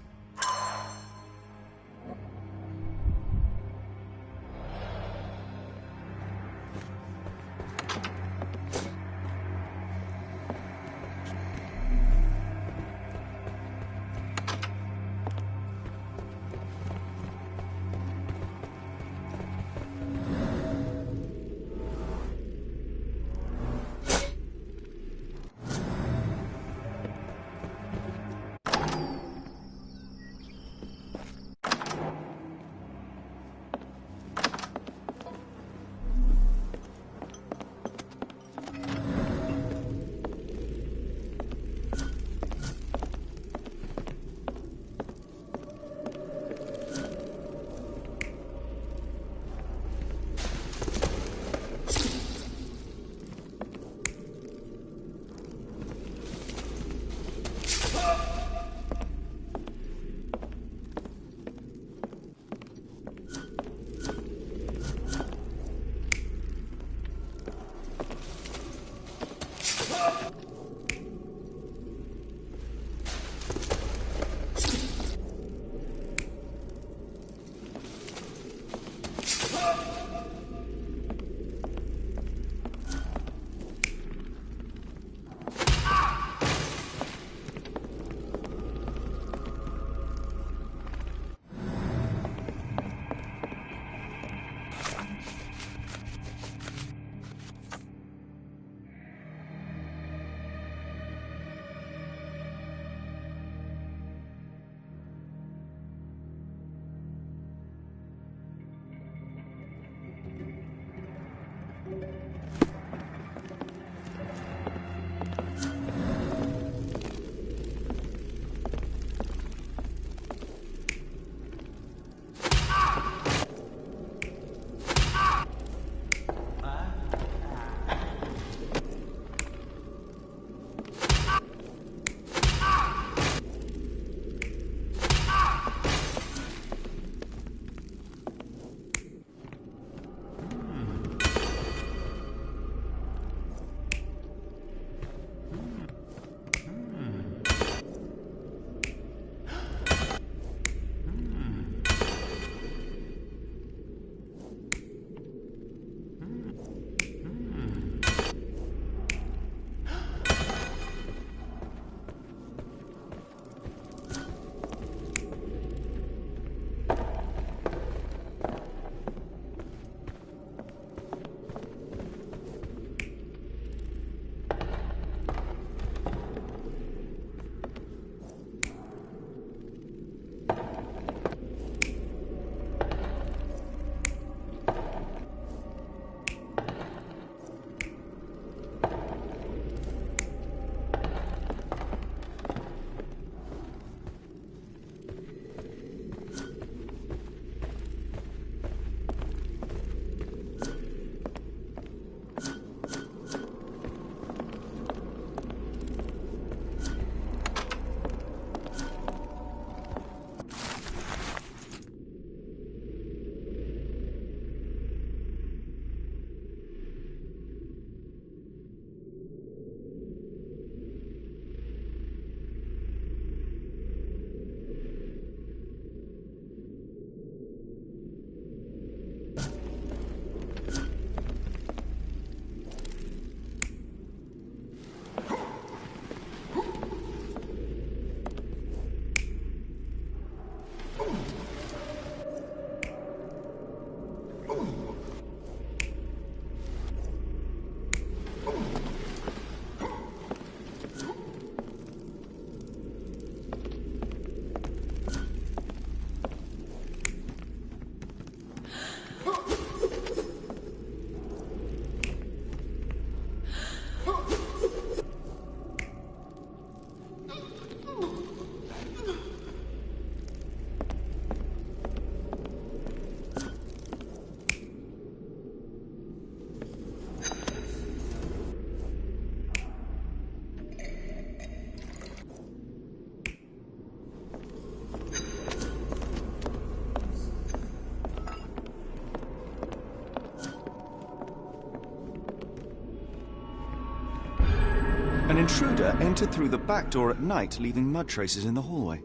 An intruder entered through the back door at night, leaving mud traces in the hallway.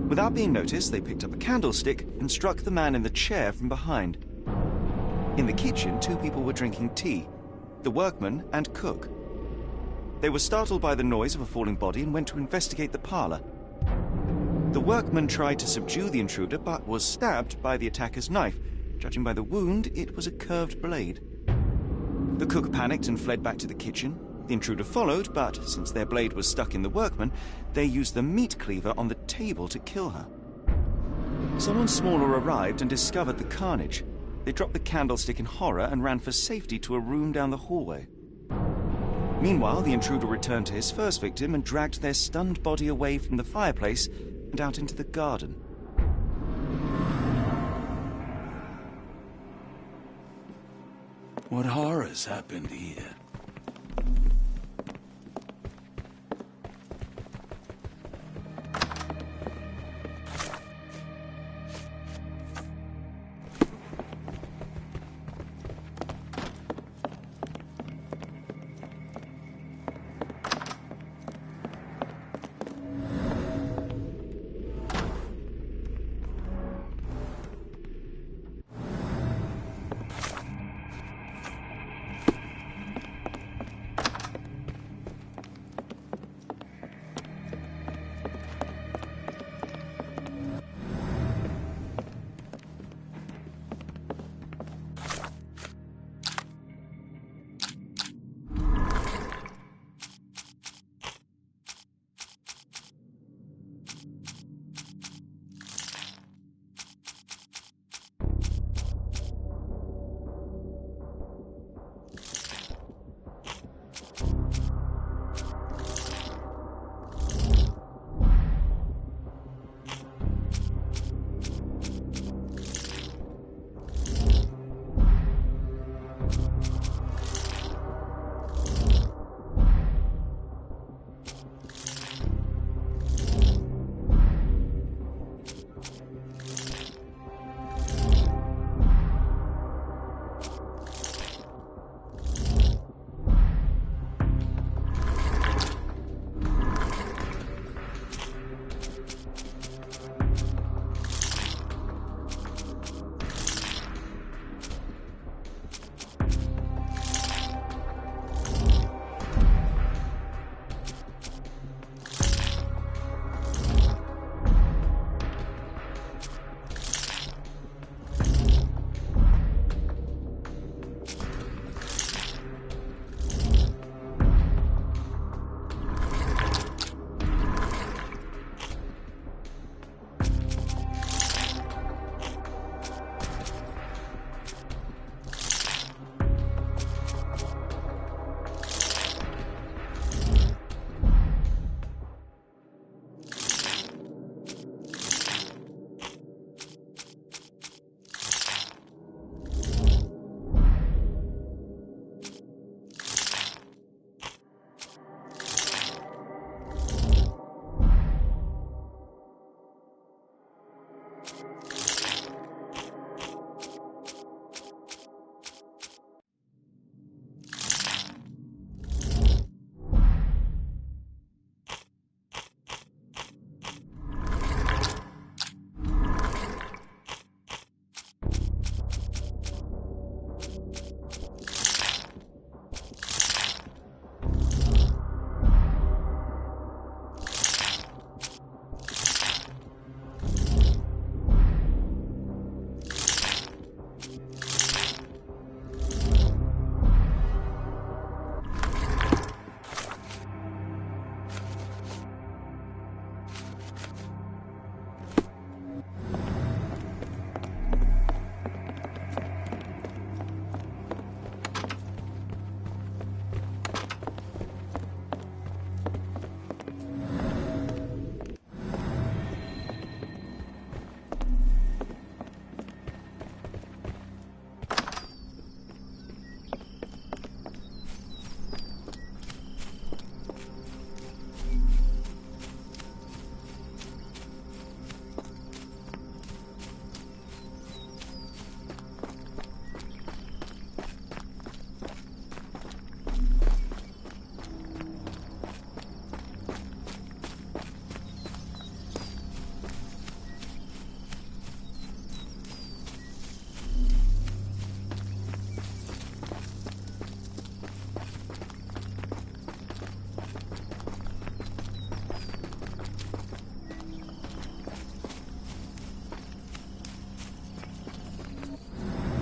Without being noticed, they picked up a candlestick and struck the man in the chair from behind. In the kitchen, 2 people were drinking tea, the workman and cook. They were startled by the noise of a falling body and went to investigate the parlor. The workman tried to subdue the intruder, but was stabbed by the attacker's knife. Judging by the wound, it was a curved blade. The cook panicked and fled back to the kitchen. The intruder followed, but since their blade was stuck in the workman, they used the meat cleaver on the table to kill her. Someone smaller arrived and discovered the carnage. They dropped the candlestick in horror and ran for safety to a room down the hallway. Meanwhile, the intruder returned to his first victim and dragged their stunned body away from the fireplace and out into the garden. What horrors happened here?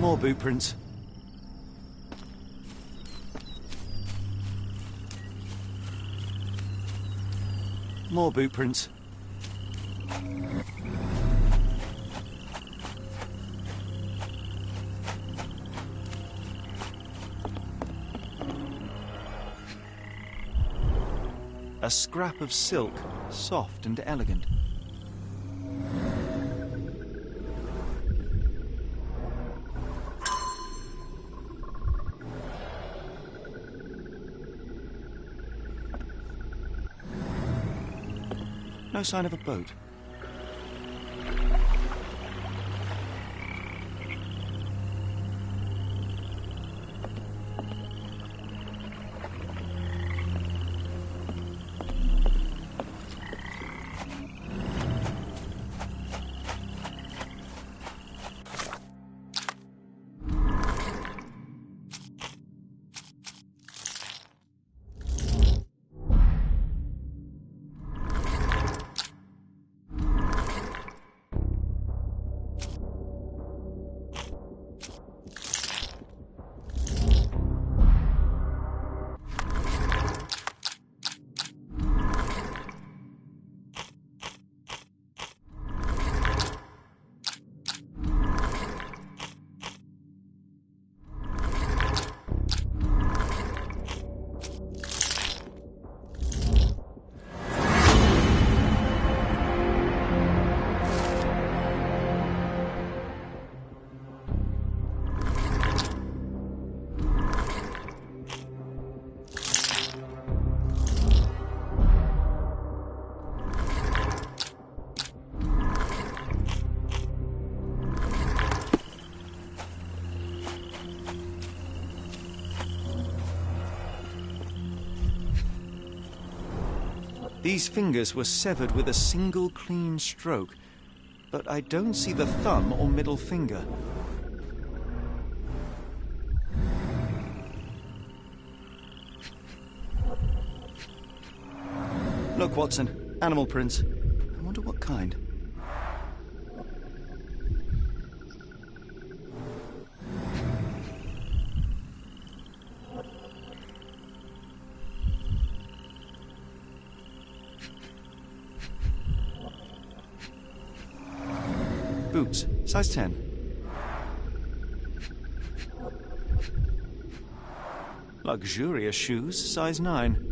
More boot prints. More boot prints. A scrap of silk, soft and elegant. No sign of a boat. These fingers were severed with a single clean stroke, but I don't see the thumb or middle finger. Look, Watson, animal prints. I wonder what kind. Boots, size 10. Luxurious shoes, size 9.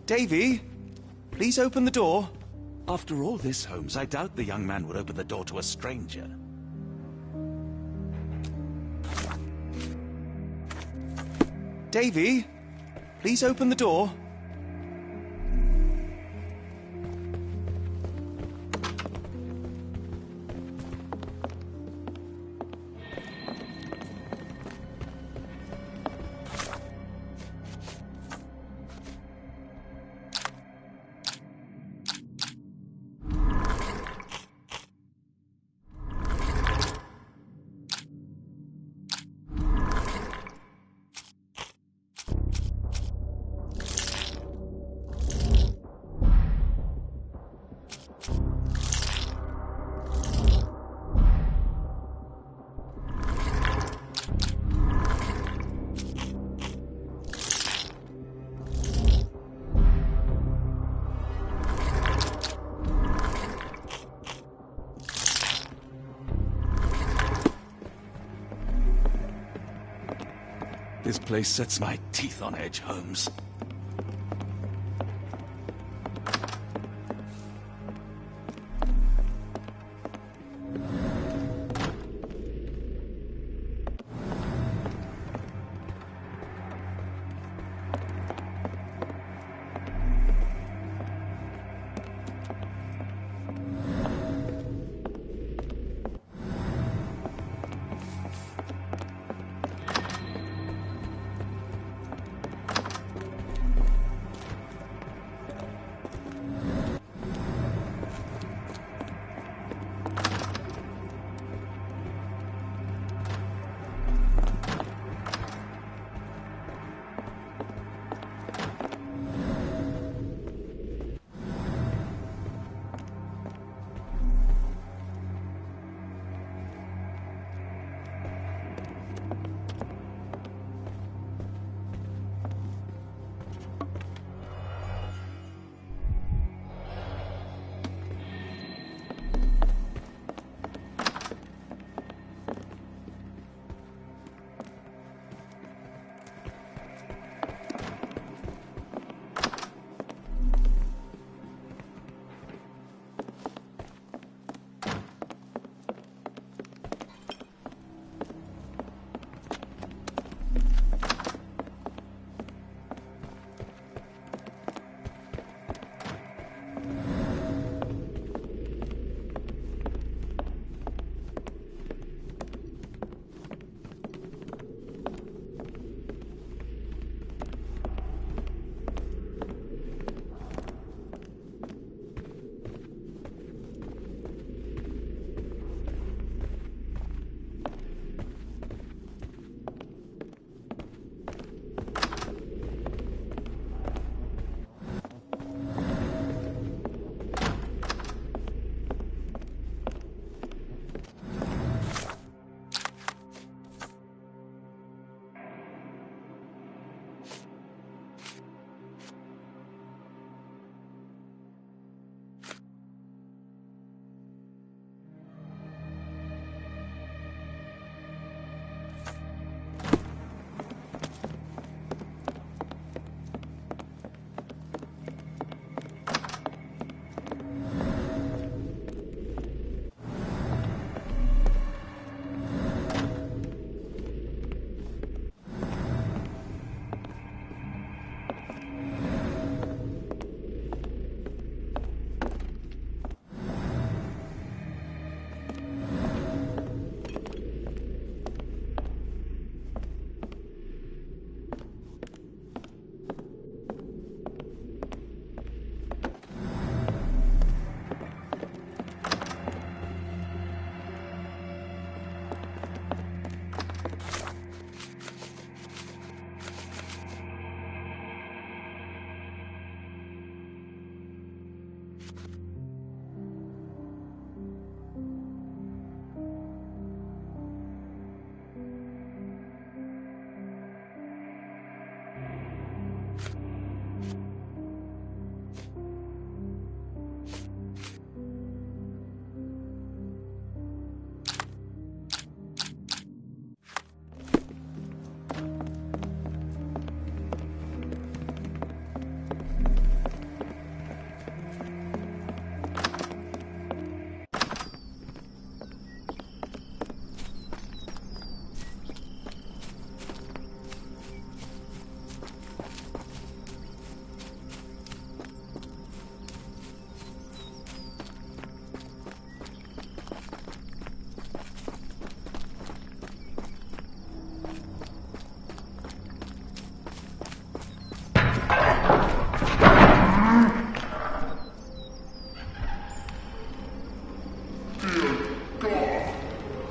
Davy, please open the door. After all this, Holmes, I doubt the young man would open the door to a stranger. Davy, please open the door. This place sets my teeth on edge, Holmes.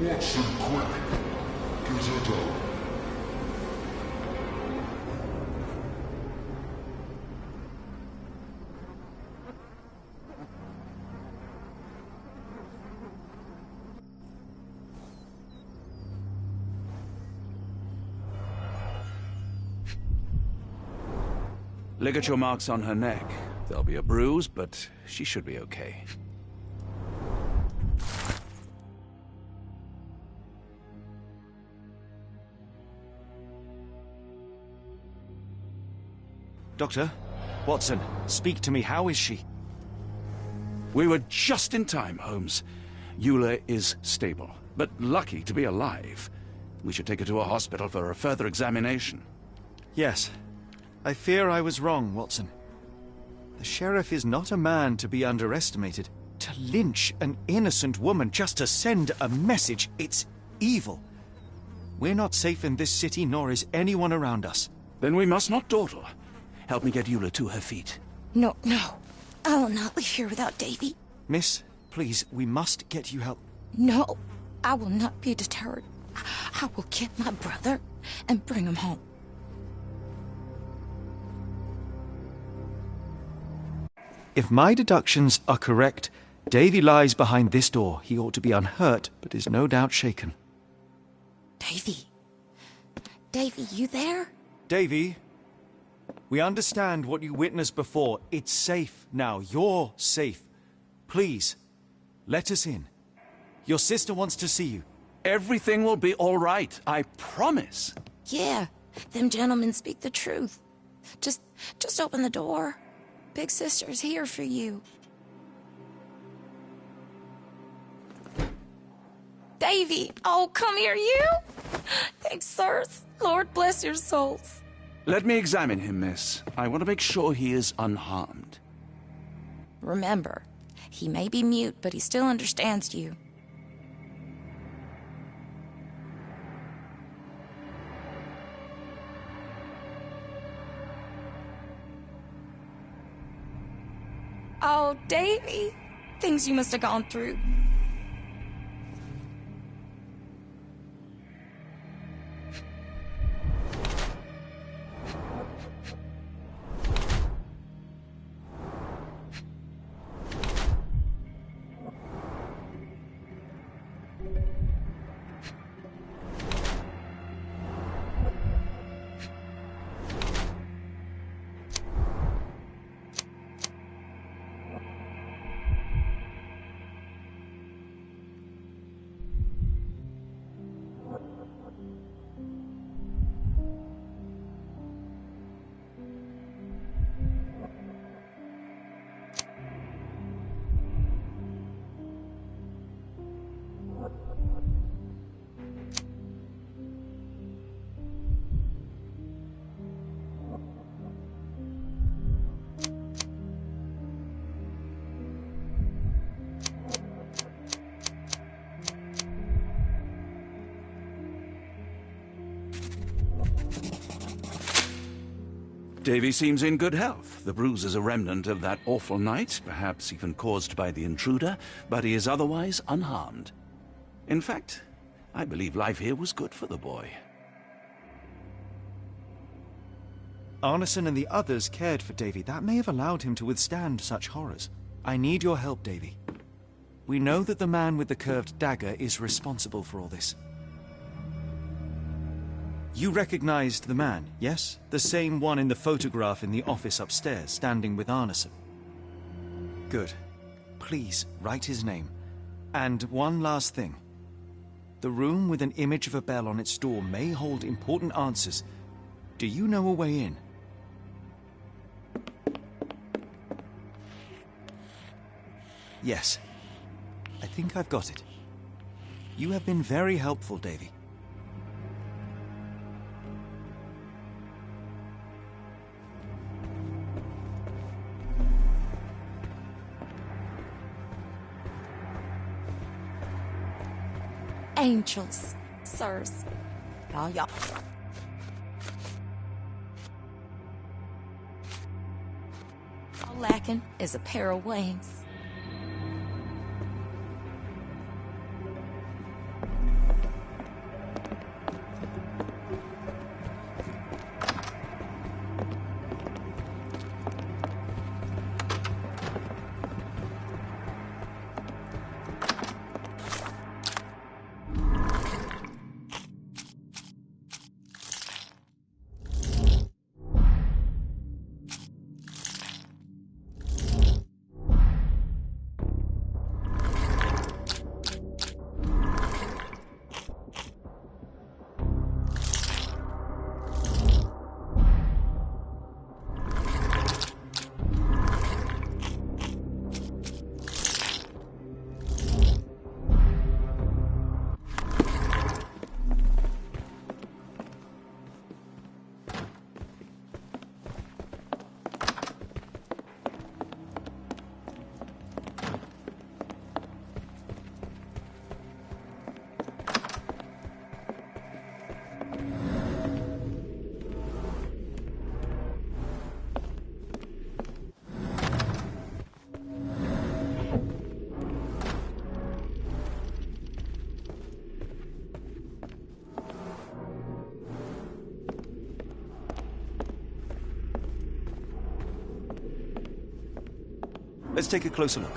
Watson, quick! Get her down. Ligature marks on her neck. There'll be a bruise, but she should be okay. Doctor? Watson, speak to me. How is she? We were just in time, Holmes. Eula is stable, but lucky to be alive. We should take her to a hospital for a further examination. Yes. I fear I was wrong, Watson. The sheriff is not a man to be underestimated. To lynch an innocent woman just to send a message, it's evil. We're not safe in this city, nor is anyone around us. Then we must not dawdle. Help me get Eula to her feet. No, no. I will not leave here without Davy. Miss, please, we must get you help. No, I will not be deterred. I will get my brother and bring him home. If my deductions are correct, Davy lies behind this door. He ought to be unhurt, but is no doubt shaken. Davy? Davy, you there? Davy? We understand what you witnessed before. It's safe now. You're safe. Please, let us in. Your sister wants to see you. Everything will be all right. I promise. Yeah, them gentlemen speak the truth. Just open the door. Big sister's here for you. Davy! Oh, come here, you! Thanks, sirs. Lord bless your souls. Let me examine him, miss. I want to make sure he is unharmed. Remember, he may be mute, but he still understands you. Oh, Davy. Things you must have gone through. Davy seems in good health. The bruise is a remnant of that awful night, perhaps even caused by the intruder, but he is otherwise unharmed. In fact, I believe life here was good for the boy. Arneson and the others cared for Davy. That may have allowed him to withstand such horrors. I need your help, Davy. We know that the man with the curved dagger is responsible for all this. You recognized the man, yes? The same one in the photograph in the office upstairs, standing with Arneson. Good. Please, write his name. And one last thing. The room with an image of a bell on its door may hold important answers. Do you know a way in? Yes. I think I've got it. You have been very helpful, Davy. Angels, sirs. Oh, yeah. All lacking is a pair of wings. Let's take a closer look.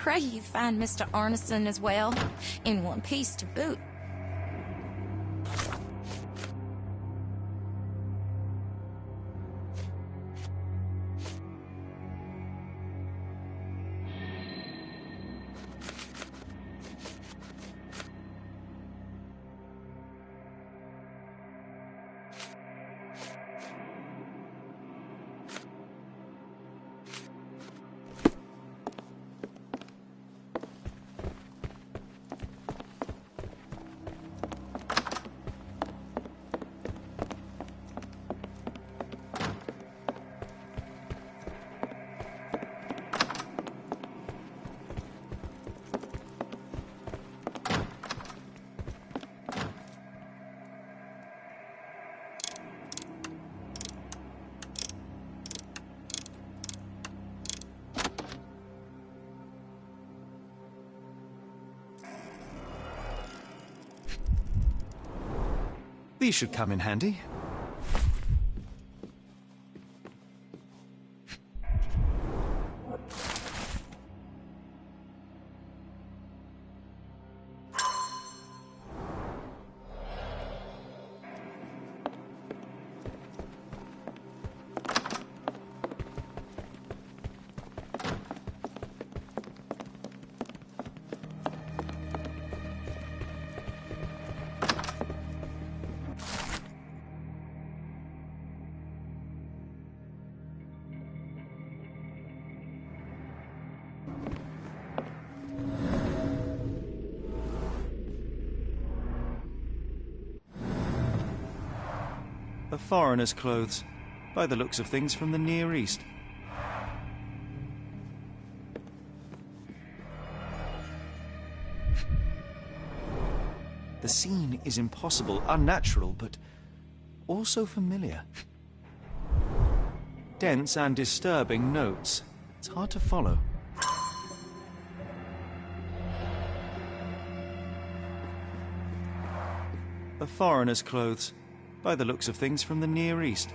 Pray you find Mr. Arneson as well, in one piece to boot. These should come in handy. A foreigner's clothes, by the looks of things from the Near East. The scene is impossible, unnatural, but also familiar. Dense and disturbing notes. It's hard to follow. A foreigner's clothes, by the looks of things from the Near East.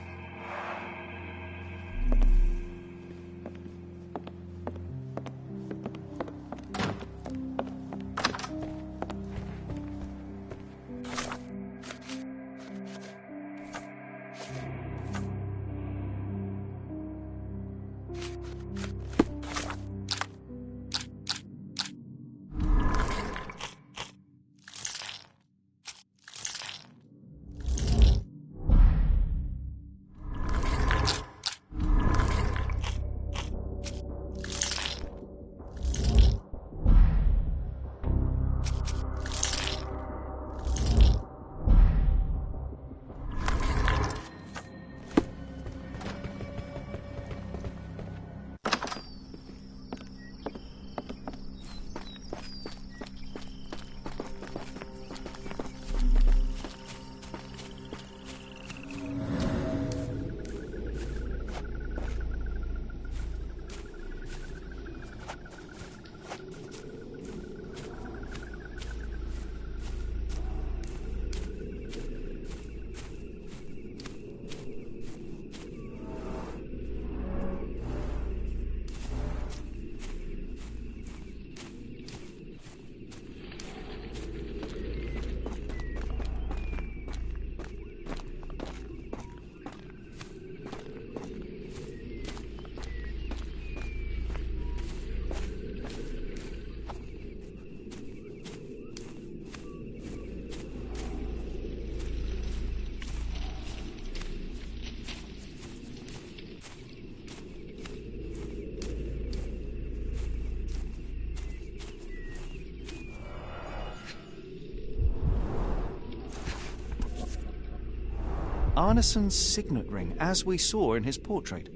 Arneson's signet ring, as we saw in his portrait.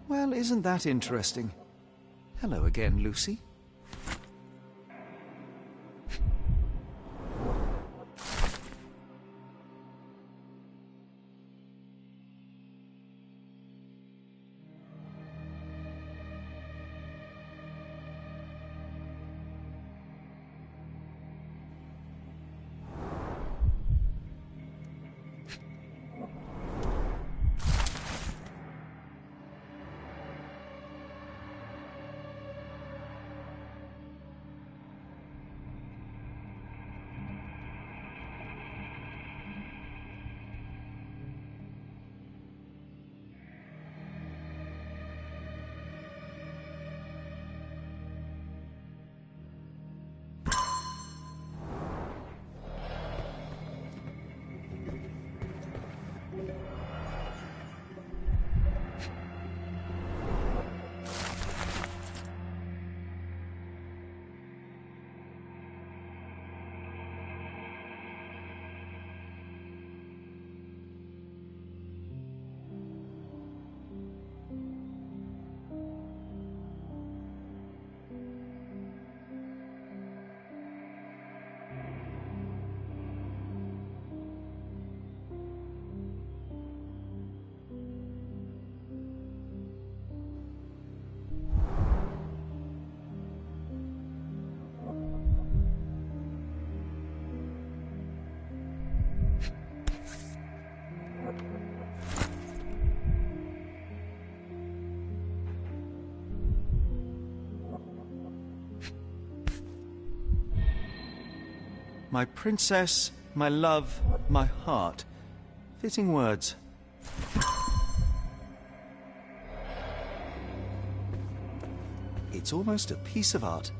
Well, isn't that interesting? Hello again, Lucy. My princess, my love, my heart. Fitting words. It's almost a piece of art.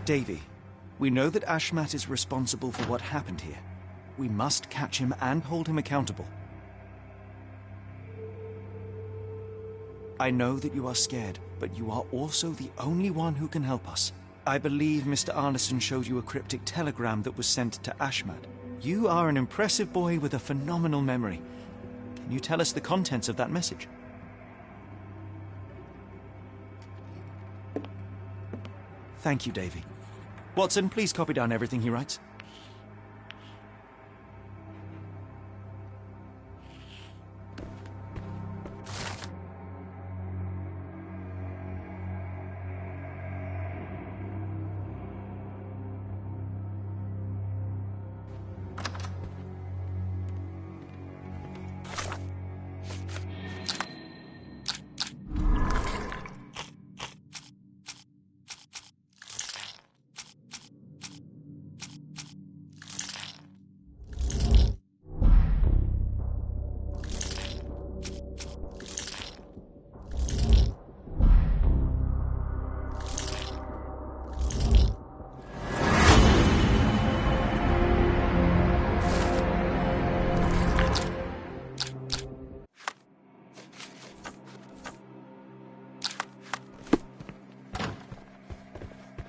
Davy, we know that Ashmat is responsible for what happened here. We must catch him and hold him accountable. I know that you are scared, but you are also the only one who can help us. I believe Mr. Arneson showed you a cryptic telegram that was sent to Ashmat. You are an impressive boy with a phenomenal memory. Can you tell us the contents of that message? Thank you, Davy. Watson, please copy down everything he writes.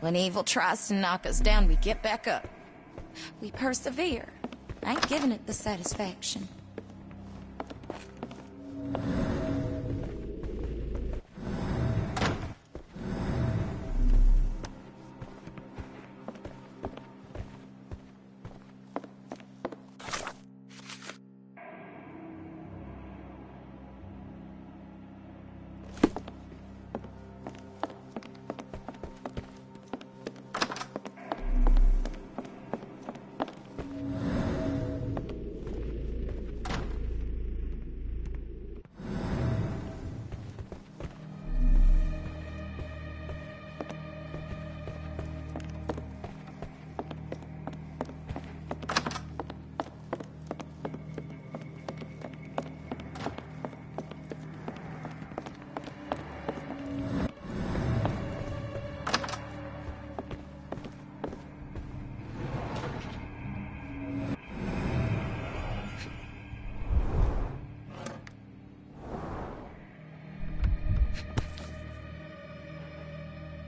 When evil tries to knock us down, we get back up. We persevere. I ain't giving it the satisfaction.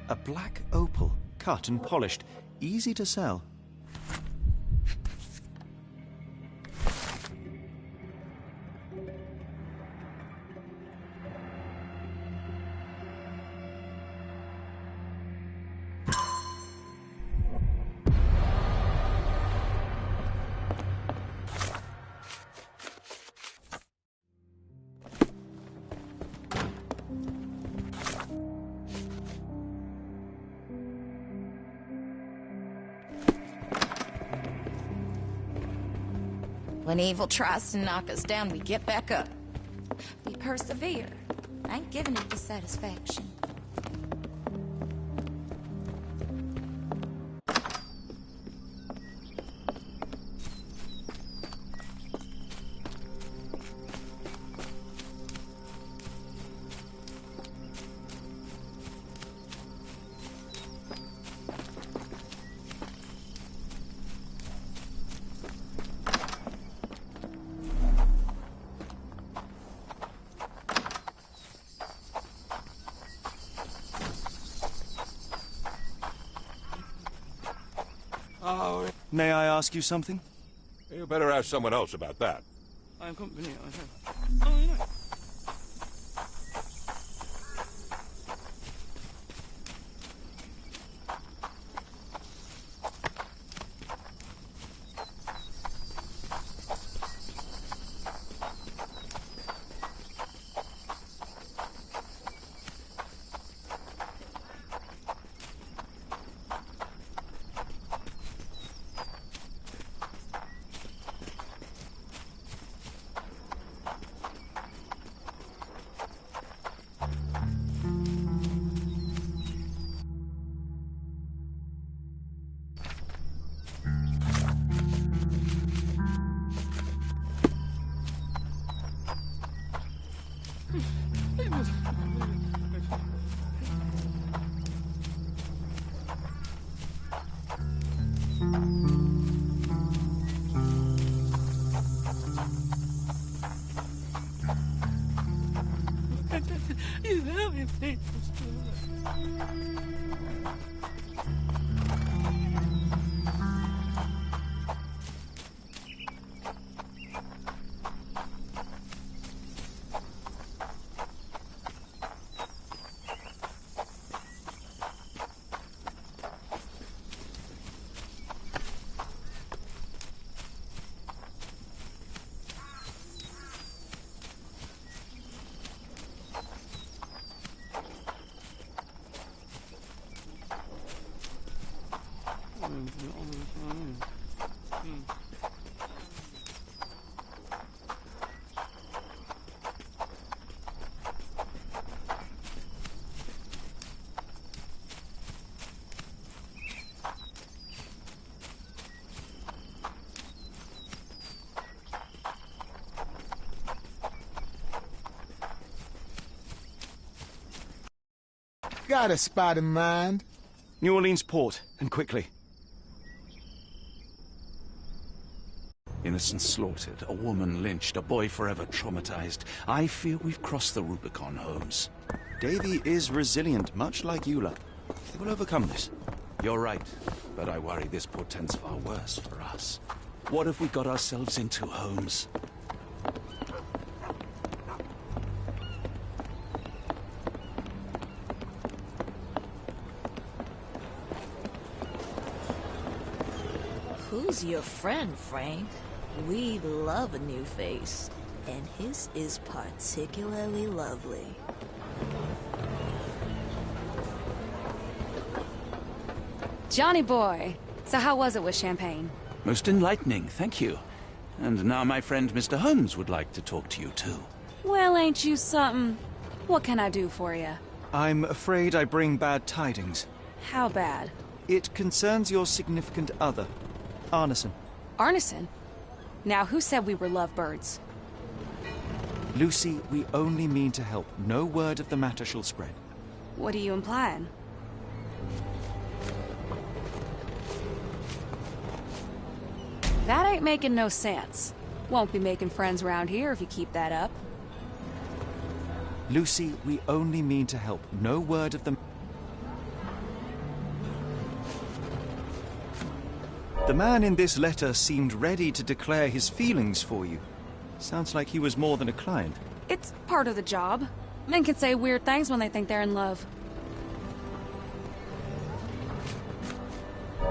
A black opal, cut and polished, easy to sell. When evil tries to knock us down, we get back up. We persevere. I ain't giving it the satisfaction. May I ask you something? You better ask someone else about that. I am company. Oh, you know. Got a spot in mind? New Orleans port, and quickly. Innocents slaughtered, a woman lynched, a boy forever traumatized. I fear we've crossed the Rubicon, Holmes. Davy is resilient, much like Eula. He will overcome this. You're right, but I worry this portends far worse for us. What have we got ourselves into, Holmes? Who's your friend, Frank? We love a new face, and his is particularly lovely. Johnny boy, so how was it with Champagne? Most enlightening, thank you. And now my friend Mr. Holmes would like to talk to you too. Well, ain't you something? What can I do for you? I'm afraid I bring bad tidings. How bad? It concerns your significant other, Arneson. Arneson? Now, who said we were lovebirds? Lucy, we only mean to help. No word of the matter shall spread. What are you implying? That ain't making no sense. Won't be making friends around here if you keep that up. Lucy, we only mean to help. No word of the... The man in this letter seemed ready to declare his feelings for you. Sounds like he was more than a client. It's part of the job. Men can say weird things when they think they're in love.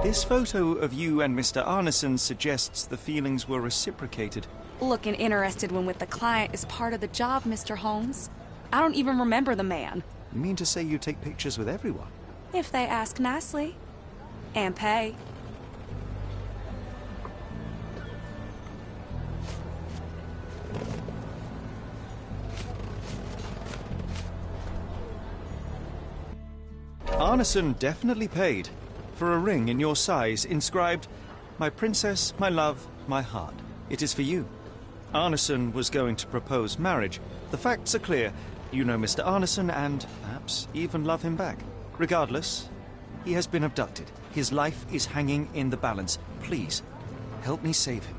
This photo of you and Mr. Arneson suggests the feelings were reciprocated. Looking interested when with the client is part of the job, Mr. Holmes. I don't even remember the man. You mean to say you take pictures with everyone? If they ask nicely. And pay. Arneson definitely paid for a ring in your size inscribed, "My princess, my love, my heart." It is for you. Arneson was going to propose marriage. The facts are clear. You know Mr. Arneson and perhaps even love him back. Regardless, he has been abducted. His life is hanging in the balance. Please, help me save him.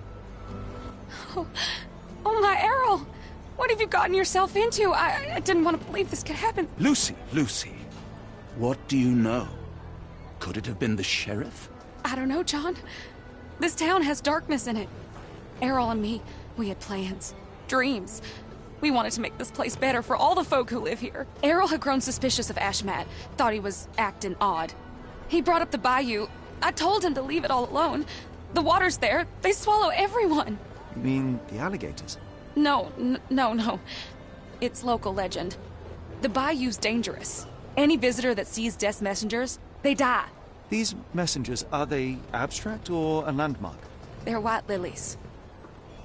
Oh my Errol! What have you gotten yourself into? I didn't want to believe this could happen. Lucy, what do you know? Could it have been the sheriff? I don't know, John. This town has darkness in it. Errol and me, we had plans, dreams. We wanted to make this place better for all the folk who live here. Errol had grown suspicious of Ashmat, thought he was acting odd. He brought up the bayou. I told him to leave it all alone. The water's there. They swallow everyone. You mean the alligators? No. It's local legend. The bayou's dangerous. Any visitor that sees Death's messengers, they die. These messengers, are they abstract or a landmark? They're white lilies.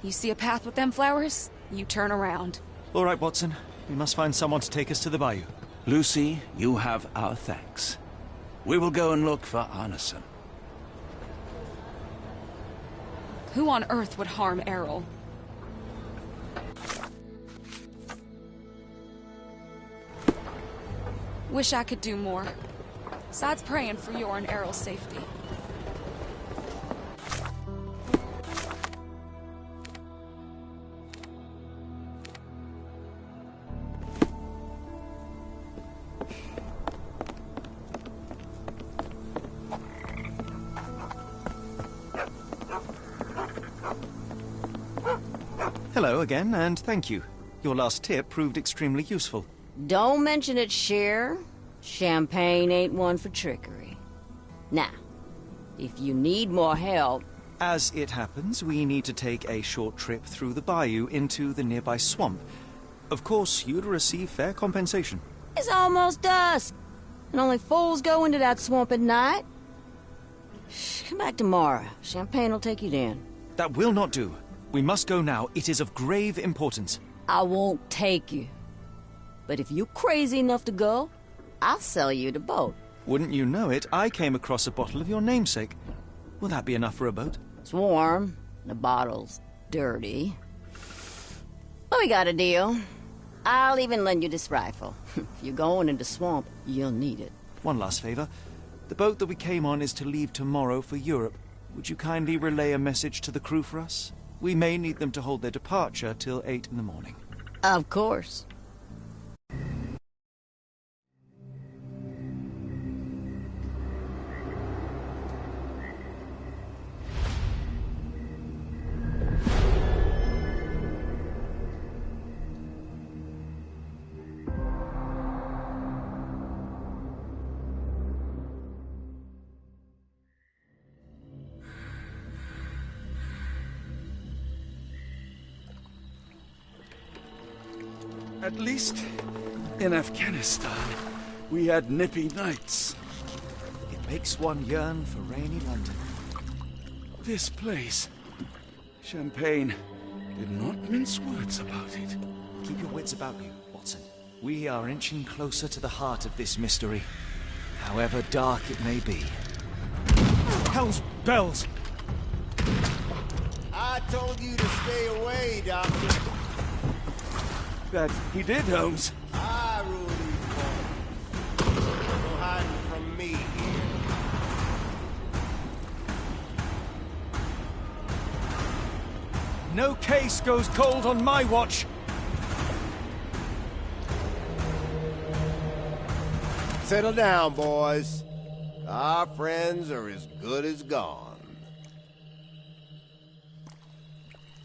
You see a path with them flowers, you turn around. All right, Watson. We must find someone to take us to the bayou. Lucy, you have our thanks. We will go and look for Arneson. Who on earth would harm Errol? Wish I could do more. Besides praying for your and Errol's safety. Hello again, and thank you. Your last tip proved extremely useful. Don't mention it, Cher. Champagne ain't one for trickery. Now, if you need more help... As it happens, we need to take a short trip through the bayou into the nearby swamp. Of course, you'd receive fair compensation. It's almost dusk, and only fools go into that swamp at night. Come back tomorrow. Champagne will take you then. That will not do. We must go now. It is of grave importance. I won't take you. But if you're crazy enough to go, I'll sell you the boat. Wouldn't you know it, I came across a bottle of your namesake. Will that be enough for a boat? It's warm. The bottle's dirty. But we got a deal. I'll even lend you this rifle. If you're going into the swamp, you'll need it. One last favor. The boat that we came on is to leave tomorrow for Europe. Would you kindly relay a message to the crew for us? We may need them to hold their departure till 8 in the morning. Of course. At least in Afghanistan, we had nippy nights. It makes one yearn for rainy London. This place, Champagne, did not mince words about it. Keep your wits about you, Watson. We are inching closer to the heart of this mystery, however dark it may be. Hell's bells! I told you to stay away, Doctor. That he did, Holmes. I rule these parts. No hiding from me here. No case goes cold on my watch. Settle down, boys. Our friends are as good as gone.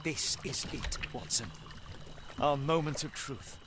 This is it, Watson. Our moment of truth.